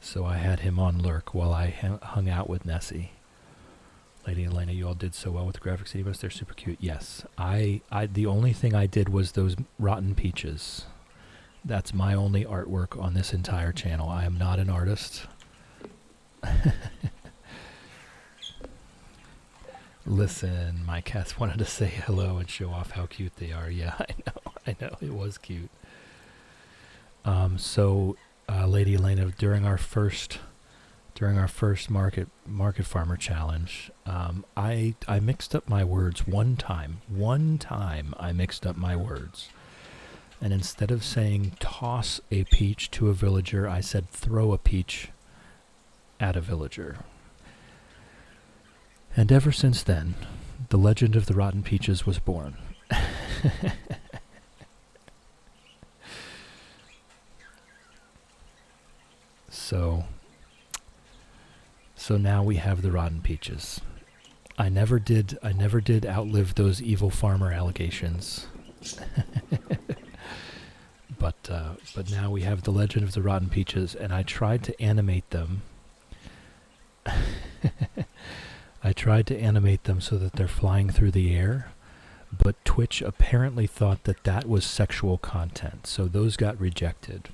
So I had him on lurk while I hung out with Nessie. Lady Elena, you all did so well with the graphics. Anybody, they're super cute. Yes, the only thing I did was those rotten peaches. That's my only artwork on this entire channel. I am not an artist. Listen, my cats wanted to say hello and show off how cute they are. Yeah, I know, it was cute. Lady Elena, during our first market farmer challenge, I mixed up my words one time. I mixed up my words. And instead of saying toss a peach to a villager, I said throw a peach at a villager. And ever since then, the legend of the rotten peaches was born. So now we have the rotten peaches. I never did outlive those evil farmer allegations. But now we have the legend of the rotten peaches, and I tried to animate them. I tried to animate them so that they're flying through the air, but Twitch apparently thought that was sexual content, so those got rejected.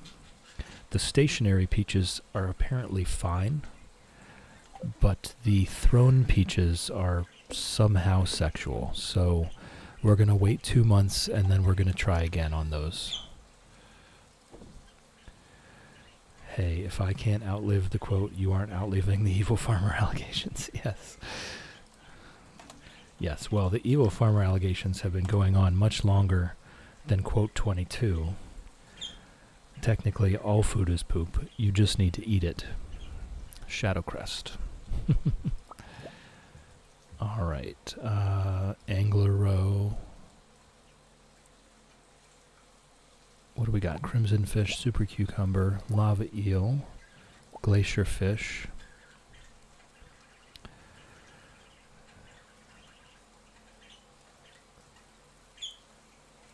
The stationary peaches are apparently fine, but the thrown peaches are somehow sexual, so we're going to wait 2 months and then we're going to try again on those. Hey, if I can't outlive the quote, you aren't outliving the evil farmer allegations. Yes. Yes, well, the evil farmer allegations have been going on much longer than quote 22. Technically, all food is poop. You just need to eat it. Shadowcrest. All right. Angler Row. What do we got? Crimson fish, super cucumber, lava eel, glacier fish.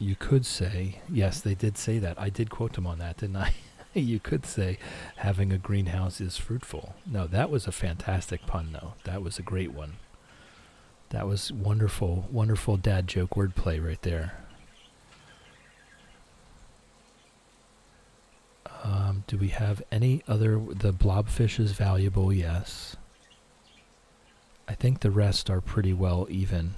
You could say, yes, they did say that. I did quote them on that, didn't I? You could say having a greenhouse is fruitful. No, that was a fantastic pun, though. That was a great one. That was wonderful, wonderful dad joke wordplay right there. Do we have any other? The blobfish is valuable, yes. I think the rest are pretty well even.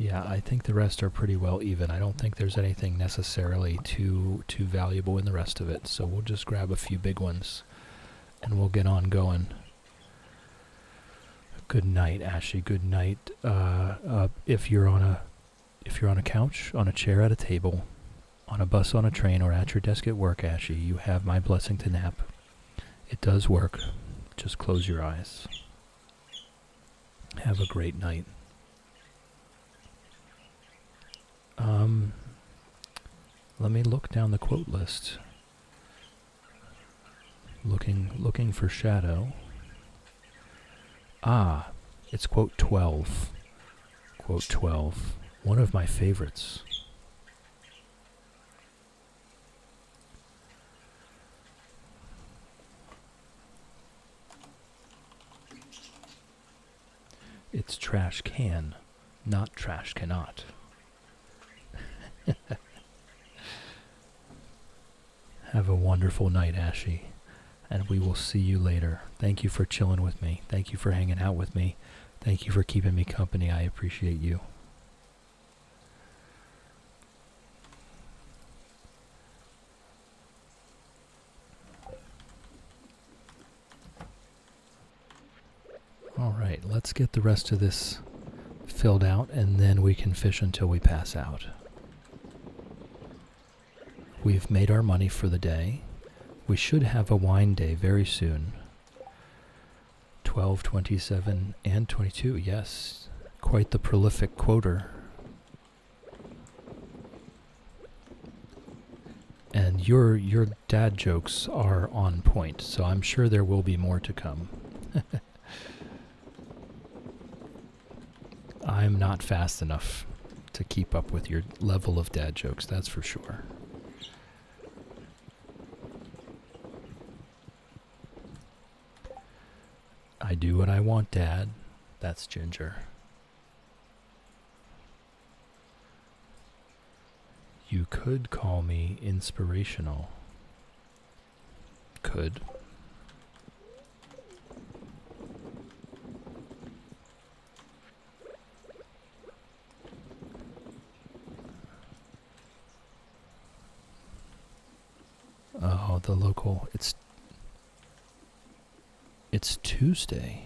Yeah, I think the rest are pretty well even. I don't think there's anything necessarily too valuable in the rest of it, so we'll just grab a few big ones and we'll get on going. Good night, Ashley. Good night. If you're on a couch, on a chair at a table, on a bus, on a train, or at your desk at work, Ashley, you have my blessing to nap. It does work. Just close your eyes. Have a great night. Let me look down the quote list. Looking for shadow. Ah, it's quote 12. Quote 12. One of my favorites. It's trash can, not trash cannot. Have a wonderful night, Ashy, and we will see you later. Thank you for chilling with me. Thank you for hanging out with me. Thank you for keeping me company. I appreciate you. Alright, let's get the rest of this filled out, and then we can fish until we pass out. We've made our money for the day. We should have a wine day very soon. 12, 27, and 22, yes. Quite the prolific quoter. And your dad jokes are on point, so I'm sure there will be more to come. I'm not fast enough to keep up with your level of dad jokes, that's for sure. I do what I want, Dad. That's Ginger. You could call me inspirational. Could. Oh, the local. It's Tuesday.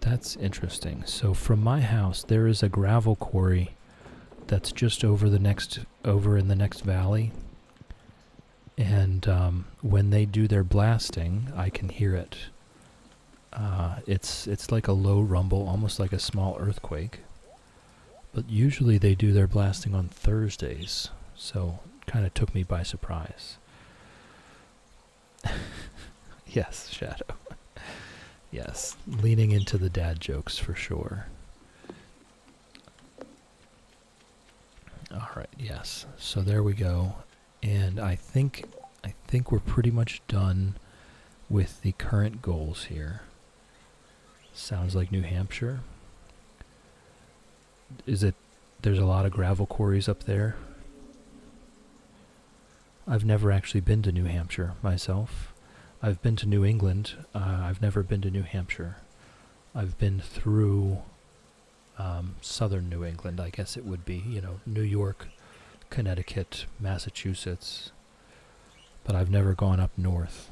That's interesting. So from my house, there is a gravel quarry that's just over in the next valley. And when they do their blasting, I can hear it. It's like a low rumble, almost like a small earthquake. But usually they do their blasting on Thursdays, so it kind of took me by surprise. Yes, Shadow. Yes, leaning into the dad jokes for sure. All right, yes. So there we go. And I think we're pretty much done with the current goals here. Sounds like New Hampshire. There's a lot of gravel quarries up there? I've never actually been to New Hampshire myself. I've been to New England. I've never been to New Hampshire. I've been through southern New England, I guess it would be, New York, Connecticut, Massachusetts. But I've never gone up north.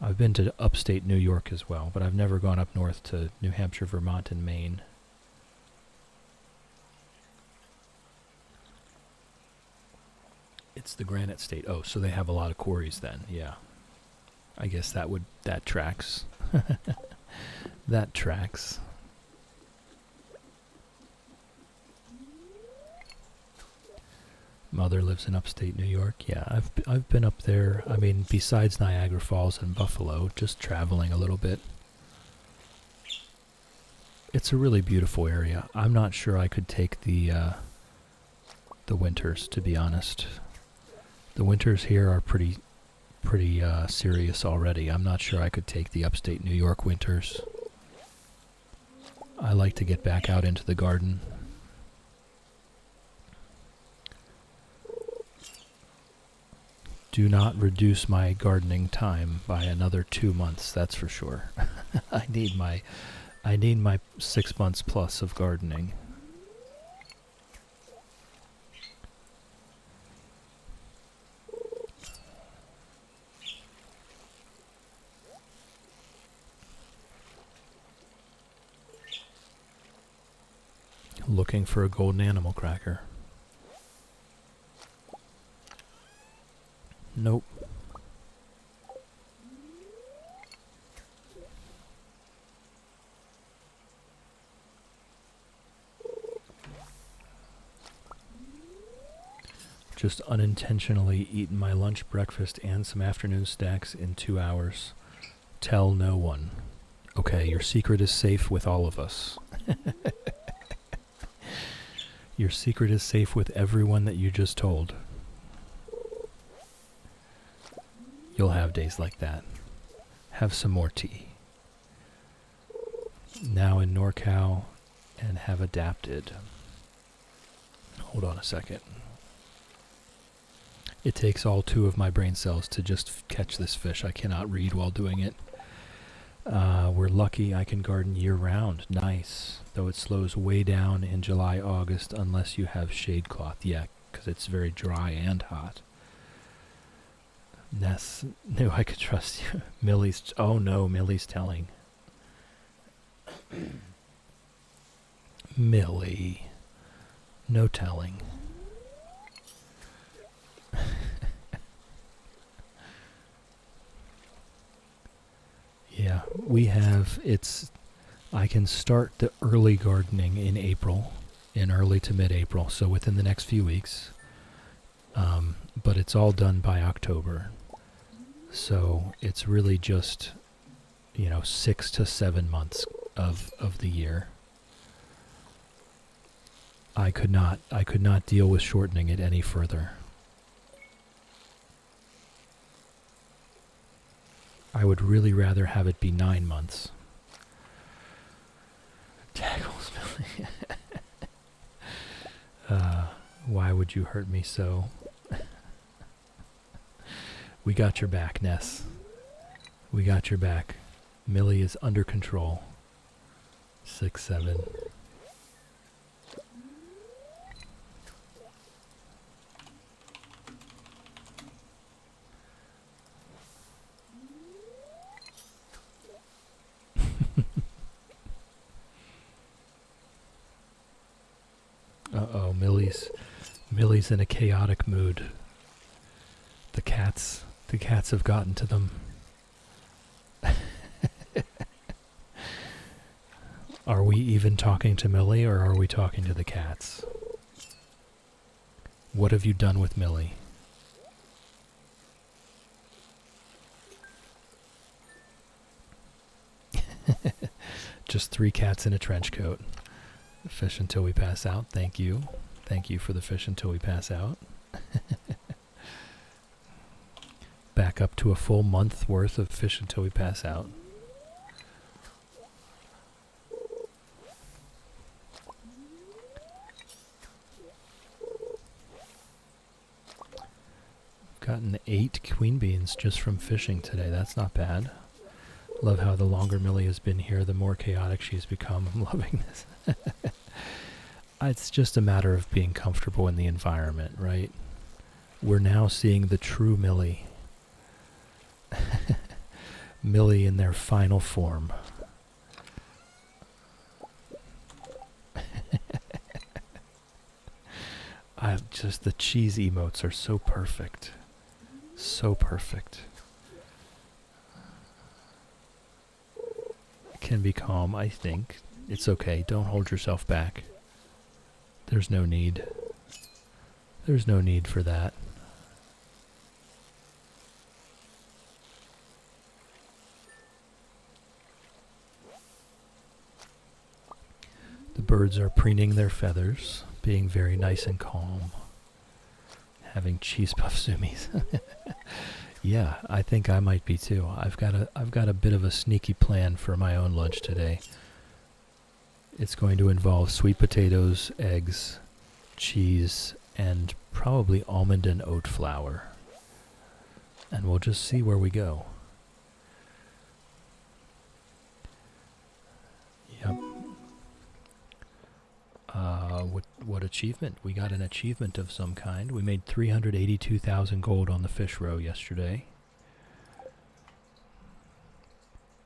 I've been to upstate New York as well, but I've never gone up north to New Hampshire, Vermont, and Maine. It's the Granite State. Oh, so they have a lot of quarries then, yeah. I guess that tracks. That tracks. Mother lives in upstate New York. Yeah, I've been up there. I mean, besides Niagara Falls and Buffalo, just traveling a little bit. It's a really beautiful area. I'm not sure I could take the winters, to be honest. The winters here are pretty serious already. I'm not sure I could take the upstate New York winters. I like to get back out into the garden. Do not reduce my gardening time by another 2 months, that's for sure. I need I need my 6 months plus of gardening. Looking for a golden animal cracker. Nope. Just unintentionally eaten my lunch, breakfast, and some afternoon snacks in 2 hours. Tell no one. Okay, your secret is safe with all of us. Your secret is safe with everyone that you just told. You'll have days like that. Have some more tea. Now in NorCal and have adapted. Hold on a second. It takes all 2 of my brain cells to just catch this fish. I cannot read while doing it. We're lucky I can garden year-round. Nice. Though it slows way down in July, August, unless you have shade cloth. Yeah, because it's very dry and hot. Ness knew I could trust you. Millie's... Oh no, Millie's telling. Millie. No telling. Yeah, we have, I can start the early gardening in April, in early to mid-April, so within the next few weeks. But it's all done by October. So it's really just, 6 to 7 months of the year. I could not deal with shortening it any further. I would really rather have it be 9 months. Tackles, Billy. Why would you hurt me so? We got your back, Ness. We got your back. Millie is under control. 6, 7. Uh-oh, Millie's in a chaotic mood. The cats have gotten to them. Are we even talking to Millie, or are we talking to the cats? What have you done with Millie? Just 3 cats in a trench coat. Fish until we pass out. Thank you. Thank you for the fish until we pass out. Back up to a full month worth of fish until we pass out. Gotten 8 queen beans just from fishing today. That's not bad. Love how the longer Millie has been here, the more chaotic she's become. I'm loving this. It's just a matter of being comfortable in the environment, right? We're now seeing the true Millie. Millie in their final form. The cheese emotes are so perfect. So perfect. Can be calm, I think. It's okay. Don't hold yourself back. There's no need. There's no need for that. The birds are preening their feathers, being very nice and calm. Having cheese puff zoomies. Yeah, I think I might be too. I've got a bit of a sneaky plan for my own lunch today. It's going to involve sweet potatoes, eggs, cheese, and probably almond and oat flour. And we'll just see where we go. achievement. We got an achievement of some kind. We made 382,000 gold on the fish row yesterday.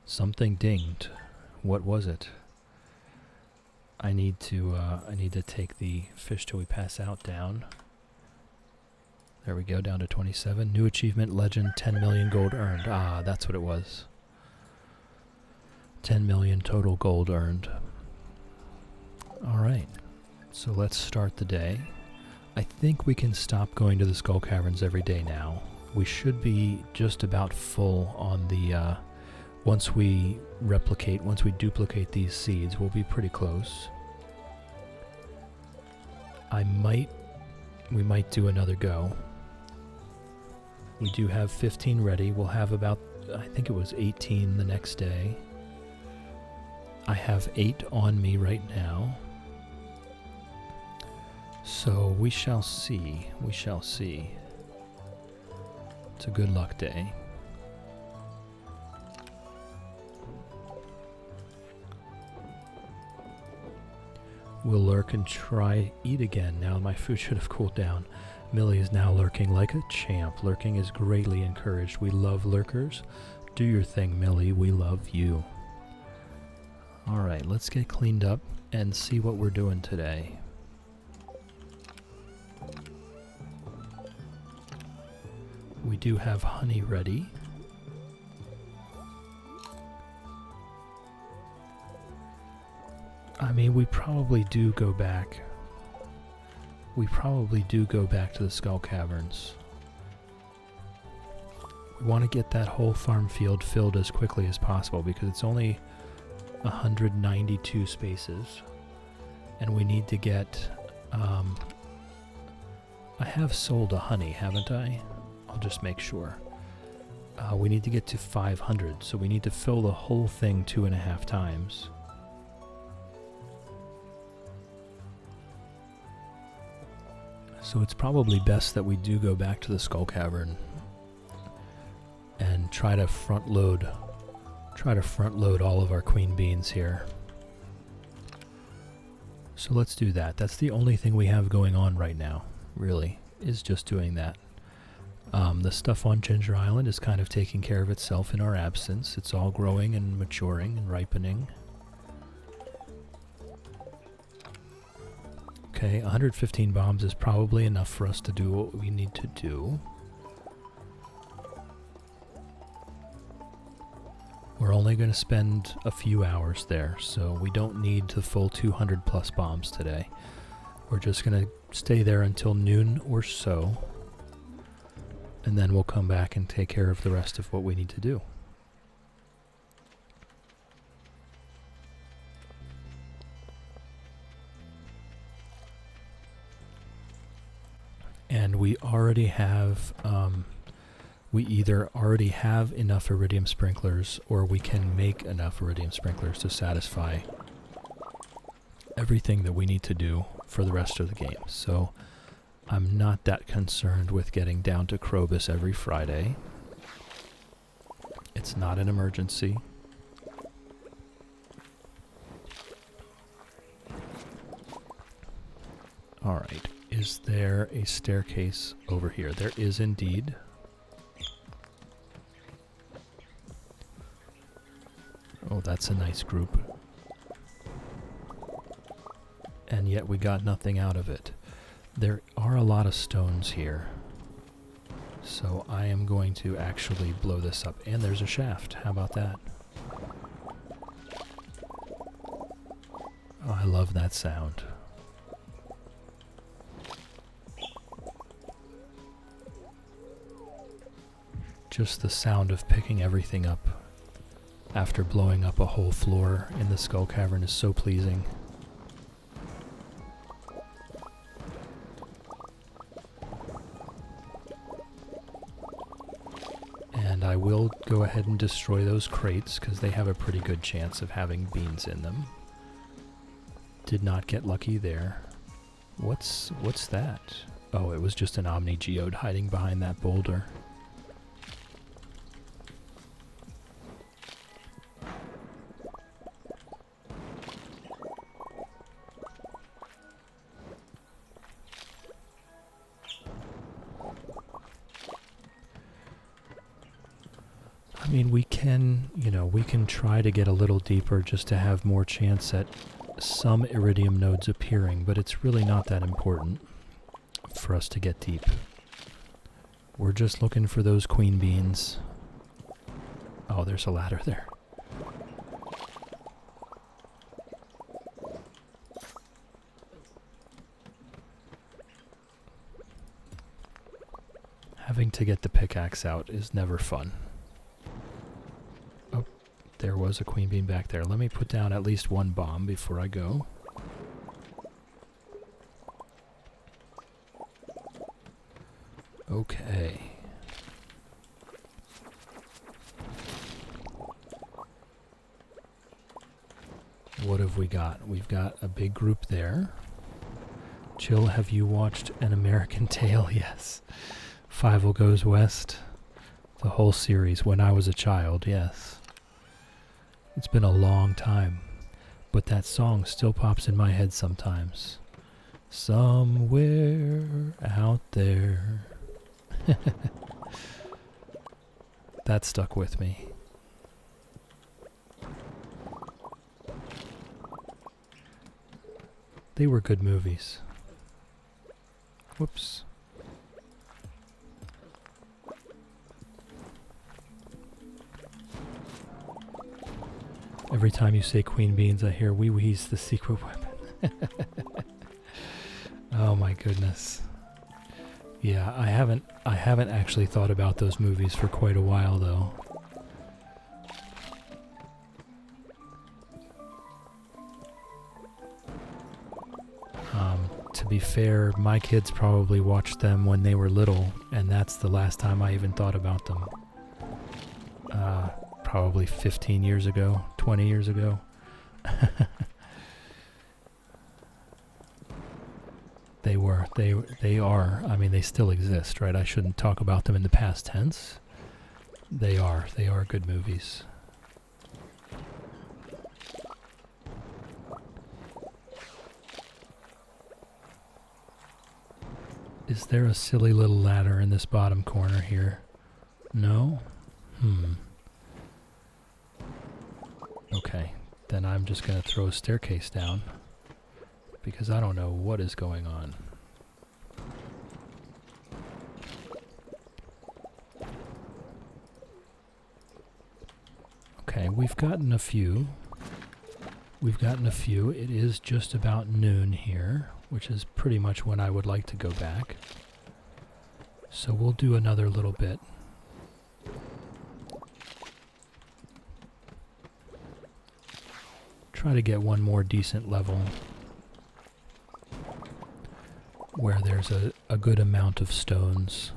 Something dinged. What was it? I need to take the fish till we pass out down. There we go, down to 27. New achievement, legend, 10 million gold earned. Ah, that's what it was. 10 million total gold earned. Alright, so let's start the day. I think we can stop going to the Skull Caverns every day now. We should be just about full on the, once we duplicate these seeds, we'll be pretty close. We might do another go. We do have 15 ready. We'll have about, I think it was 18 the next day. I have 8 on me right now. So we shall see. We shall see. It's a good luck day. We'll lurk and try eat again. Now my food should have cooled down. Millie is now lurking like a champ. Lurking is greatly encouraged. We love lurkers. Do your thing, Millie. We love you. Alright, let's get cleaned up and see what we're doing today. We do have honey ready. I mean, we probably do go back. We probably do go back to the Skull Caverns. We want to get that whole farm field filled as quickly as possible because it's only 192 spaces. And we need to get... I have sold a honey, haven't I? I'll just make sure. We need to get to 500, so we need to fill the whole thing 2.5 times. So it's probably best that we do go back to the Skull Cavern and try to front load all of our queen beans here. So let's do that. That's the only thing we have going on right now, really, is just doing that. The stuff on Ginger Island is kind of taking care of itself in our absence. It's all growing and maturing and ripening. Okay, 115 bombs is probably enough for us to do what we need to do. We're only going to spend a few hours there, so we don't need the full 200 plus bombs today. We're just going to stay there until noon or so, and then we'll come back and take care of the rest of what we need to do. And we already have, we either already have enough iridium sprinklers or we can make enough iridium sprinklers to satisfy everything that we need to do for the rest of the game. So I'm not that concerned with getting down to Krobus every Friday. It's not an emergency. Alright. Is there a staircase over here? There is indeed. Oh, that's a nice group. And yet we got nothing out of it. There are a lot of stones here. So I am going to actually blow this up. And there's a shaft. How about that? Oh, I love that sound. Just the sound of picking everything up after blowing up a whole floor in the Skull Cavern is so pleasing. And I will go ahead and destroy those crates because they have a pretty good chance of having beans in them. Did not get lucky there. What's that? Oh, it was just an Omni Geode hiding behind that boulder. mean, we can, we can try to get a little deeper just to have more chance at some iridium nodes appearing, but it's really not that important for us to get deep. We're just looking for those queen beans. Oh, there's a ladder there. Having to get the pickaxe out is never fun. Oh, there was a queen bean back there. Let me put down at least one bomb before I go. Okay. What have we got? We've got a big group there. Jill, have you watched An American Tail? Yes. Fievel Goes West. The whole series when I was a child, yes. It's been a long time, but that song still pops in my head sometimes. Somewhere out there. That stuck with me. They were good movies. Whoops. Every time you say queen beans, I hear wee wee's the secret weapon. Oh my goodness. Yeah, I haven't actually thought about those movies for quite a while though. To be fair, my kids probably watched them when they were little, and that's the last time I even thought about them. Probably 15 years ago, 20 years ago. They are, I mean, they still exist, right? I shouldn't talk about them in the past tense. They are good movies. Is there a silly little ladder in this bottom corner here? No? Okay, then I'm just going to throw a staircase down because I don't know what is going on. Okay, we've gotten a few. It is just about noon here, which is pretty much when I would like to go back. So we'll do another little bit. Try to get one more decent level where there's a good amount of stones.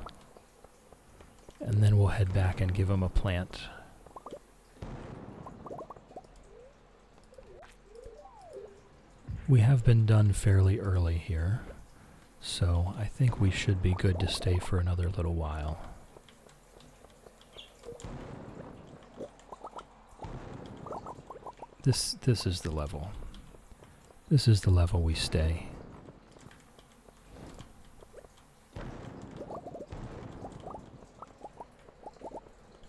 And then we'll head back and give them a plant. We have been done fairly early here, so I think we should be good to stay for another little while. This is the level. This is the level we stay.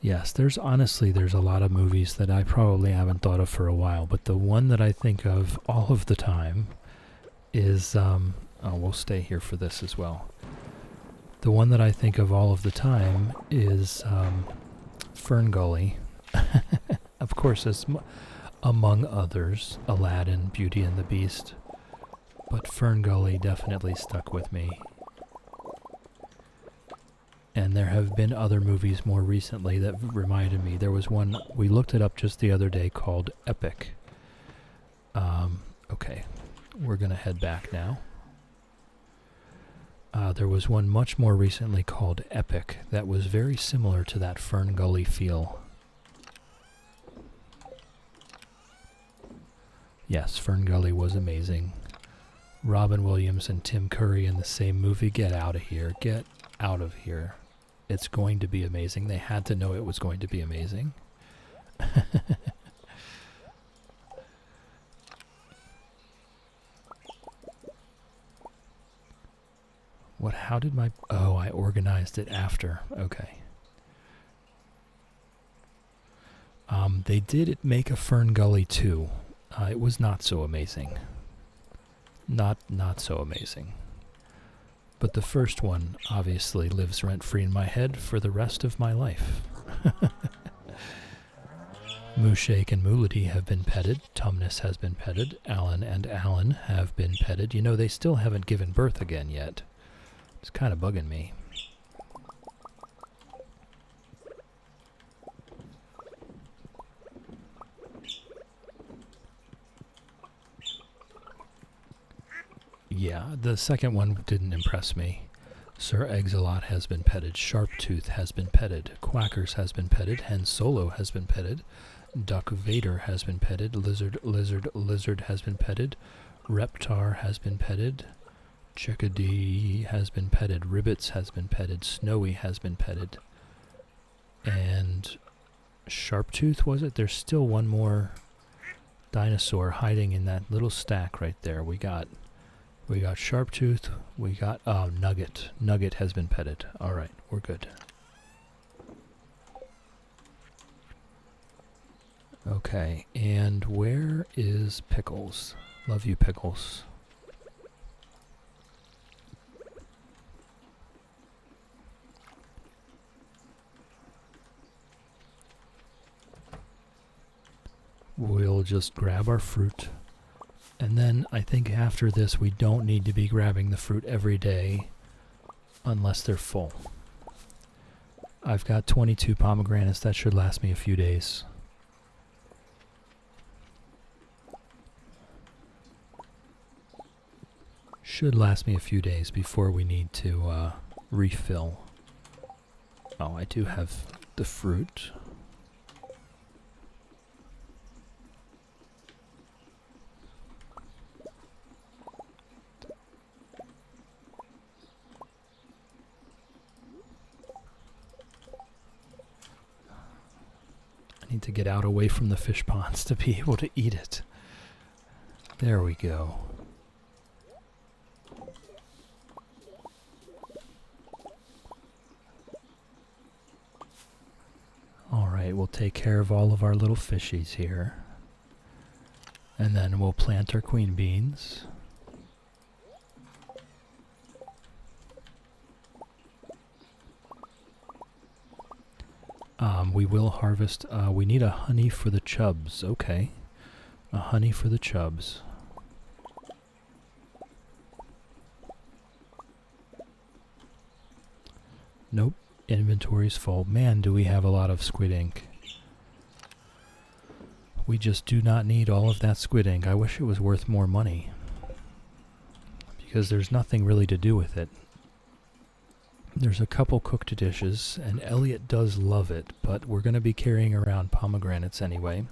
Yes, there's a lot of movies that I probably haven't thought of for a while, but the one that I think of all of the time is, we'll stay here for this as well. The one that I think of all of the time is Fern Gully. Of course, as among others, Aladdin, Beauty and the Beast, but Fern Gully definitely stuck with me. And there have been other movies more recently that reminded me. There was one, we looked it up just the other day, called Epic. Okay, we're going to head back now. There was one much more recently called Epic that was very similar to that Fern Gully feel. Yes, Fern Gully was amazing. Robin Williams and Tim Curry in the same movie. Get out of here. Get out of here. It's going to be amazing. They had to know it was going to be amazing. How did my... Oh, I organized it after. Okay. They did make a Fern Gully too. It was not so amazing. Not so amazing. But the first one obviously lives rent-free in my head for the rest of my life. Mooshake and Moolity have been petted. Tumnus has been petted. Alan and Alan have been petted. You know, they still haven't given birth again yet. It's kind of bugging me. Yeah, the second one didn't impress me. Sir Exilot has been petted. Sharptooth has been petted. Quackers has been petted. Hen Solo has been petted. Duck Vader has been petted. Lizard has been petted. Reptar has been petted. Chickadee has been petted. Ribbits has been petted. Snowy has been petted. And Sharptooth, was it? There's still one more dinosaur hiding in that little stack right there. We got Sharptooth. We got Nugget. Nugget has been petted. All right, we're good. Okay, and where is Pickles? Love you, Pickles. We'll just grab our fruit. And then I think after this we don't need to be grabbing the fruit every day unless they're full. I've got 22 pomegranates. That should last me a few days. Should last me a few days before we need to refill. Oh, I do have the fruit. I need to get out away from the fish ponds to be able to eat it. There we go. Alright, we'll take care of all of our little fishies here. And then we'll plant our queen beans. We will harvest, we need a honey for the chubs. Okay. A honey for the chubs. Nope. Inventory's full. Man, do we have a lot of squid ink. We just do not need all of that squid ink. I wish it was worth more money. Because there's nothing really to do with it. There's a couple cooked dishes, and Elliot does love it, but we're going to be carrying around pomegranates anyway.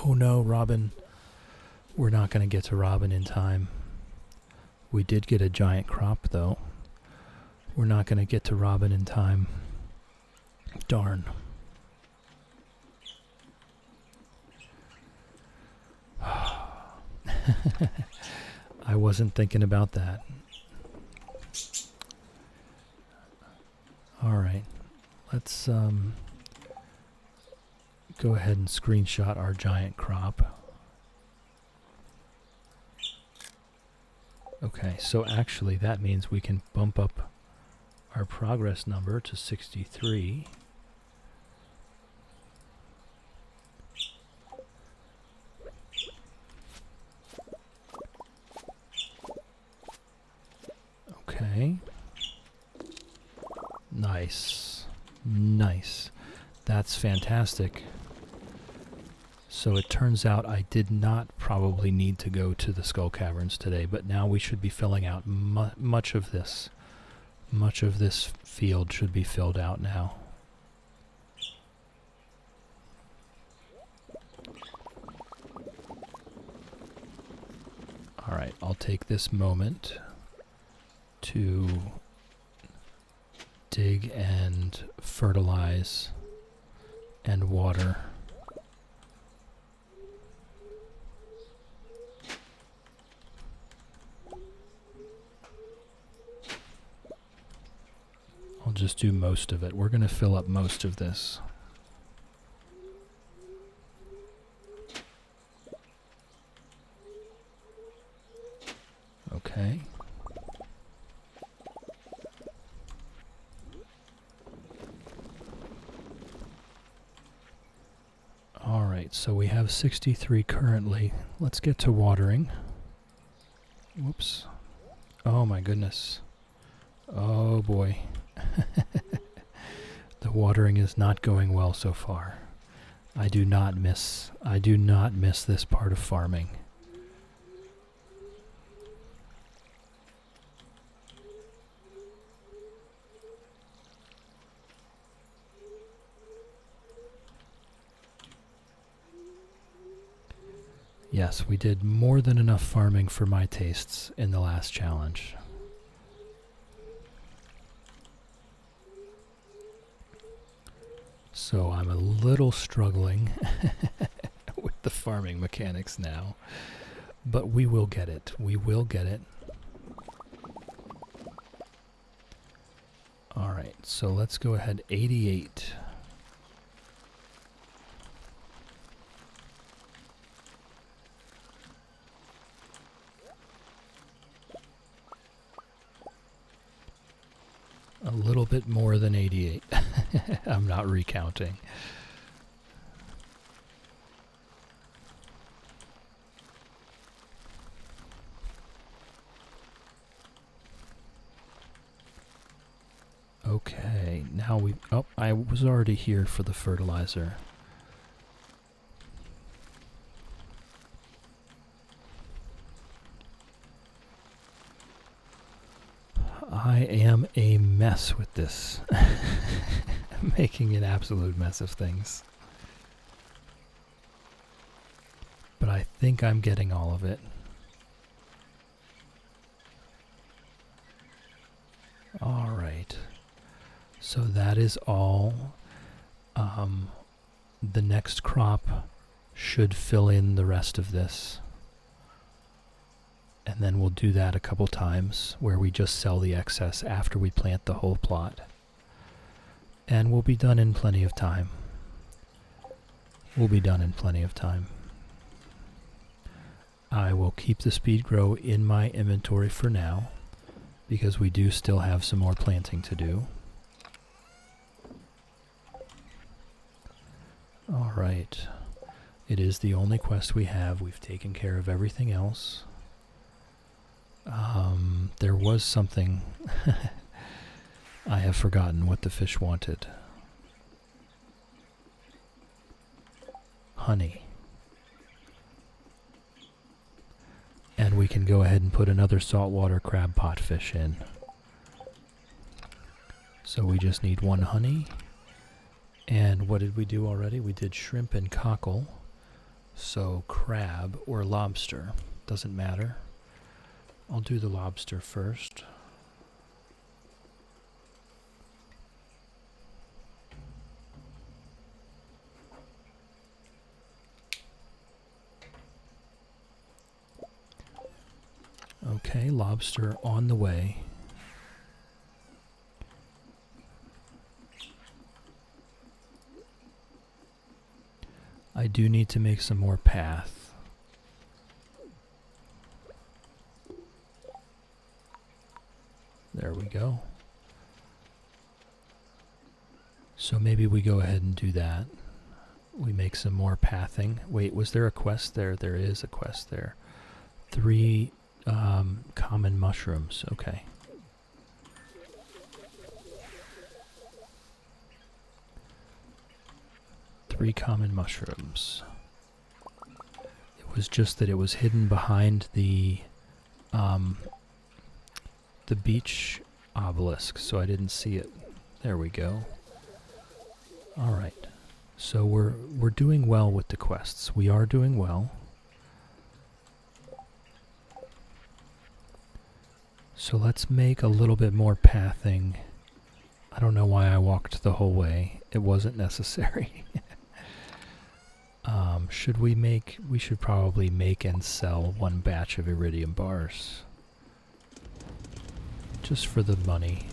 Oh no, Robin. We're not going to get to Robin in time. We did get a giant crop, though. We're not going to get to Robin in time. Darn. I wasn't thinking about that. Alright, let's go ahead and screenshot our giant crop. Okay, so actually that means we can bump up our progress number to 63. Okay. Nice. Nice. That's fantastic. So it turns out I did not probably need to go to the Skull Caverns today, but now we should be filling out much of this. Much of this field should be filled out now. Alright, I'll take this moment to dig and fertilize and water. I'll just do most of it. We're going to fill up most of this. Okay. Alright, so we have 63 currently. Let's get to watering. Whoops. Oh my goodness. Oh boy. The watering is not going well so far. I do not miss this part of farming. Yes, we did more than enough farming for my tastes in the last challenge. So I'm a little struggling with the farming mechanics now, but we will get it. We will get it. All right, so let's go ahead. 88. A little bit more than 88. I'm not recounting. Okay, now we... Oh, I was already here for the fertilizer. I am a mess with this. Making an absolute mess of things. But I think I'm getting all of it. Alright. So that is all. The next crop should fill in the rest of this. And then we'll do that a couple times where we just sell the excess after we plant the whole plot. And we'll be done in plenty of time. We'll be done in plenty of time. I will keep the speed grow in my inventory for now because we do still have some more planting to do. Alright. It is the only quest we have. We've taken care of everything else. There was something I have forgotten what the fish wanted. Honey. And we can go ahead and put another saltwater crab potfish in. So we just need one honey. And what did we do already? We did shrimp and cockle. So crab or lobster, doesn't matter. I'll do the lobster first. Okay, lobster on the way. I do need to make some more path. There we go. So maybe we go ahead and do that. We make some more pathing. Wait, was there a quest there? There is a quest there. 3 common mushrooms. Okay. Three common mushrooms. It was just that it was hidden behind the beach obelisk, so I didn't see it. There we go. All right. So we're doing well with the quests. We are doing well. So let's make a little bit more pathing. I don't know why I walked the whole way. It wasn't necessary. We should probably make and sell 1 batch of iridium bars. Just for the money.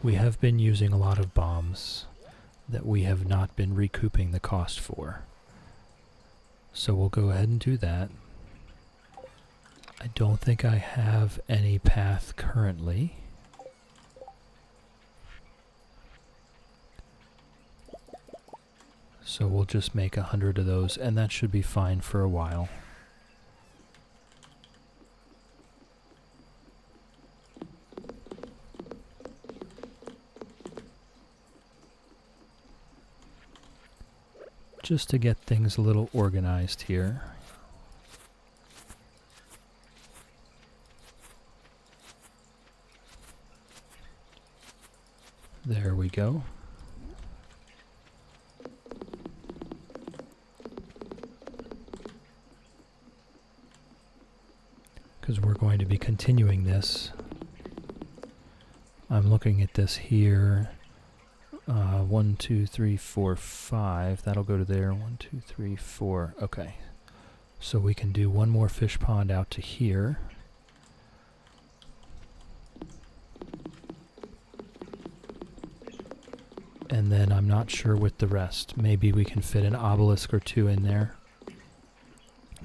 We have been using a lot of bombs that we have not been recouping the cost for. So we'll go ahead and do that. I don't think I have any path currently. So we'll just make 100 of those, and that should be fine for a while. Just to get things a little organized here. There we go. Because we're going to be continuing this. I'm looking at this here. 1, 2, 3, 4, 5. That'll go to there. 1, 2, 3, 4. Okay. So we can do one more fish pond out to here. And then I'm not sure with the rest. Maybe we can fit an obelisk or two in there.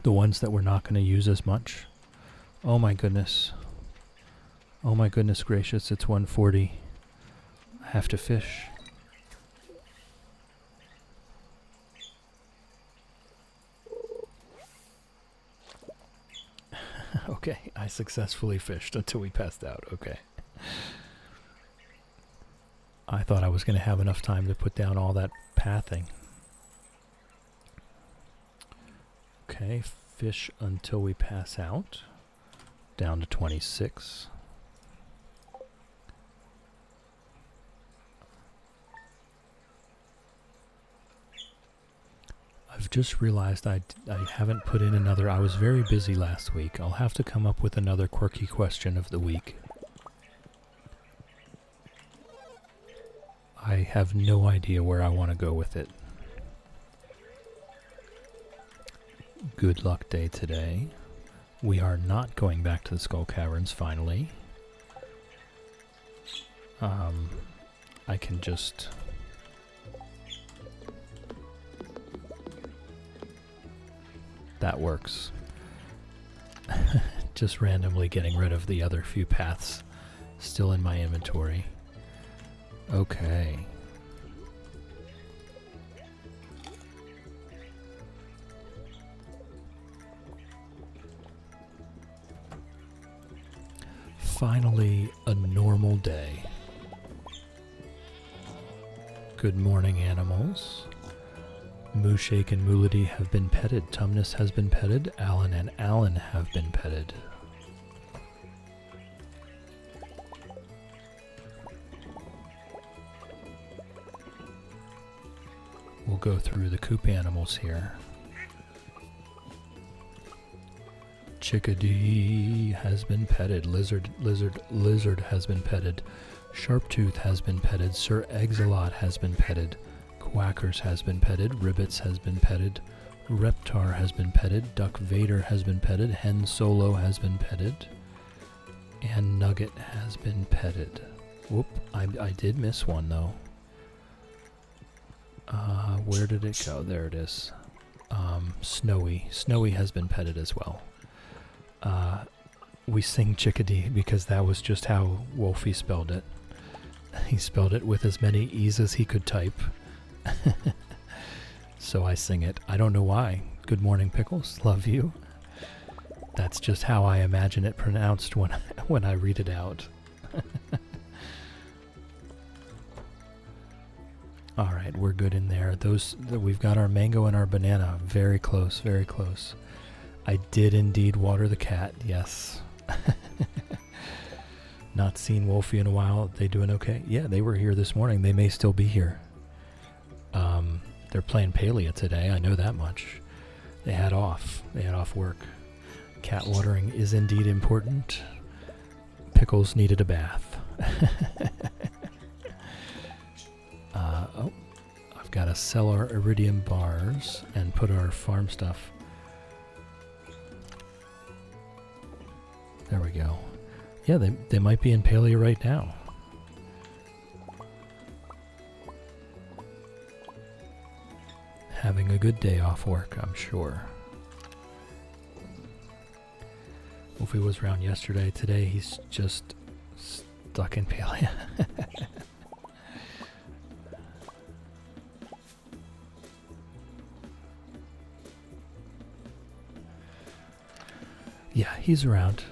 The ones that we're not going to use as much. Oh my goodness. Oh my goodness gracious, it's 1:40. I have to fish. Okay, I successfully fished until we passed out. Okay. I thought I was going to have enough time to put down all that pathing. Okay, fish until we pass out. Down to 26. I've just realized I haven't put in another. I was very busy last week. I'll have to come up with another quirky question of the week. I have no idea where I want to go with it. Good luck day today. We are not going back to the Skull Caverns finally. I can just... That works. Just randomly getting rid of the other few paths still in my inventory. Okay. Finally, a normal day. Good morning, animals. Mooshake and Moolity have been petted. Tumnus has been petted. Alan and Alan have been petted. We'll go through the coop animals here. Chickadee has been petted. Lizard has been petted. Sharptooth has been petted. Sir Exilot has been petted. Quackers has been petted. Ribbits has been petted. Reptar has been petted. Duck Vader has been petted. Hen Solo has been petted. And Nugget has been petted. Whoop, I did miss one though. Where did it go? There it is. Snowy. Snowy has been petted as well. We sing Chickadee because that was just how Wolfie spelled it. He spelled it with as many E's as he could type. So I sing it. I don't know why. Good morning, Pickles. Love you. That's just how I imagine it pronounced when I read it out. Alright, we're good in there. We've got our mango and our banana. Very close, very close. I did indeed water the cat, yes. Not seen Wolfie in a while. They doing okay? Yeah, they were here this morning. They may still be here. They're playing Palia today, I know that much. They had off work. Cat watering is indeed important. Pickles needed a bath. I've got to sell our iridium bars and put our farm stuff. There we go. Yeah, they might be in Palia right now. Having a good day off work, I'm sure. Wolfie was around yesterday. Today he's just stuck in Palia. Yeah, he's around.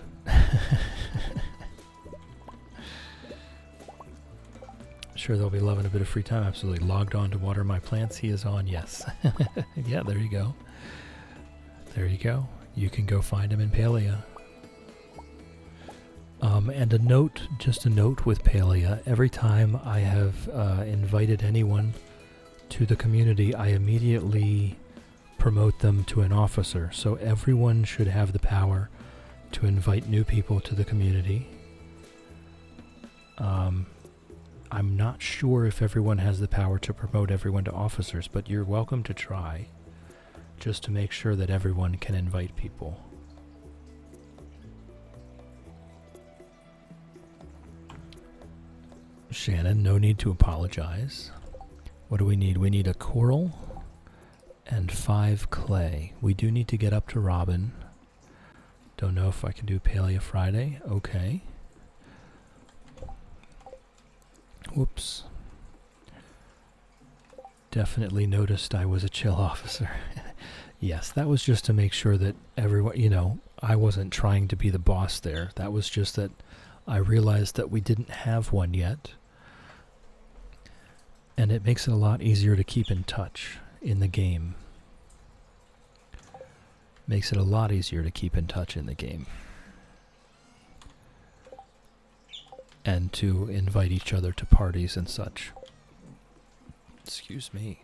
Sure, they'll be loving a bit of free time. Absolutely. Logged on to water my plants. He is on, yes. Yeah, there you go. There you go. You can go find him in Palia. And a note, just a note with Palia. Every time I have invited anyone to the community, I immediately promote them to an officer. So everyone should have the power to invite new people to the community. I'm not sure if everyone has the power to promote everyone to officers, but you're welcome to try, just to make sure that everyone can invite people. Shannon, no need to apologize. What do we need? We need a coral and 5 clay. We do need to get up to Robin. Don't know if I can do Palia Friday. Okay. Whoops. Definitely noticed I was a chill officer. Yes, that was just to make sure that everyone, you know, I wasn't trying to be the boss there. That was just that I realized that we didn't have one yet. And it makes it a lot easier to keep in touch in the game. Makes it a lot easier to keep in touch in the game. And to invite each other to parties and such. Excuse me.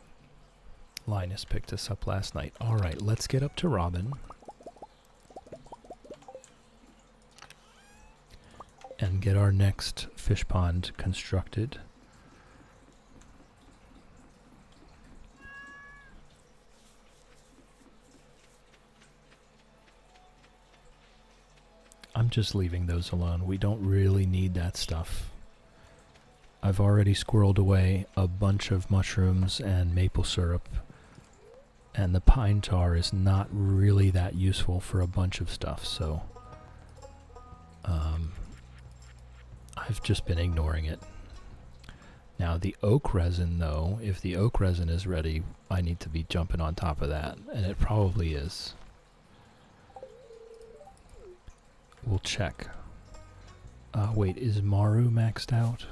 Linus picked us up last night. Alright, let's get up to Robin. And get our next fish pond constructed. I'm just leaving those alone. We don't really need that stuff. I've already squirreled away a bunch of mushrooms and maple syrup, and the pine tar is not really that useful for a bunch of stuff, so I've just been ignoring it. Now the oak resin, though, if the oak resin is ready, I need to be jumping on top of that, and it probably is. We'll check. Wait, is Maru maxed out?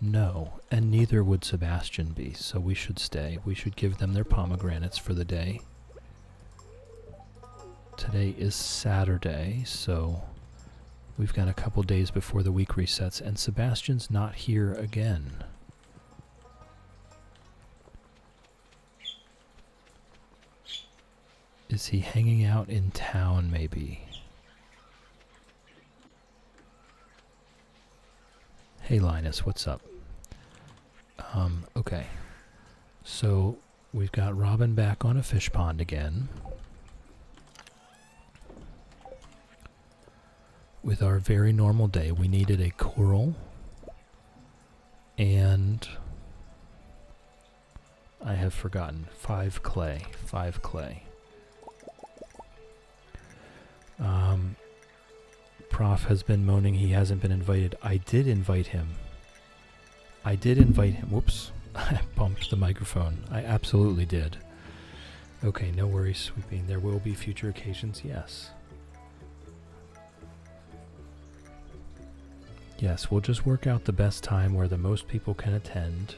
No, and neither would Sebastian be, so we should stay. We should give them their pomegranates for the day. Today is Saturday, so we've got a couple days before the week resets, and Sebastian's not here again. Is he hanging out in town, maybe? Hey, Linus, what's up? Okay. So, we've got Robin back on a fish pond again. With our very normal day, we needed a coral. And I have forgotten. 5 clay. 5 clay. Prof has been moaning he hasn't been invited. I did invite him. Whoops. I bumped the microphone. I absolutely did. Okay, no worries, Sweeping. There will be future occasions, yes. Yes, we'll just work out the best time where the most people can attend.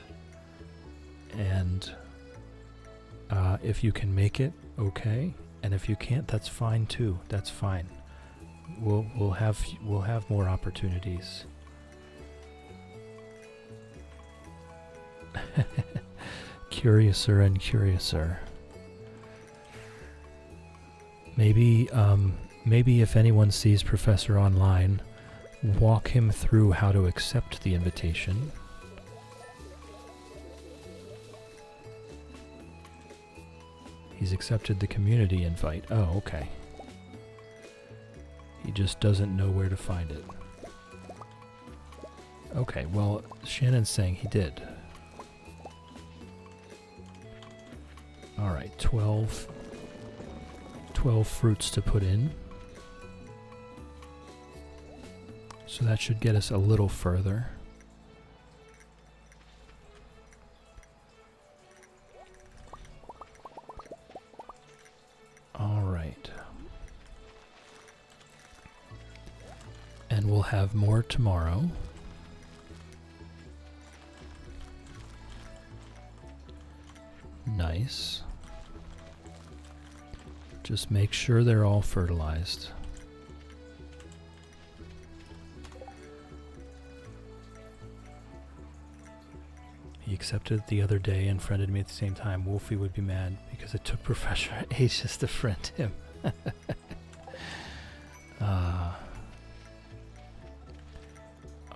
And if you can make it, okay. And if you can't, that's fine too. That's fine. We'll have more opportunities. Curiouser and curiouser. Maybe if anyone sees Professor online, walk him through how to accept the invitation. He's accepted the community invite. Oh, okay. He just doesn't know where to find it. Okay, well, Shannon's saying he did. Alright, 12 12 fruits to put in. So that should get us a little further. All right. And we'll have more tomorrow. Nice. Just make sure they're all fertilized. He accepted it the other day and friended me at the same time. Wolfie would be mad because it took Professor Aces to friend him.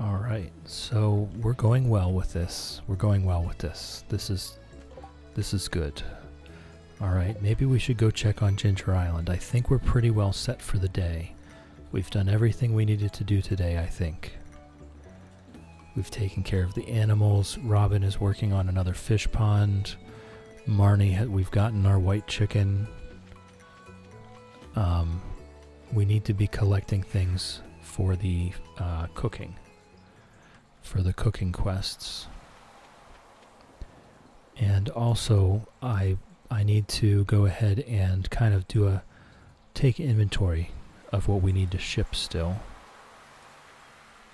Alright, so we're going well with this. This is good. Alright, maybe we should go check on Ginger Island. I think we're pretty well set for the day. We've done everything we needed to do today, I think. We've taken care of the animals. Robin is working on another fish pond. Marnie, we've gotten our white chicken. We need to be collecting things for the cooking. For the cooking quests. And also, I need to go ahead and kind of take inventory of what we need to ship still.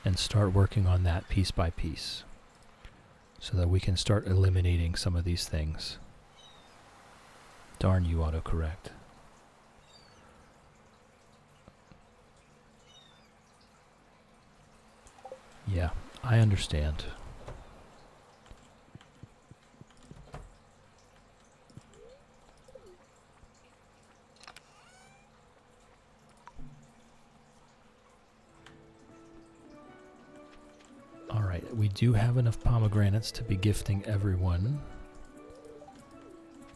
And start working on that piece by piece. So that we can start eliminating some of these things. Darn you, autocorrect. Yeah, I understand. Alright, we do have enough pomegranates to be gifting everyone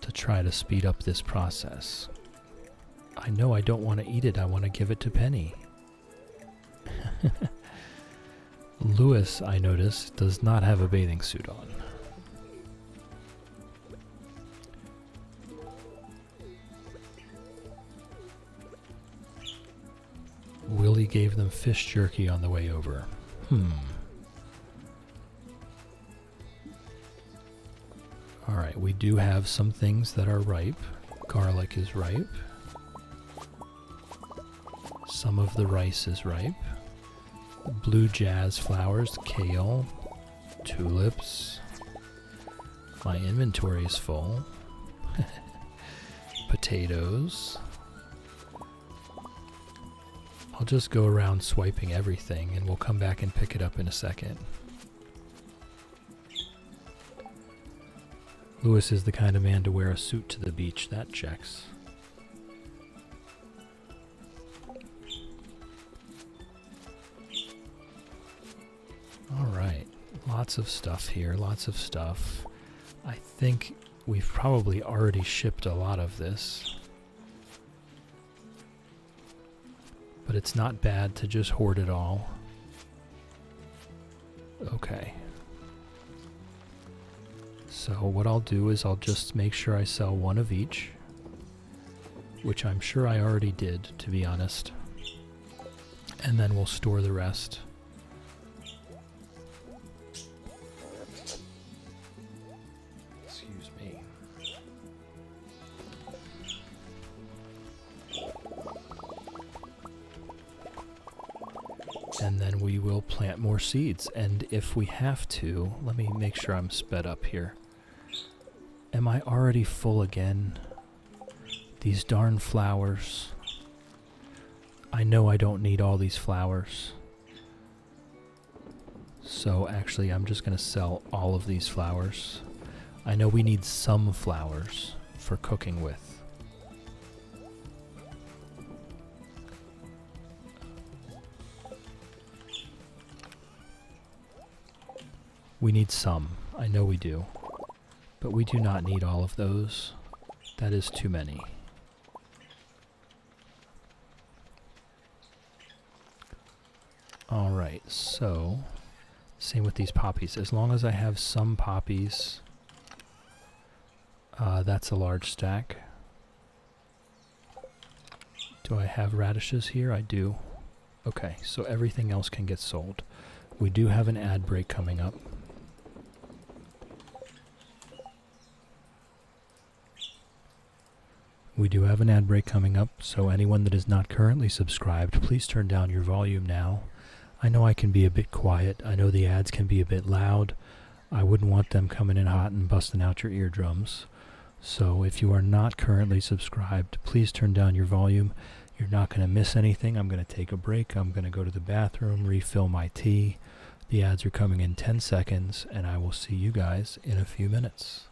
to try to speed up this process. I know I don't want to eat it, I want to give it to Penny. Lewis, I notice, does not have a bathing suit on. Willie gave them fish jerky on the way over. Alright, we do have some things that are ripe. Garlic is ripe. Some of the rice is ripe. Blue jazz flowers, kale, tulips. My inventory is full. Potatoes. I'll just go around swiping everything and we'll come back and pick it up in a second. Lewis is the kind of man to wear a suit to the beach. That checks. Alright, lots of stuff here, lots of stuff. I think we've probably already shipped a lot of this. But it's not bad to just hoard it all. Okay. So what I'll do is I'll just make sure I sell one of each. Which I'm sure I already did, to be honest. And then we'll store the rest. And then we will plant more seeds. And if we have to, let me make sure I'm sped up here. Am I already full again? These darn flowers. I know I don't need all these flowers. So actually I'm just going to sell all of these flowers. I know we need some flowers for cooking with. We need some. I know we do. But we do not need all of those. That is too many. Alright, so same with these poppies. As long as I have some poppies, that's a large stack. Do I have radishes here? I do. Okay, so everything else can get sold. We do have an ad break coming up. We do have an ad break coming up, so anyone that is not currently subscribed, please turn down your volume now. I know I can be a bit quiet. I know the ads can be a bit loud. I wouldn't want them coming in hot and busting out your eardrums. So if you are not currently subscribed, please turn down your volume. You're not going to miss anything. I'm going to take a break. I'm going to go to the bathroom, refill my tea. The ads are coming in 10 seconds, and I will see you guys in a few minutes.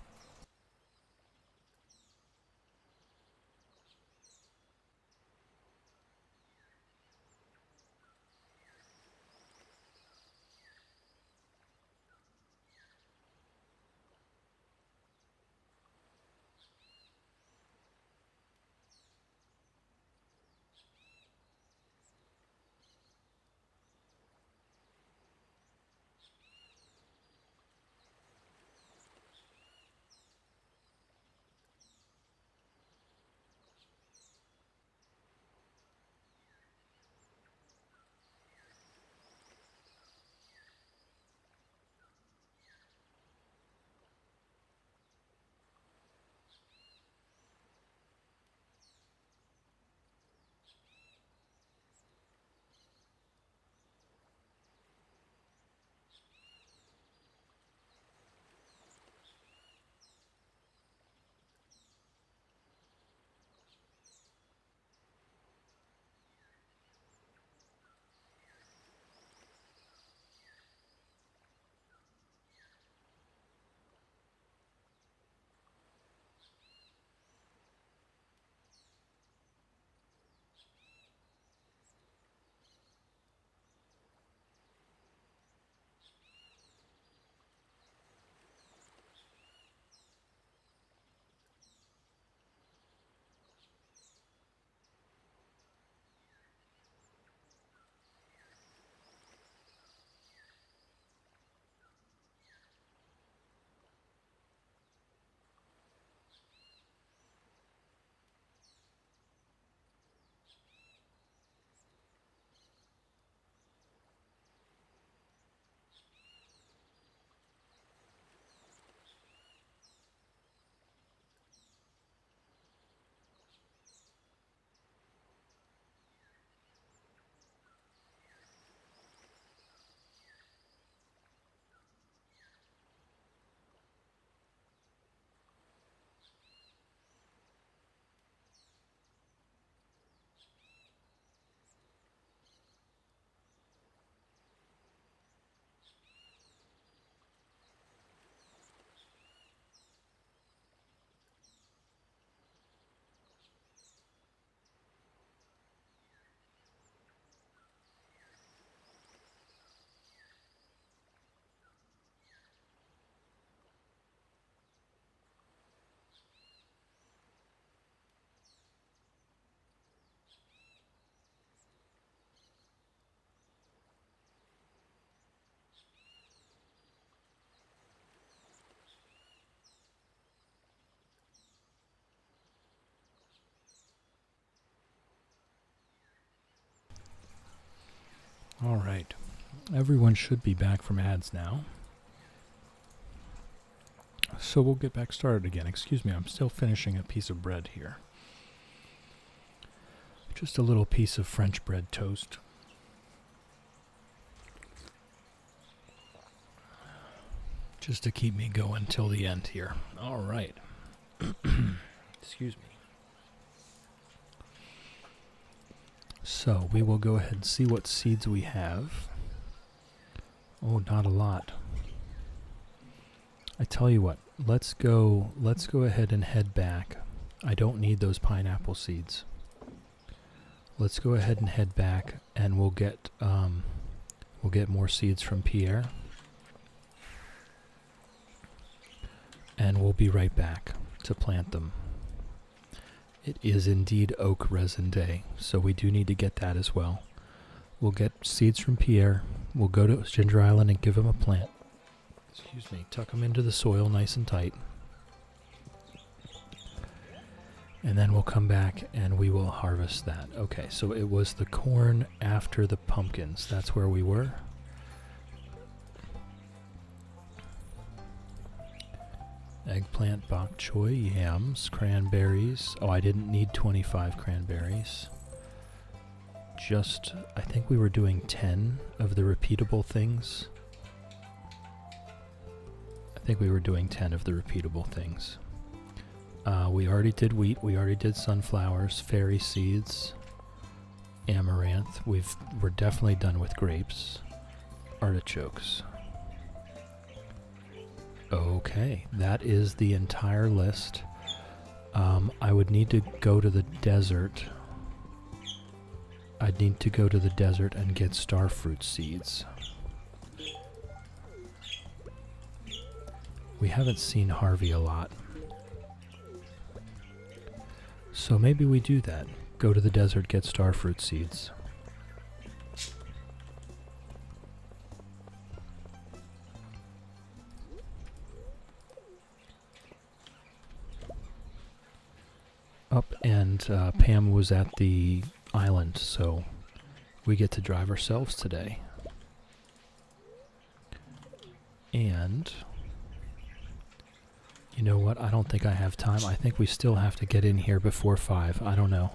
All right. Everyone should be back from ads now. So we'll get back started again. Excuse me, I'm still finishing a piece of bread here. Just a little piece of French bread toast. Just to keep me going till the end here. All right. Excuse me. So we will go ahead and see what seeds we have. Oh, not a lot. I tell you what, let's go ahead and head back. I don't need those pineapple seeds. Let's go ahead and head back, and we'll get more seeds from Pierre. And we'll be right back to plant them. It is indeed oak resin day, so we do need to get that as well. We'll get seeds from Pierre. We'll go to Ginger Island and give him a plant. Tuck them into the soil nice and tight. And then we'll come back and we will harvest that. Okay, so it was the corn after the pumpkins. That's where we were. Eggplant, bok choy, yams, cranberries. Oh, I didn't need 25 cranberries. I think we were doing 10 of the repeatable things. I think we were doing 10 of the repeatable things. We already did wheat, we already did sunflowers, fairy seeds, amaranth. We're definitely done with grapes, artichokes. Okay, that is the entire list. I would need to go to the desert. I'd need to go to the desert and get starfruit seeds. We haven't seen Harvey a lot. So maybe we do that. Go to the desert, get starfruit seeds. And Pam was at the island, so we get to drive ourselves today. And you know what? I don't think I have time. I think we still have to get in here before 5. I don't know.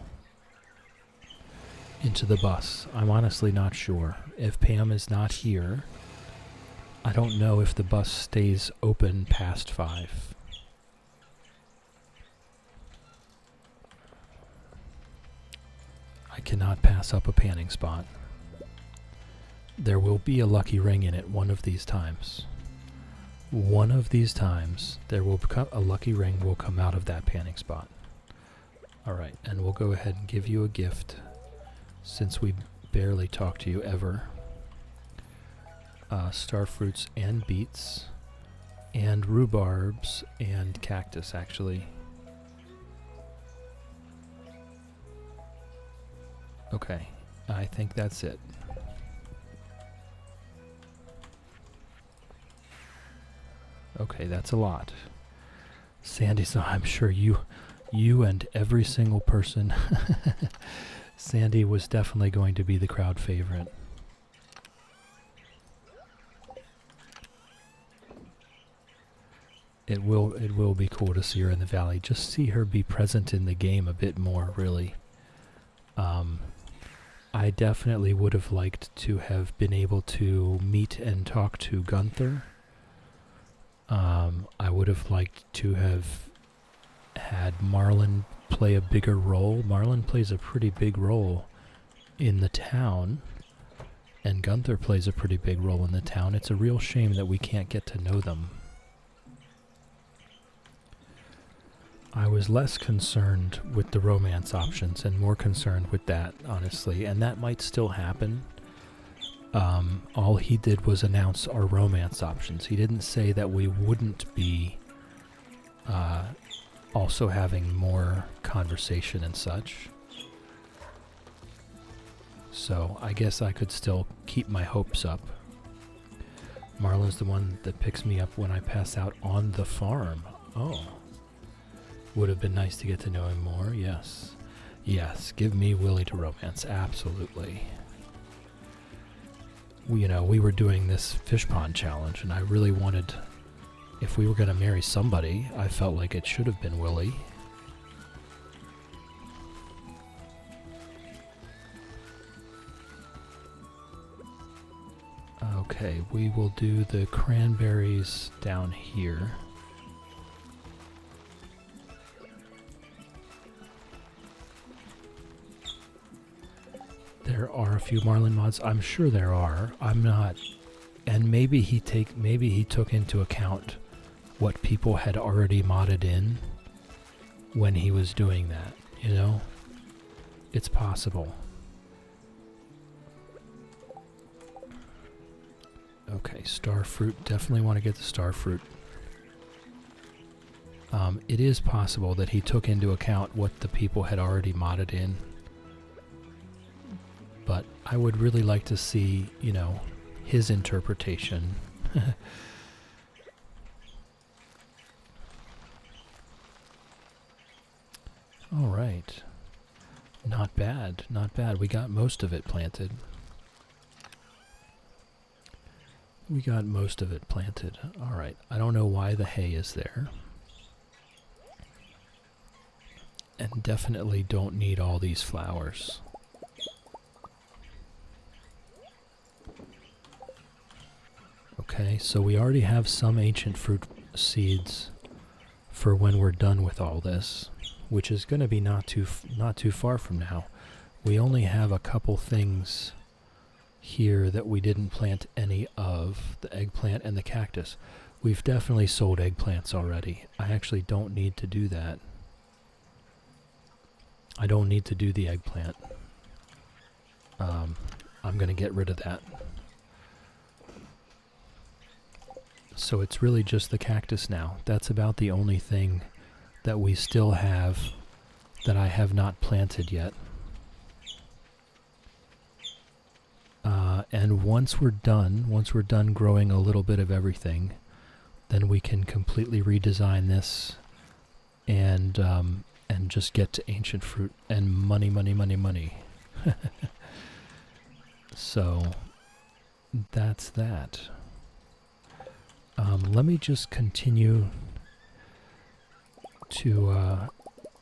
Into the bus. I'm honestly not sure. If Pam is not here, I don't know if the bus stays open past 5. I cannot pass up a panning spot. There will be a lucky ring in it one of these times. One of these times, there will become a lucky ring will come out of that panning spot. Alright, and we'll go ahead and give you a gift, since we barely talk to you ever. Starfruits and beets, and rhubarbs, and cactus, actually. Okay, I think that's it. Okay, that's a lot. Sandy, so I'm sure you and every single person. Sandy was definitely going to be the crowd favorite. It will be cool to see her in the valley. Just see her be present in the game a bit more, really. I definitely would have liked to have been able to meet and talk to Gunther. I would have liked to have had Marlin play a bigger role. Marlin plays a pretty big role in the town, and Gunther plays a pretty big role in the town. It's a real shame that we can't get to know them. I was less concerned with the romance options and more concerned with that, honestly, and that might still happen. All he did was announce our romance options. He didn't say that we wouldn't be also having more conversation and such. So I guess I could still keep my hopes up. Marla's the one that picks me up when I pass out on the farm. Oh. Would have been nice to get to know him more, yes. Yes, give me Willie to romance, absolutely. We were doing this fish pond challenge, and I really wanted, if we were going to marry somebody, I felt like it should have been Willie. Okay, we will do the cranberries down here. There are a few Marlin mods. I'm sure there are. I'm not. And maybe he took into account what people had already modded in when he was doing that, you know? It's possible. Okay, starfruit. Definitely want to get the starfruit. It is possible that he took into account what the people had already modded in. But I would really like to see, his interpretation. Alright. Not bad, not bad. We got most of it planted. We got most of it planted. Alright, I don't know why the hay is there. And definitely don't need all these flowers. Okay, so we already have some ancient fruit seeds for when we're done with all this, which is going to be not too far from now. We only have a couple things here that we didn't plant any of, the eggplant and the cactus. We've definitely sold eggplants already. I actually don't need to do that. I don't need to do the eggplant. I'm going to get rid of that. So it's really just the cactus now. That's about the only thing that we still have that I have not planted yet. And once we're done growing a little bit of everything, then we can completely redesign this and just get to ancient fruit and money, money, money, money. So that's that. Let me just continue to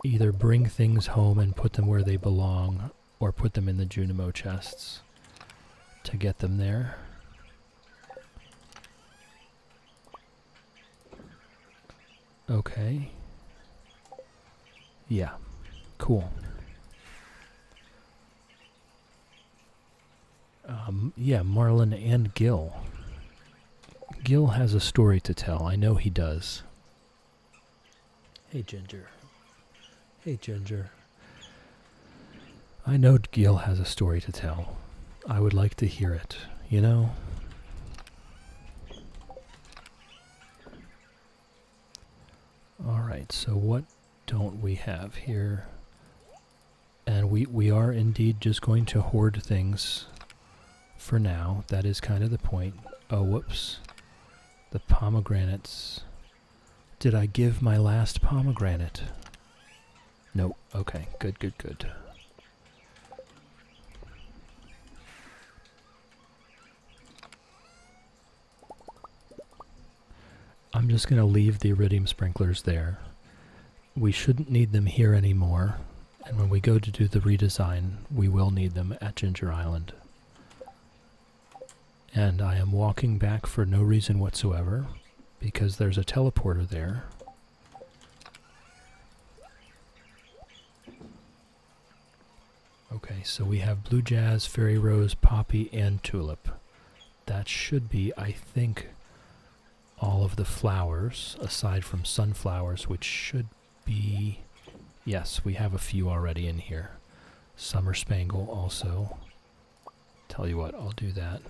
either bring things home and put them where they belong, or put them in the Junimo chests to get them there. Okay. Yeah. Cool. Yeah, Marlin and Gil. Gil has a story to tell. I know he does. Hey, Ginger. Hey, Ginger. I know Gil has a story to tell. I would like to hear it, you know? Alright, so what don't we have here? And we are indeed just going to hoard things for now. That is kind of the point. Oh, whoops. The pomegranates. Did I give my last pomegranate? Nope. Okay, good, good, good. I'm just going to leave the iridium sprinklers there. We shouldn't need them here anymore, and when we go to do the redesign, we will need them at Ginger Island. And I am walking back for no reason whatsoever, because there's a teleporter there. Okay, so we have blue jazz, fairy rose, poppy, and tulip. That should be, I think, all of the flowers, aside from sunflowers, which should be... Yes, we have a few already in here. Summer spangle also. Tell you what, I'll do that.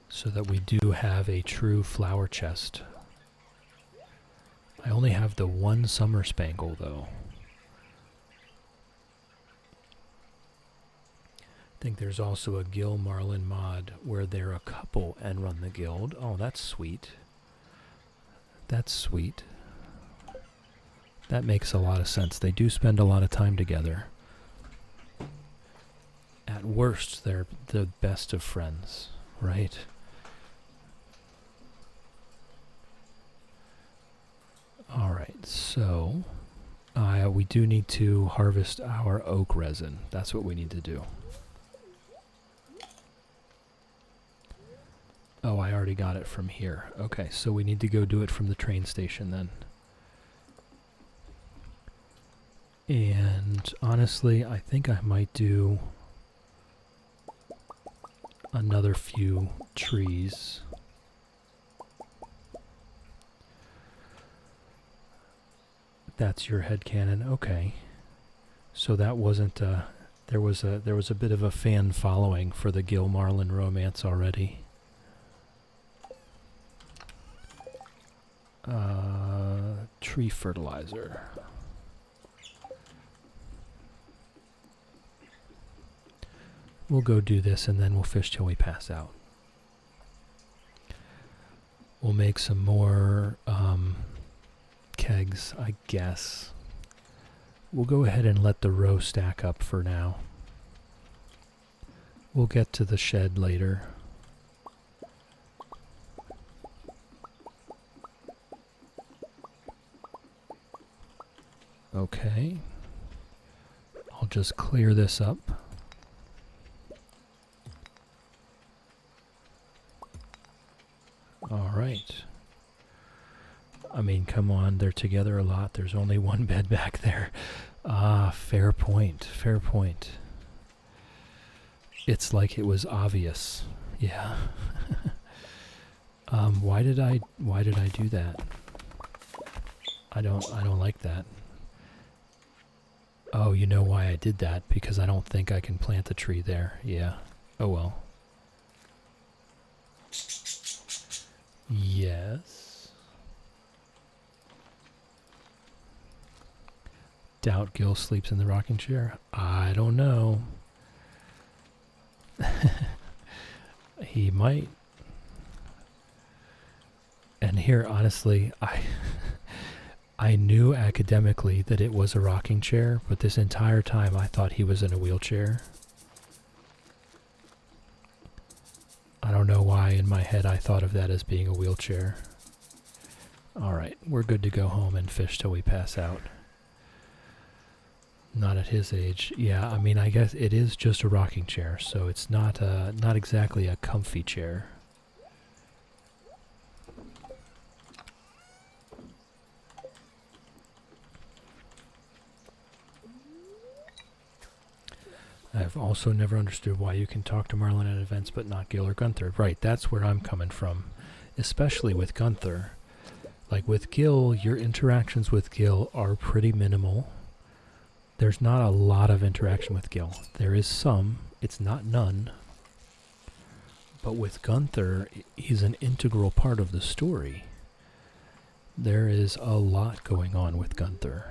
So that we do have a true flower chest. I only have the one summer spangle, though. I think there's also a Gil Marlin mod where they're a couple and run the guild. Oh, that's sweet. That's sweet. That makes a lot of sense. They do spend a lot of time together. At worst, they're the best of friends, right? Alright, so we do need to harvest our oak resin. That's what we need to do. Oh, I already got it from here. Okay, so we need to go do it from the train station then. And honestly, I think I might do another few trees. That's your headcanon. Okay. So that wasn't there was a bit of a fan following for the Gil Marlin romance already. Tree fertilizer. We'll go do this and then we'll fish till we pass out. We'll make some more kegs, I guess. We'll go ahead and let the row stack up for now. We'll get to the shed later. Okay. I'll just clear this up. All right. I mean, come on, they're together a lot. There's only one bed back there. Ah, fair point, fair point. It's like it was obvious. Yeah. Why did I do that? I don't like that. Oh, you know why I did that? Because I don't think I can plant the tree there. Yeah. Oh well. Yes. Doubt Gil sleeps in the rocking chair. I don't know. He might. And here, honestly, I knew academically that it was a rocking chair, but this entire time I thought he was in a wheelchair. I don't know why in my head I thought of that as being a wheelchair. Alright, we're good to go home and fish till we pass out. Not at his age. Yeah, I mean, I guess it is just a rocking chair, so it's not exactly a comfy chair. I've also never understood why you can talk to Marlon at events but not Gil or Gunther. Right, that's where I'm coming from. Especially with Gunther. Like with Gil, your interactions with Gil are pretty minimal. There's not a lot of interaction with Gil. There is some. It's not none. But with Gunther, he's an integral part of the story. There is a lot going on with Gunther.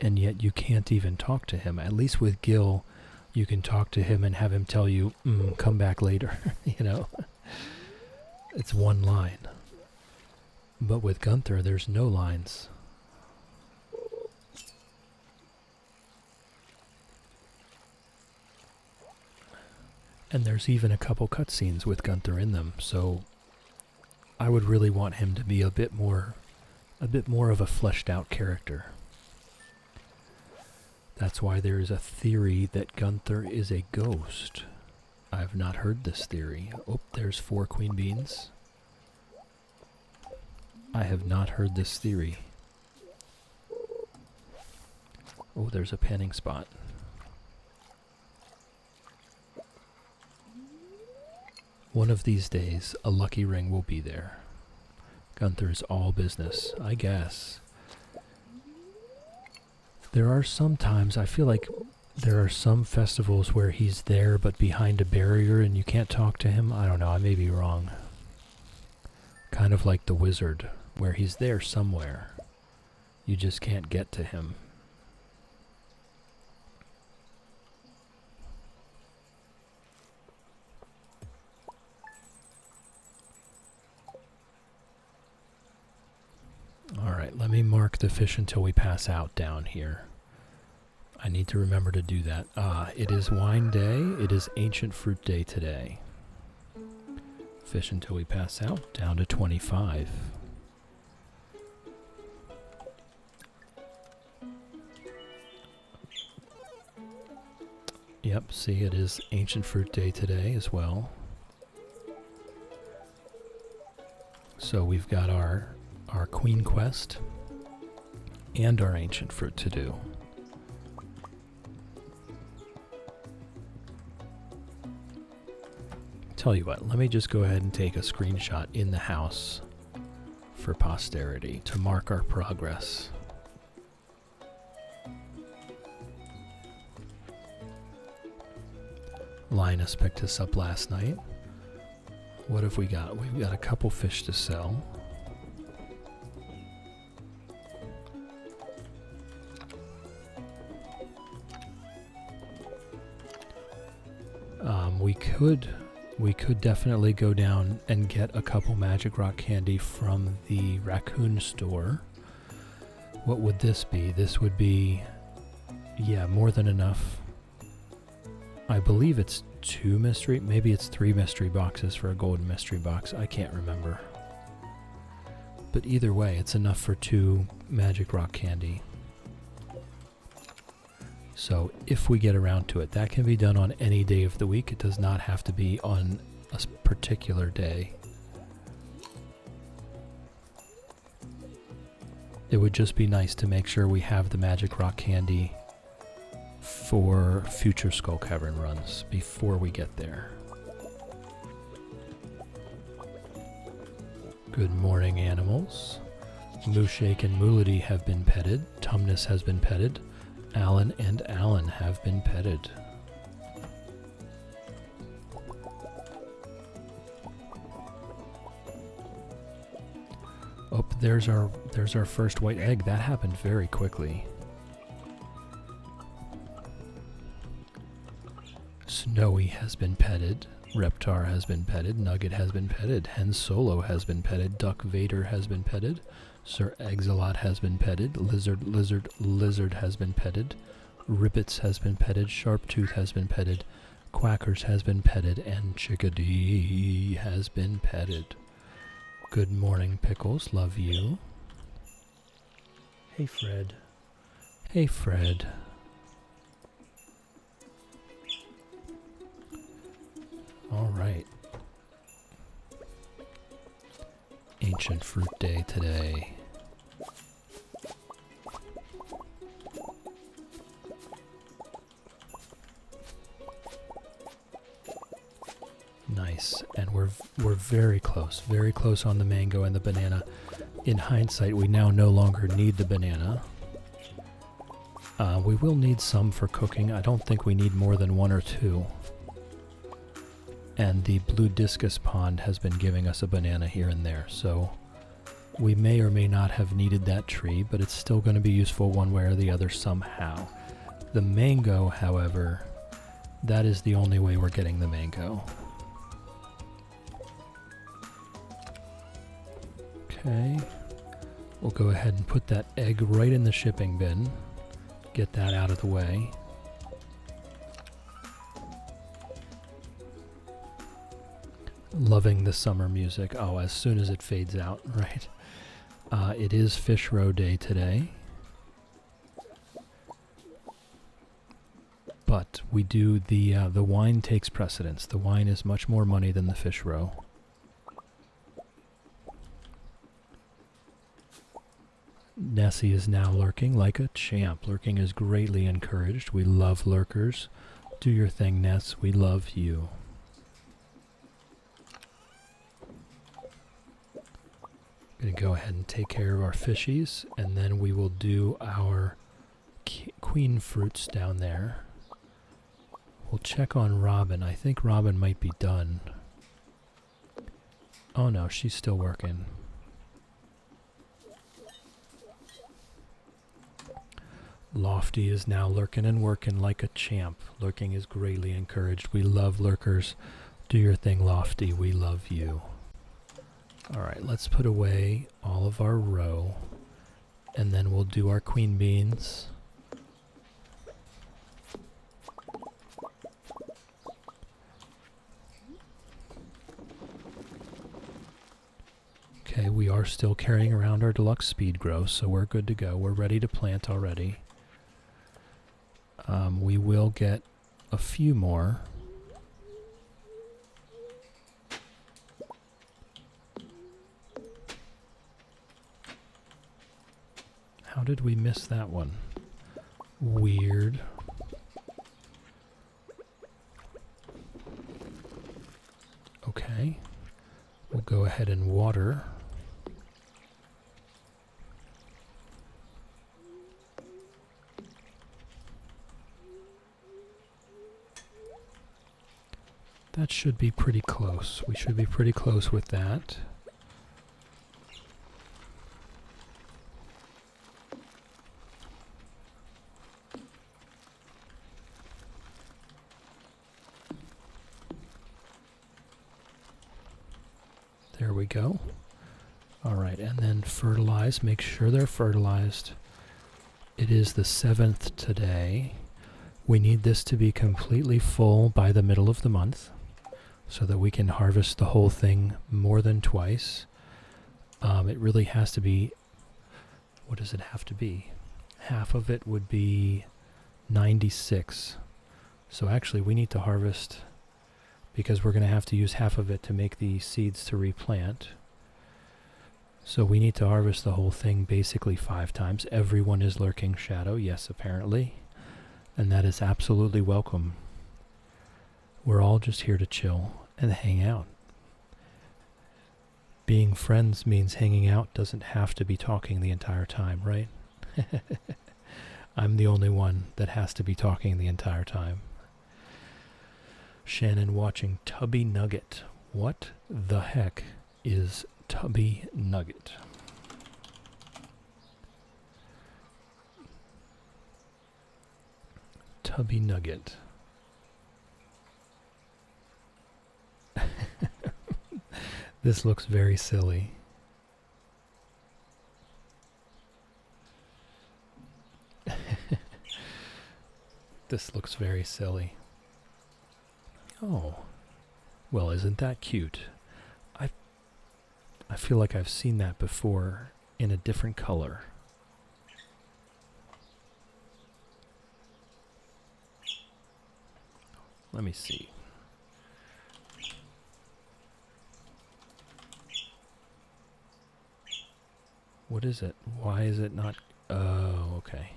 And yet you can't even talk to him. At least with Gil, you can talk to him and have him tell you, come back later, you know. It's one line. But with Gunther, there's no lines. And there's even a couple cutscenes with Gunther in them, so I would really want him to be a bit more of a fleshed out character. That's why there is a theory that Gunther is a ghost. I've not heard this theory. Oh, there's 4 queen beans. I have not heard this theory. Oh, there's a panning spot. One of these days, a lucky ring will be there. Gunther's all business, I guess. There are some times, I feel like there are some festivals where he's there but behind a barrier and you can't talk to him. I don't know, I may be wrong. Kind of like the wizard, where he's there somewhere. You just can't get to him. Alright, let me mark the fish until we pass out down here. I need to remember to do that. It is wine day. It is ancient fruit day today. Fish until we pass out, down to 25. Yep, see, it is ancient fruit day today as well. So we've got our queen quest and our ancient fruit to do. Tell you what, let me just go ahead and take a screenshot in the house for posterity to mark our progress. Linus picked us up last night. What have we got? We've got a couple fish to sell. We could We could definitely go down and get a couple magic rock candy from the raccoon store. What would this be? This would be, yeah, more than enough. I believe it's 2 mystery, maybe it's 3 mystery boxes for a golden mystery box. I can't remember. But either way, it's enough for 2 magic rock candy. So if we get around to it, that can be done on any day of the week. It does not have to be on a particular day. It would just be nice to make sure we have the magic rock candy for future Skull Cavern runs before we get there. Good morning, animals. Mooshake and Moolity have been petted. Tumnus has been petted. Alan and Alan have been petted. Oh, there's our first white egg. That happened very quickly. Snowy has been petted. Reptar has been petted. Nugget has been petted. Hen Solo has been petted. Duck Vader has been petted. Sir Exilot has been petted. Lizard has been petted. Ribbits has been petted. Sharptooth has been petted. Quackers has been petted. And Chickadee has been petted. Good morning, Pickles. Love you. Hey, Fred. Hey, Fred. All right. Ancient Fruit Day today. Nice, and we're very close on the mango and the banana. In hindsight, we now no longer need the banana. We will need some for cooking. I don't think we need more than 1 or 2. And the blue discus pond has been giving us a banana here and there, so we may or may not have needed that tree, but it's still going to be useful one way or the other somehow. The mango, however, that is the only way we're getting the mango. Okay, we'll go ahead and put that egg right in the shipping bin. Get that out of the way. Loving the summer music. Oh, as soon as it fades out, right? It is Fish Row Day today. But we do the wine takes precedence. The wine is much more money than the fish roe. Nessie is now lurking like a champ. Lurking is greatly encouraged. We love lurkers. Do your thing, Ness. We love you. Gonna go ahead and take care of our fishies, and then we will do our queen fruits down there. We'll check on Robin. I think Robin might be done. Oh no, she's still working. Lofty is now lurking and working like a champ. Lurking is greatly encouraged. We love lurkers. Do your thing, Lofty. We love you. Alright, let's put away all of our roe, and then we'll do our queen beans. Okay, we are still carrying around our deluxe speed grow, so we're good to go. We're ready to plant already. We will get a few more. How did we miss that one? Weird. Okay. We'll go ahead and water. That should be pretty close. We should be pretty close with that. we go. Alright, and then fertilize. Make sure they're fertilized. It is the 7th today. We need this to be completely full by the middle of the month so that we can harvest the whole thing more than twice. It really has to be... What does it have to be? Half of it would be 96. So actually we need to harvest, because we're going to have to use half of it to make the seeds to replant. So we need to harvest the whole thing basically 5 times. Everyone is lurking shadow, yes, apparently. And that is absolutely welcome. We're all just here to chill and hang out. Being friends means hanging out doesn't have to be talking the entire time, right? I'm the only one that has to be talking the entire time. Shannon watching Tubby Nugget. What the heck is Tubby Nugget? Tubby Nugget. This looks very silly. This looks very silly. Oh. Well, isn't that cute? I feel like I've seen that before in a different color. Let me see. What is it? Why is it not... Oh, okay.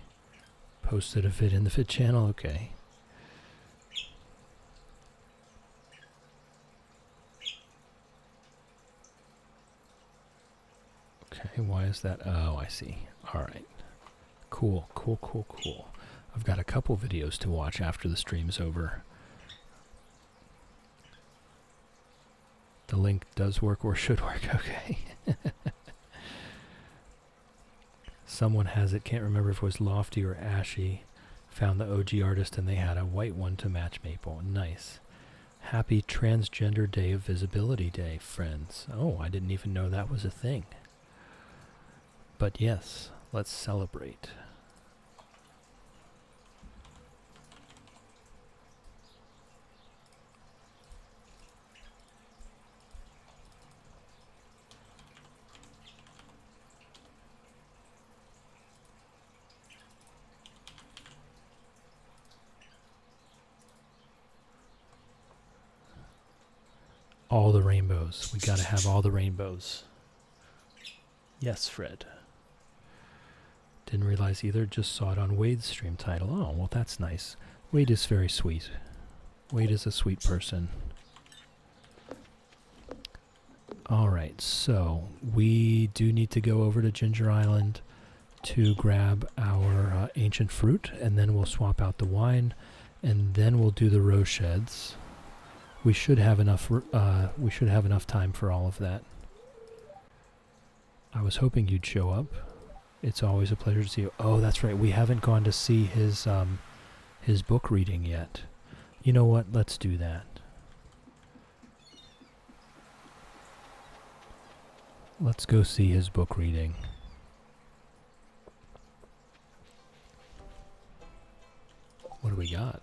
Posted a vid in the vid channel? Okay. Okay, why is that? Oh, I see. Alright. Cool, cool, cool, cool. I've got a couple videos to watch after the stream's over. The link does work or should work, okay. Someone has it, can't remember if it was Lofty or Ashy, found the OG artist and they had a white one to match Maple. Nice. Happy Transgender Day of Visibility Day, friends. Oh, I didn't even know that was a thing. But yes, let's celebrate. All the rainbows. We gotta have all the rainbows. Yes, Fred. Didn't realize either, just saw it on Wade's stream title. Oh, well that's nice. Wade is very sweet. Wade is a sweet person. Alright, so we do need to go over to Ginger Island to grab our ancient fruit, and then we'll swap out the wine, and then we'll do the rose sheds. We should have enough time for all of that. I was hoping you'd show up. It's always a pleasure to see you. Oh, that's right. We haven't gone to see his book reading yet. You know what? Let's do that. Let's go see his book reading. What do we got?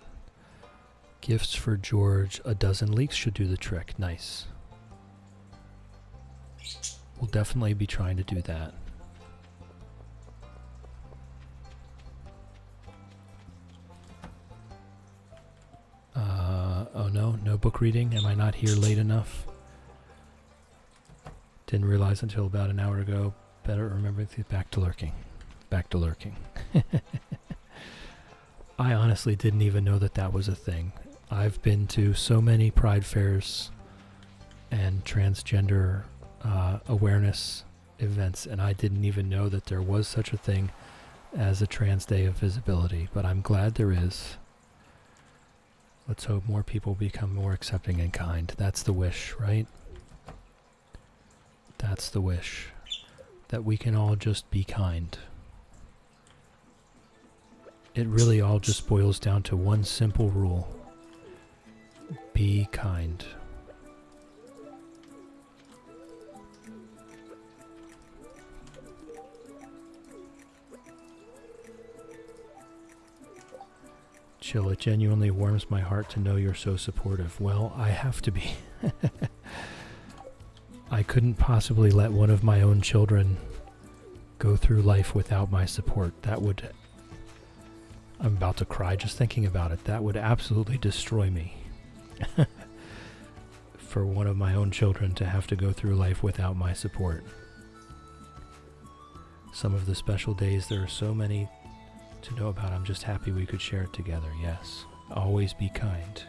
Gifts for George. A dozen leeks should do the trick. Nice. We'll definitely be trying to do that. Oh no, no book reading? Am I not here late enough? Didn't realize until about an hour ago. Better remember to get back to lurking. Back to lurking. I honestly didn't even know that that was a thing. I've been to so many pride fairs and transgender awareness events, and I didn't even know that there was such a thing as a Trans Day of Visibility, but I'm glad there is. Let's hope more people become more accepting and kind. That's the wish, right? That's the wish. That we can all just be kind. It really all just boils down to one simple rule. Be kind. Chill, it genuinely warms my heart to know you're so supportive. Well, I have to be. I couldn't possibly let one of my own children go through life without my support. That would... I'm about to cry just thinking about it. That would absolutely destroy me. For one of my own children to have to go through life without my support. Some of the special days, there are so many to know about. I'm just happy we could share it together. Yes. Always be kind.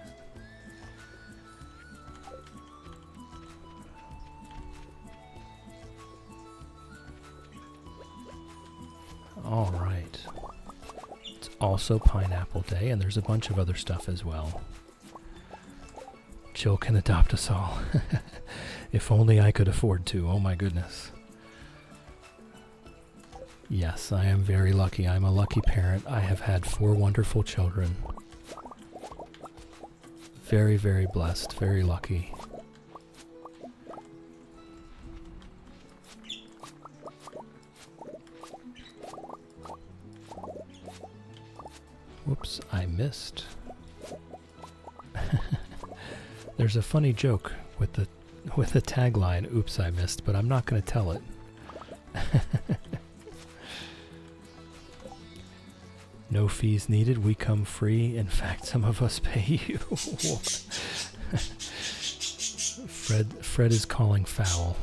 All right. It's also Pineapple Day, and there's a bunch of other stuff as well. Chill can adopt us all. If only I could afford to. Oh my goodness. Yes, I am very lucky. I'm a lucky parent. I have had 4 wonderful children. Very, very blessed. Very lucky. Whoops, I missed. There's a funny joke with the tagline, "Oops, I missed," but I'm not going to tell it. No fees needed, we come free. In fact, some of us pay you. Fred is calling foul.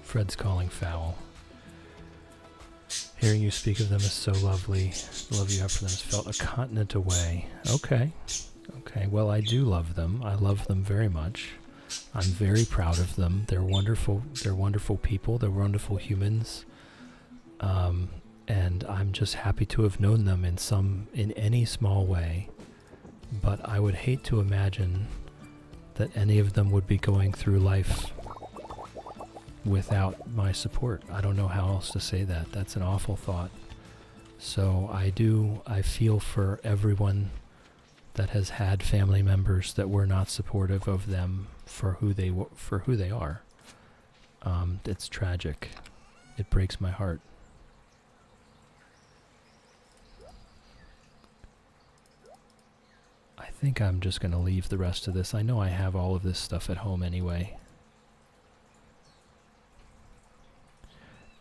Fred's calling foul. Hearing you speak of them is so lovely. The love you have for them is felt a continent away. Okay. Okay, well, I do love them. I love them very much. I'm very proud of them. They're wonderful. They're wonderful people. They're wonderful humans. And I'm just happy to have known them in any small way. But I would hate to imagine that any of them would be going through life without my support. I don't know how else to say that. That's an awful thought. So I feel for everyone that has had family members that were not supportive of them for who they are. It's tragic. It breaks my heart. I think I'm just going to leave the rest of this. I know I have all of this stuff at home anyway.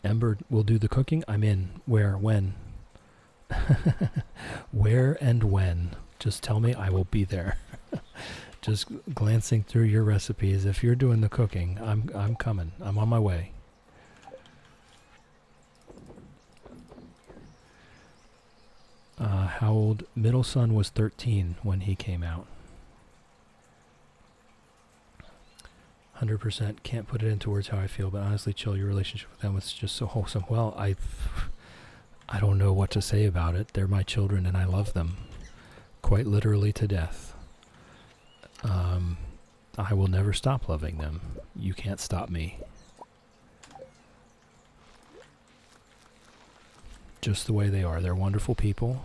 Ember will do the cooking. I'm in. Where? When? Where and when? Just tell me, I will be there. Just glancing through your recipes. If you're doing the cooking, I'm coming. I'm on my way. How old? Middle son was 13 when he came out. 100% can't put it into words how I feel, but honestly, Chill, your relationship with them was just so wholesome. Well, I don't know what to say about it. They're my children and I love them. Quite literally to death. I will never stop loving them. You can't stop me. Just the way they are. They're wonderful people.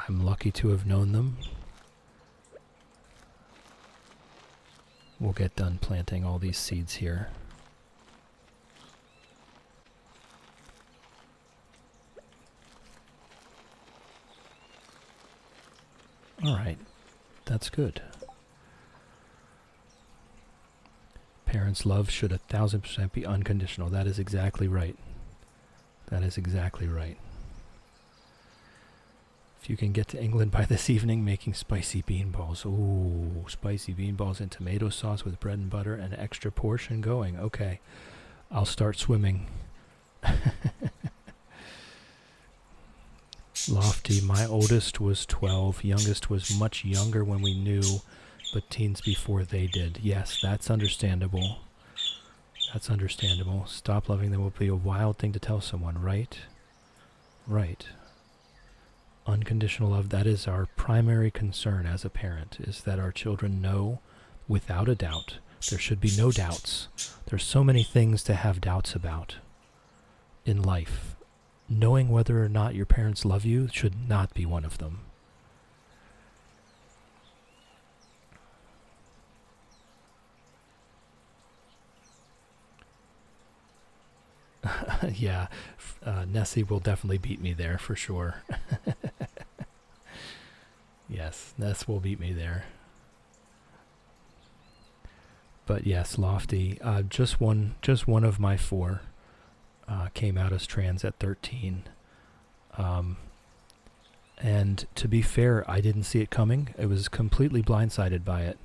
I'm lucky to have known them. We'll get done planting all these seeds here. Alright, that's good. Parents' love should 1000% be unconditional. That is exactly right. That is exactly right. If you can get to England by this evening, making spicy bean balls. Ooh, spicy bean balls and tomato sauce with bread and butter and extra portion going. Okay, I'll start swimming. Lofty, my oldest was 12. Youngest was much younger when we knew, but teens before they did. Yes, that's understandable. That's understandable. Stop loving them would be a wild thing to tell someone, right? Right. Unconditional love, that is our primary concern as a parent, is that our children know without a doubt. There should be no doubts. There's so many things to have doubts about in life. Knowing whether or not your parents love you should not be one of them. Yeah, Nessie will definitely beat me there for sure. Yes, Ness will beat me there. But yes, Lofty. Just one of my 4 came out as trans at 13. And to be fair, I didn't see it coming. I was completely blindsided by it.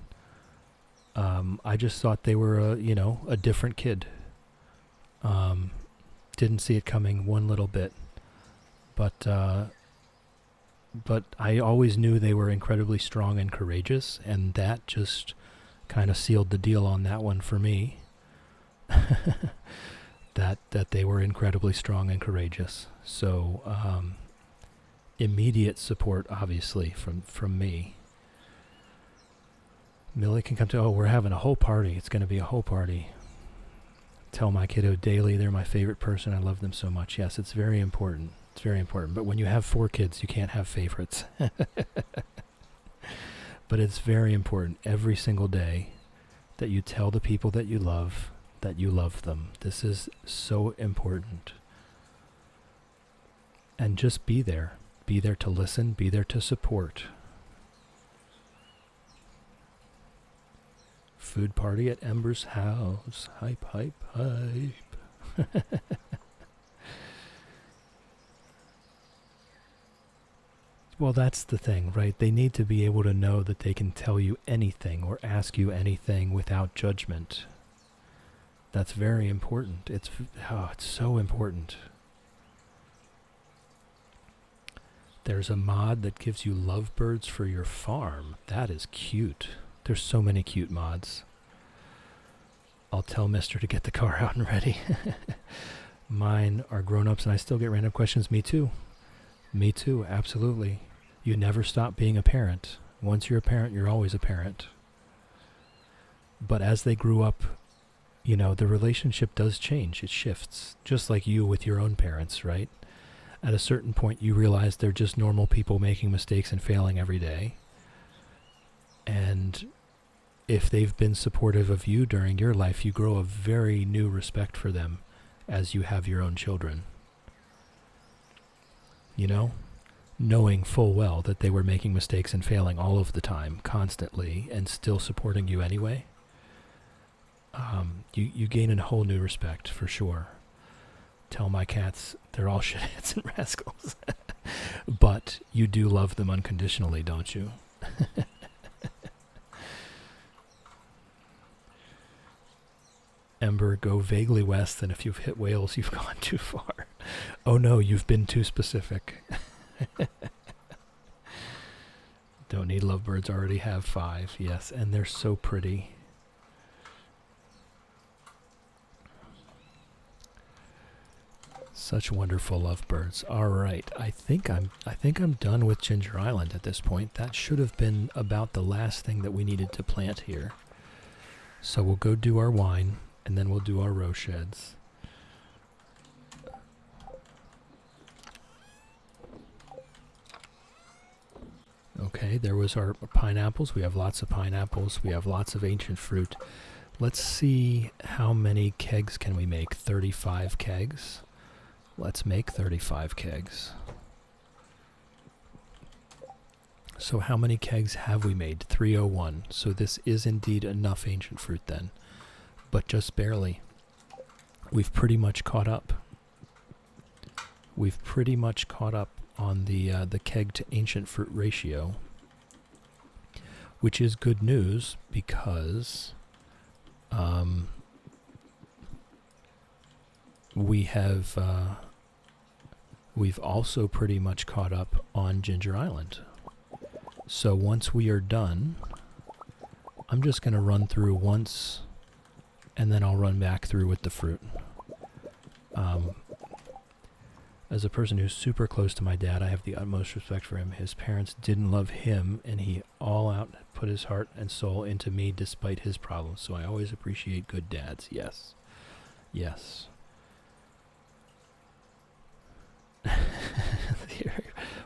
I just thought they were a different kid. Didn't see it coming one little bit. But I always knew they were incredibly strong and courageous, and that just kind of sealed the deal on that one for me. that they were incredibly strong and courageous. So immediate support, obviously, from me. Millie can come to, we're having a whole party. It's going to be a whole party. Tell my kiddo daily they're my favorite person. I love them so much. Yes, it's very important. It's very important. But when you have 4 kids, you can't have favorites. But it's very important every single day that you tell the people that you love them. This is so important. And just be there. Be there to listen. Be there to support. Food party at Ember's house. Hype, hype, hype. Well, that's the thing, right? They need to be able to know that they can tell you anything or ask you anything without judgment. That's very important. It's so important. There's a mod that gives you lovebirds for your farm. That is cute. There's so many cute mods. I'll tell Mister to get the car out and ready. Mine are grown-ups and I still get random questions. Me too. Me too, absolutely. You never stop being a parent. Once you're a parent, you're always a parent. But as they grew up, the relationship does change. It shifts. Just like you with your own parents, right? At a certain point, you realize they're just normal people making mistakes and failing every day. And if they've been supportive of you during your life, you grow a very new respect for them as you have your own children. Knowing full well that they were making mistakes and failing all of the time, constantly, and still supporting you anyway. You gain a whole new respect, for sure. Tell my cats they're all shitheads and rascals. But you do love them unconditionally, don't you? Ember, go vaguely west, and if you've hit Wales, you've gone too far. Oh no, you've been too specific. Don't need lovebirds, already have 5. Yes, and they're so pretty. Such wonderful lovebirds. All right, I think I'm done with Ginger Island at this point. That should have been about the last thing that we needed to plant here. So we'll go do our wine, and then we'll do our row sheds. Okay, there was our pineapples. We have lots of pineapples. We have lots of ancient fruit. Let's see how many kegs can we make. 35 kegs. Let's make 35 kegs. So how many kegs have we made? 301. So this is indeed enough ancient fruit then. But just barely. We've pretty much caught up. We've pretty much caught up on the keg to ancient fruit ratio, which is good news because we've also pretty much caught up on Ginger Island. So once we are done, I'm just going to run through once, and then I'll run back through with the fruit. As a person who's super close to my dad, I have the utmost respect for him. His parents didn't love him, and he all out put his heart and soul into me despite his problems. So I always appreciate good dads. Yes. Yes.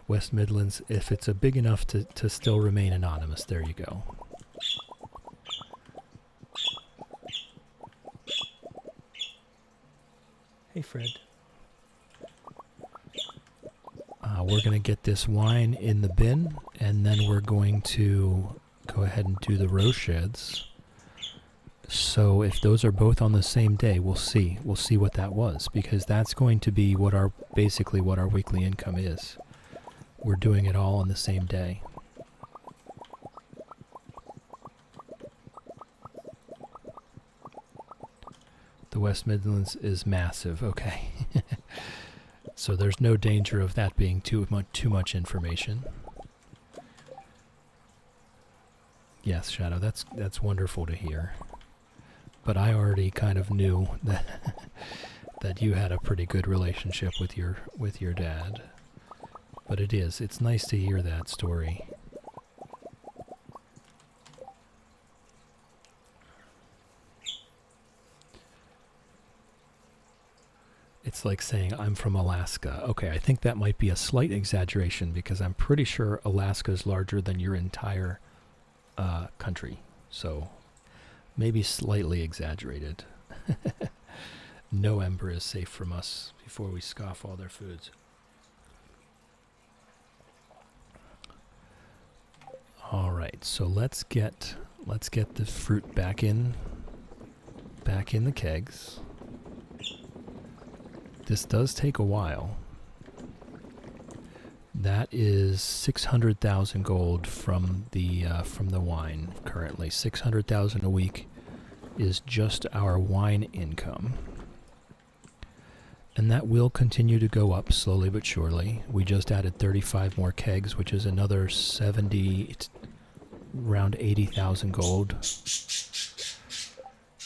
West Midlands, if it's a big enough to still remain anonymous, there you go. Hey, Fred. we're going to get this wine in the bin, and then we're going to go ahead and do the row sheds. So if those are both on the same day, we'll see. We'll see what that was, because that's going to be what our basically what our weekly income is. We're doing it all on the same day. The West Midlands is massive. Okay. So there's no danger of that being too much information. Yes, Shadow, that's wonderful to hear. But I already kind of knew that that you had a pretty good relationship with your dad. But it's nice to hear that story. It's like saying, I'm from Alaska. Okay, I think that might be a slight exaggeration, because I'm pretty sure Alaska is larger than your entire country. So maybe slightly exaggerated. No ember is safe from us before we scoff all their foods. All right, so let's get the fruit back in the kegs. This does take a while. That is 600,000 gold from the wine currently. 600,000 a week is just our wine income. And that will continue to go up slowly but surely. We just added 35 more kegs, which is another 70, around 80,000 gold.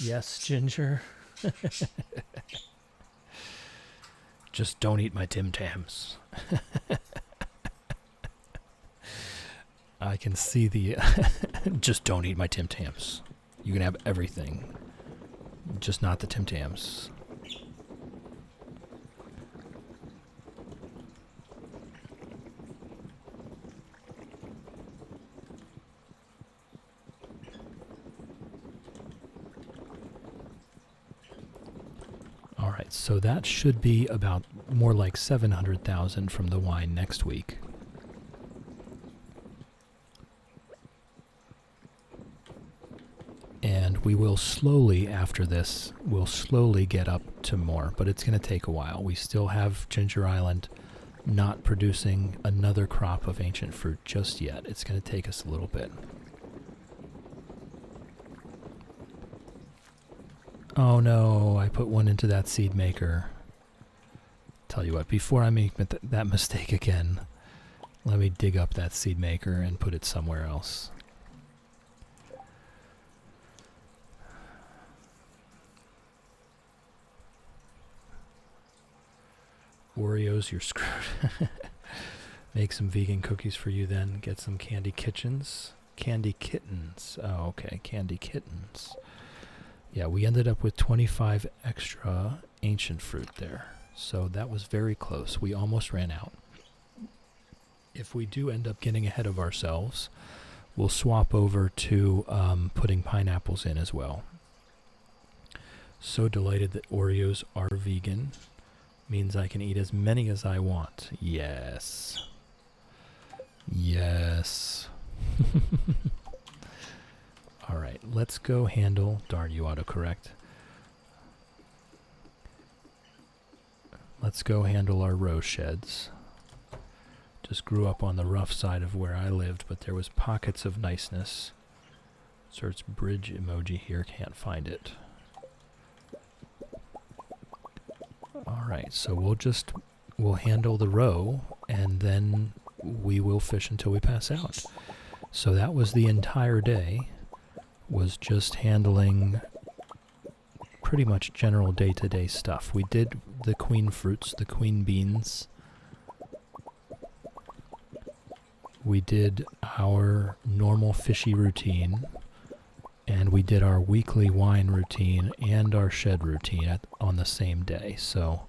Yes, Ginger. Just don't eat my Tim Tams. I can see the... Just don't eat my Tim Tams. You can have everything. Just not the Tim Tams. Alright, so that should be about more like 700,000 from the wine next week. And we will slowly, after this, we'll slowly get up to more, but it's going to take a while. We still have Ginger Island not producing another crop of ancient fruit just yet. It's going to take us a little bit. Oh no, I put one into that seed maker. Tell you what, before I make that mistake again, let me dig up that seed maker and put it somewhere else. Oreos, you're screwed. Make some vegan cookies for you then. Get some candy kittens. Candy kittens. Oh, okay, candy kittens. Yeah, we ended up with 25 extra ancient fruit there. So that was very close. We almost ran out. If we do end up getting ahead of ourselves, we'll swap over to putting pineapples in as well. So delighted that Oreos are vegan. Means I can eat as many as I want. Yes. Yes. Alright, let's go handle... Darn, you autocorrect. Let's go handle our row sheds. Just grew up on the rough side of where I lived, but there was pockets of niceness. Search bridge emoji here, can't find it. Alright, so we'll handle the row, and then we will fish until we pass out. So that was the entire day, was just handling pretty much general day-to-day stuff. We did the queen fruits, the queen beans. We did our normal fishy routine, and we did our weekly wine routine and our shed routine on the same day. So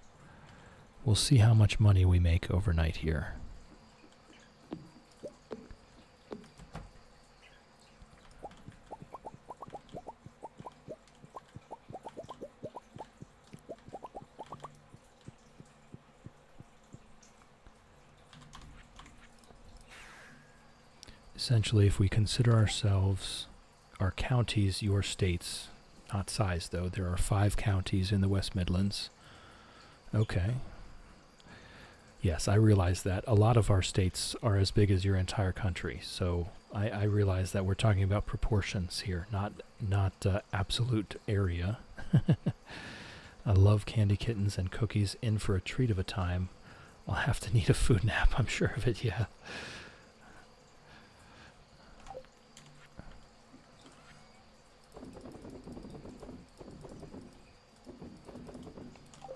we'll see how much money we make overnight here. Essentially, if we consider ourselves, our counties, your states, not size though, there are 5 counties in the West Midlands. Okay. Yes, I realize that. A lot of our states are as big as your entire country, so I realize that we're talking about proportions here, not absolute area. I love candy kittens and cookies, in for a treat of a time. I'll have to need a food nap, I'm sure of it, yeah.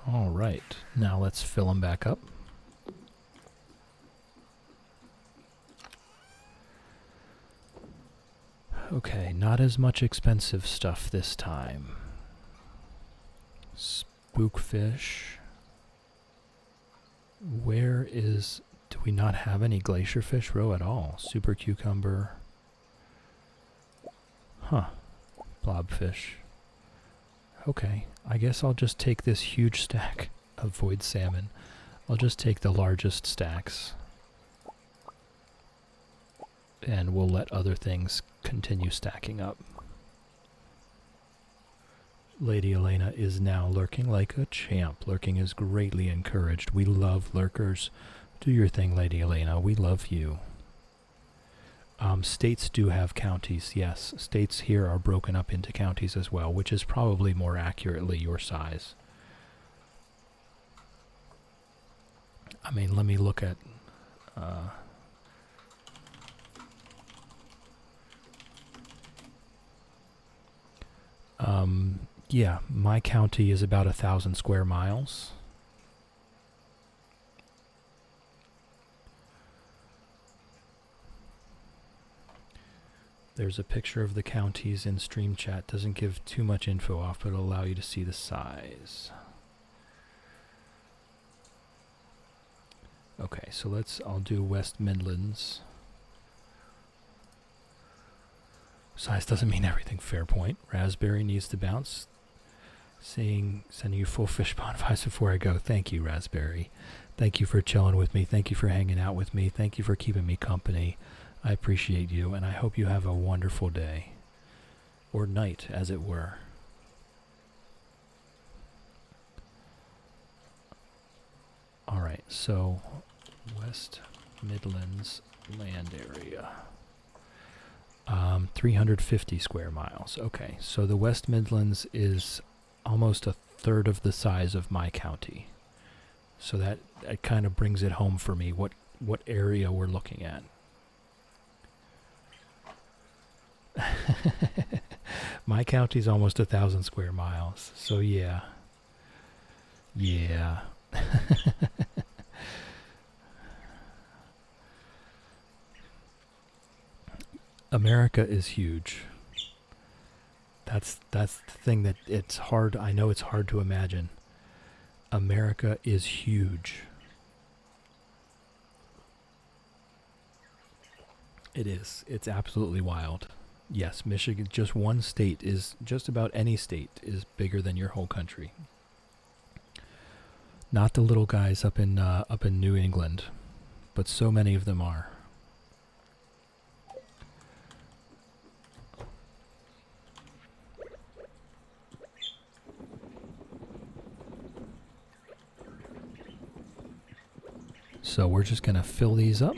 All right, now let's fill them back up. Okay, not as much expensive stuff this time. Spookfish. Where is... Do we not have any glacier fish roe at all? Super cucumber. Huh. Blobfish. Okay, I guess I'll just take this huge stack of void salmon. I'll just take the largest stacks. And we'll let other things continue stacking up. Lady Elena is now lurking like a champ. Lurking is greatly encouraged. We love lurkers. Do your thing, Lady Elena. We love you. States do have counties, yes. States here are broken up into counties as well, which is probably more accurately your size. I mean, let me look at... yeah, my county is about 1,000 square miles. There's a picture of the counties in stream chat. Doesn't give too much info off, but it'll allow you to see the size. Okay, so I'll do West Midlands. Size doesn't mean everything, fair point. Raspberry needs to bounce. Sending you full fish pond vibes before I go. Thank you, Raspberry. Thank you for chilling with me. Thank you for hanging out with me. Thank you for keeping me company. I appreciate you, and I hope you have a wonderful day. Or night, as it were. Alright, so West Midlands land area. 350 square miles. Okay, so the West Midlands is almost 1/3 of the size of my county. So that kind of brings it home for me, what area we're looking at. My county's almost 1,000 square miles, so yeah. Yeah. America is huge. That's the thing that it's hard, I know it's hard to imagine. America is huge. It is. It's absolutely wild. Yes, Michigan, just one state is, just about any state is bigger than your whole country. Not the little guys up in New England, but so many of them are. So we're just going to fill these up,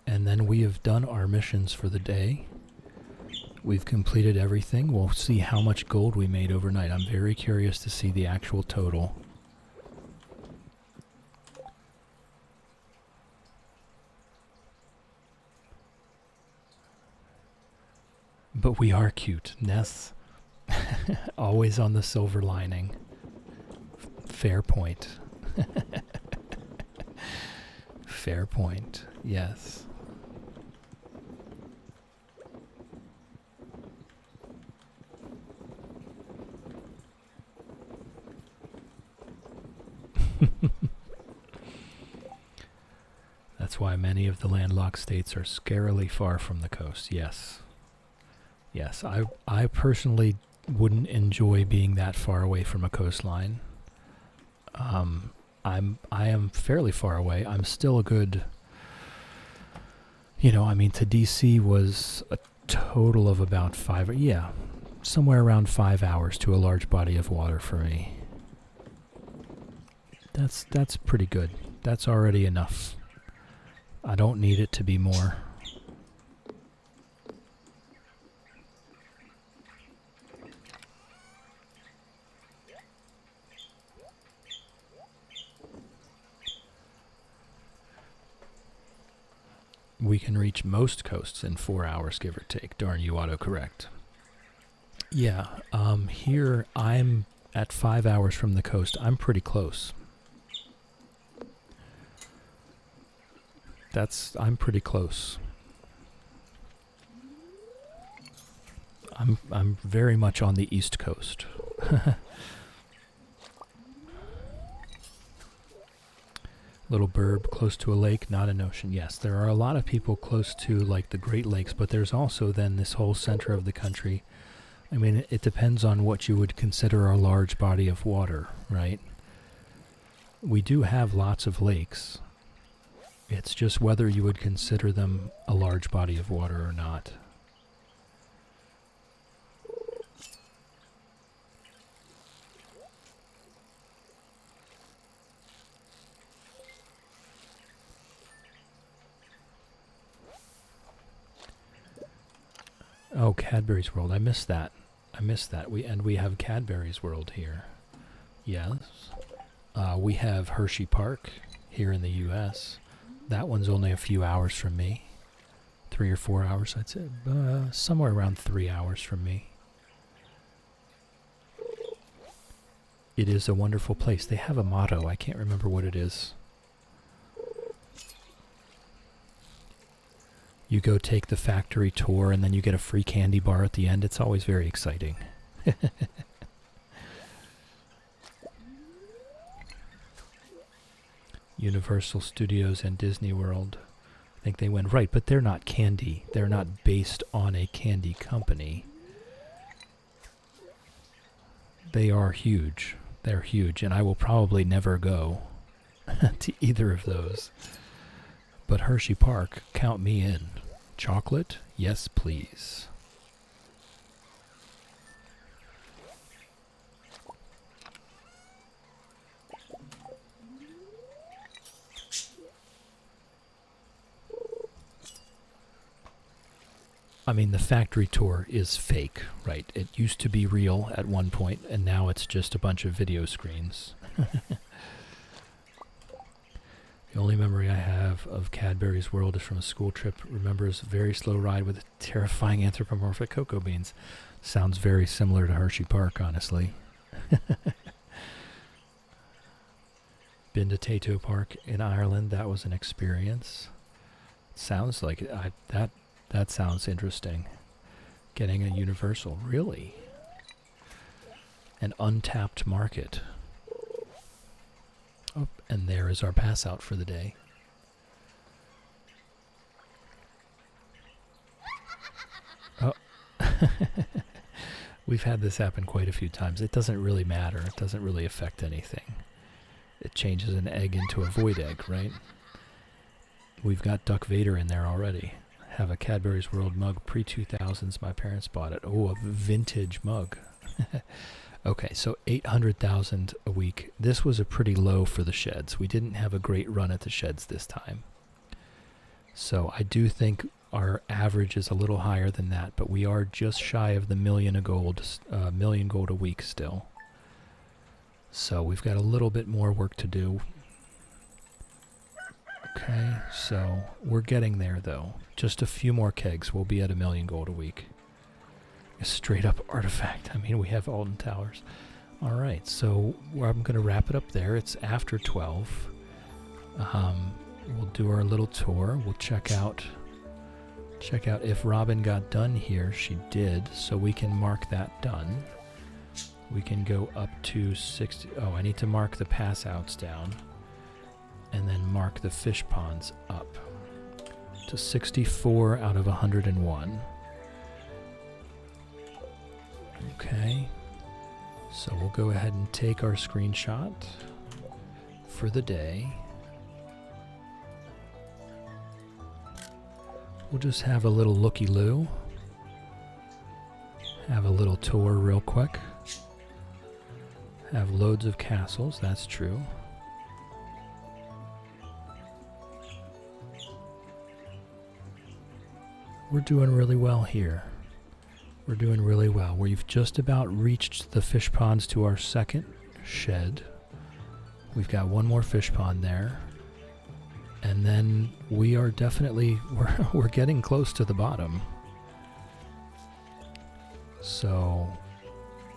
and then we have done our missions for the day. We've completed everything. We'll see how much gold we made overnight. I'm very curious to see the actual total. But we are cute. Ness, always on the silver lining. Fair point. Fair point, yes. That's why many of the landlocked states are scarily far from the coast, yes. Yes, I personally wouldn't enjoy being that far away from a coastline. I am fairly far away. I'm still a good, I mean, to DC was a total of about somewhere around 5 hours to a large body of water for me. That's pretty good. That's already enough. I don't need it to be more. We can reach most coasts in 4 hours, give or take. Darn you, autocorrect. Yeah, here I'm at 5 hours from the coast. I'm pretty close. I'm pretty close. I'm very much on the east coast. Little burb close to a lake, not an ocean. Yes, there are a lot of people close to like the Great Lakes, but there's also then this whole center of the country. I mean, it depends on what you would consider a large body of water, right? We do have lots of lakes. It's just whether you would consider them a large body of water or not. Oh, Cadbury's World. I missed that. We have Cadbury's World here. Yes. We have Hershey Park here in the U.S. That one's only a few hours from me. 3 or 4 hours, I'd say. Somewhere around 3 hours from me. It is a wonderful place. They have a motto. I can't remember what it is. You go take the factory tour and then you get a free candy bar at the end. It's always very exciting. Universal Studios and Disney World. I think they went right, but they're not candy. They're not based on a candy company. They are huge. They're huge, and I will probably never go to either of those. But Hershey Park, count me in. Chocolate? Yes, please. I mean, the factory tour is fake, right? It used to be real at one point, and now it's just a bunch of video screens. The only memory I have of Cadbury's World is from a school trip. Remembers a very slow ride with terrifying anthropomorphic cocoa beans. Sounds very similar to Hershey Park, honestly. Been to Tato Park in Ireland. That was an experience. Sounds like it. That sounds interesting. Getting a Universal, really? An untapped market. Oh, and there is our pass out for the day. Oh. We've had this happen quite a few times. It doesn't really matter. It doesn't really affect anything. It changes an egg into a void egg, right? We've got Duck Vader in there already. Have a Cadbury's World mug, pre-2000s. My parents bought it. Oh, a vintage mug. Okay, so 800,000 a week. This was a pretty low for the sheds. We didn't have a great run at the sheds this time. So I do think our average is a little higher than that, but we are just shy of the million gold a week still. So we've got a little bit more work to do. Okay, so we're getting there though. Just a few more kegs, we'll be at 1 million gold a week. A straight up artifact. I mean, we have Alden Towers. Alright, so I'm going to wrap it up there. It's after 12. We'll do our little tour. We'll check out if Robin got done here. She did, so we can mark that done. We can go up to 60. Oh, I need to mark the pass outs down. And then mark the fish ponds up to 64 out of 101. Okay, so we'll go ahead and take our screenshot for the day. We'll just have a little looky-loo. Have a little tour real quick. Have loads of castles, that's true. We're doing really well here. We're doing really well. We've just about reached the fish ponds to our second shed. We've got one more fish pond there. And then we are definitely, we're getting close to the bottom. So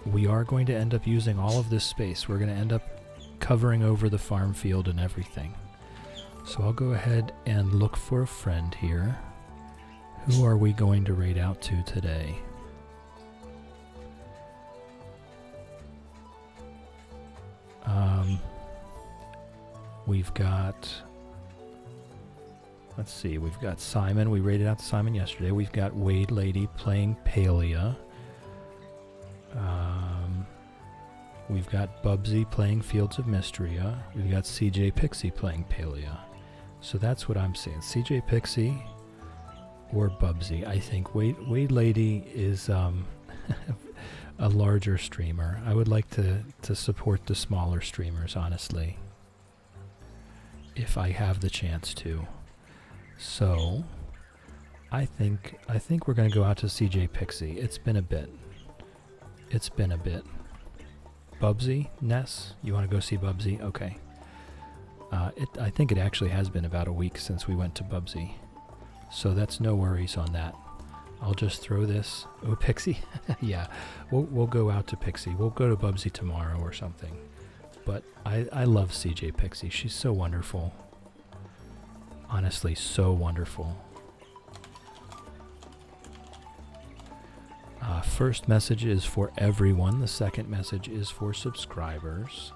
we are going to end up using all of this space. We're going to end up covering over the farm field and everything. So I'll go ahead and look for a friend here. Who are we going to raid out to today? We've got, let's see, we've got Simon. We raided out to Simon yesterday. We've got Wade Lady playing Palia. We've got Bubsy playing Fields of Mystria. We've got CJ Pixie playing Palia. So that's what I'm saying. CJ Pixie or Bubsy. I think Wade Lady is a larger streamer. I would like to support the smaller streamers, honestly, if I have the chance to. So I think we're going to go out to CJ Pixie. It's been a bit. It's been a bit. Bubsy, Ness, you want to go see Bubsy? Okay. I think it actually has been about a week since we went to Bubsy. So that's no worries on that. I'll just throw this. Oh, Pixie? Yeah, we'll go out to Pixie. We'll go to Bubsy tomorrow or something. But I love CJ Pixie. She's so wonderful. Honestly, so wonderful. First message is for everyone. The second message is for subscribers.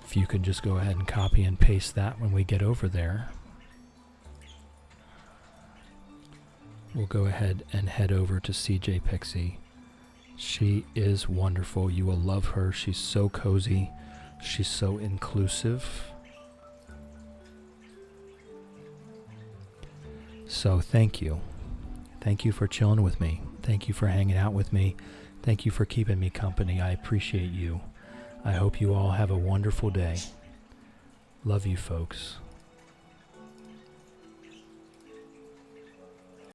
If you could just go ahead and copy and paste that when we get over there. We'll go ahead and head over to CJ Pixie. She is wonderful. You will love her. She's so cozy. She's so inclusive. So thank you. Thank you for chilling with me. Thank you for hanging out with me. Thank you for keeping me company. I appreciate you. I hope you all have a wonderful day. Love you, folks.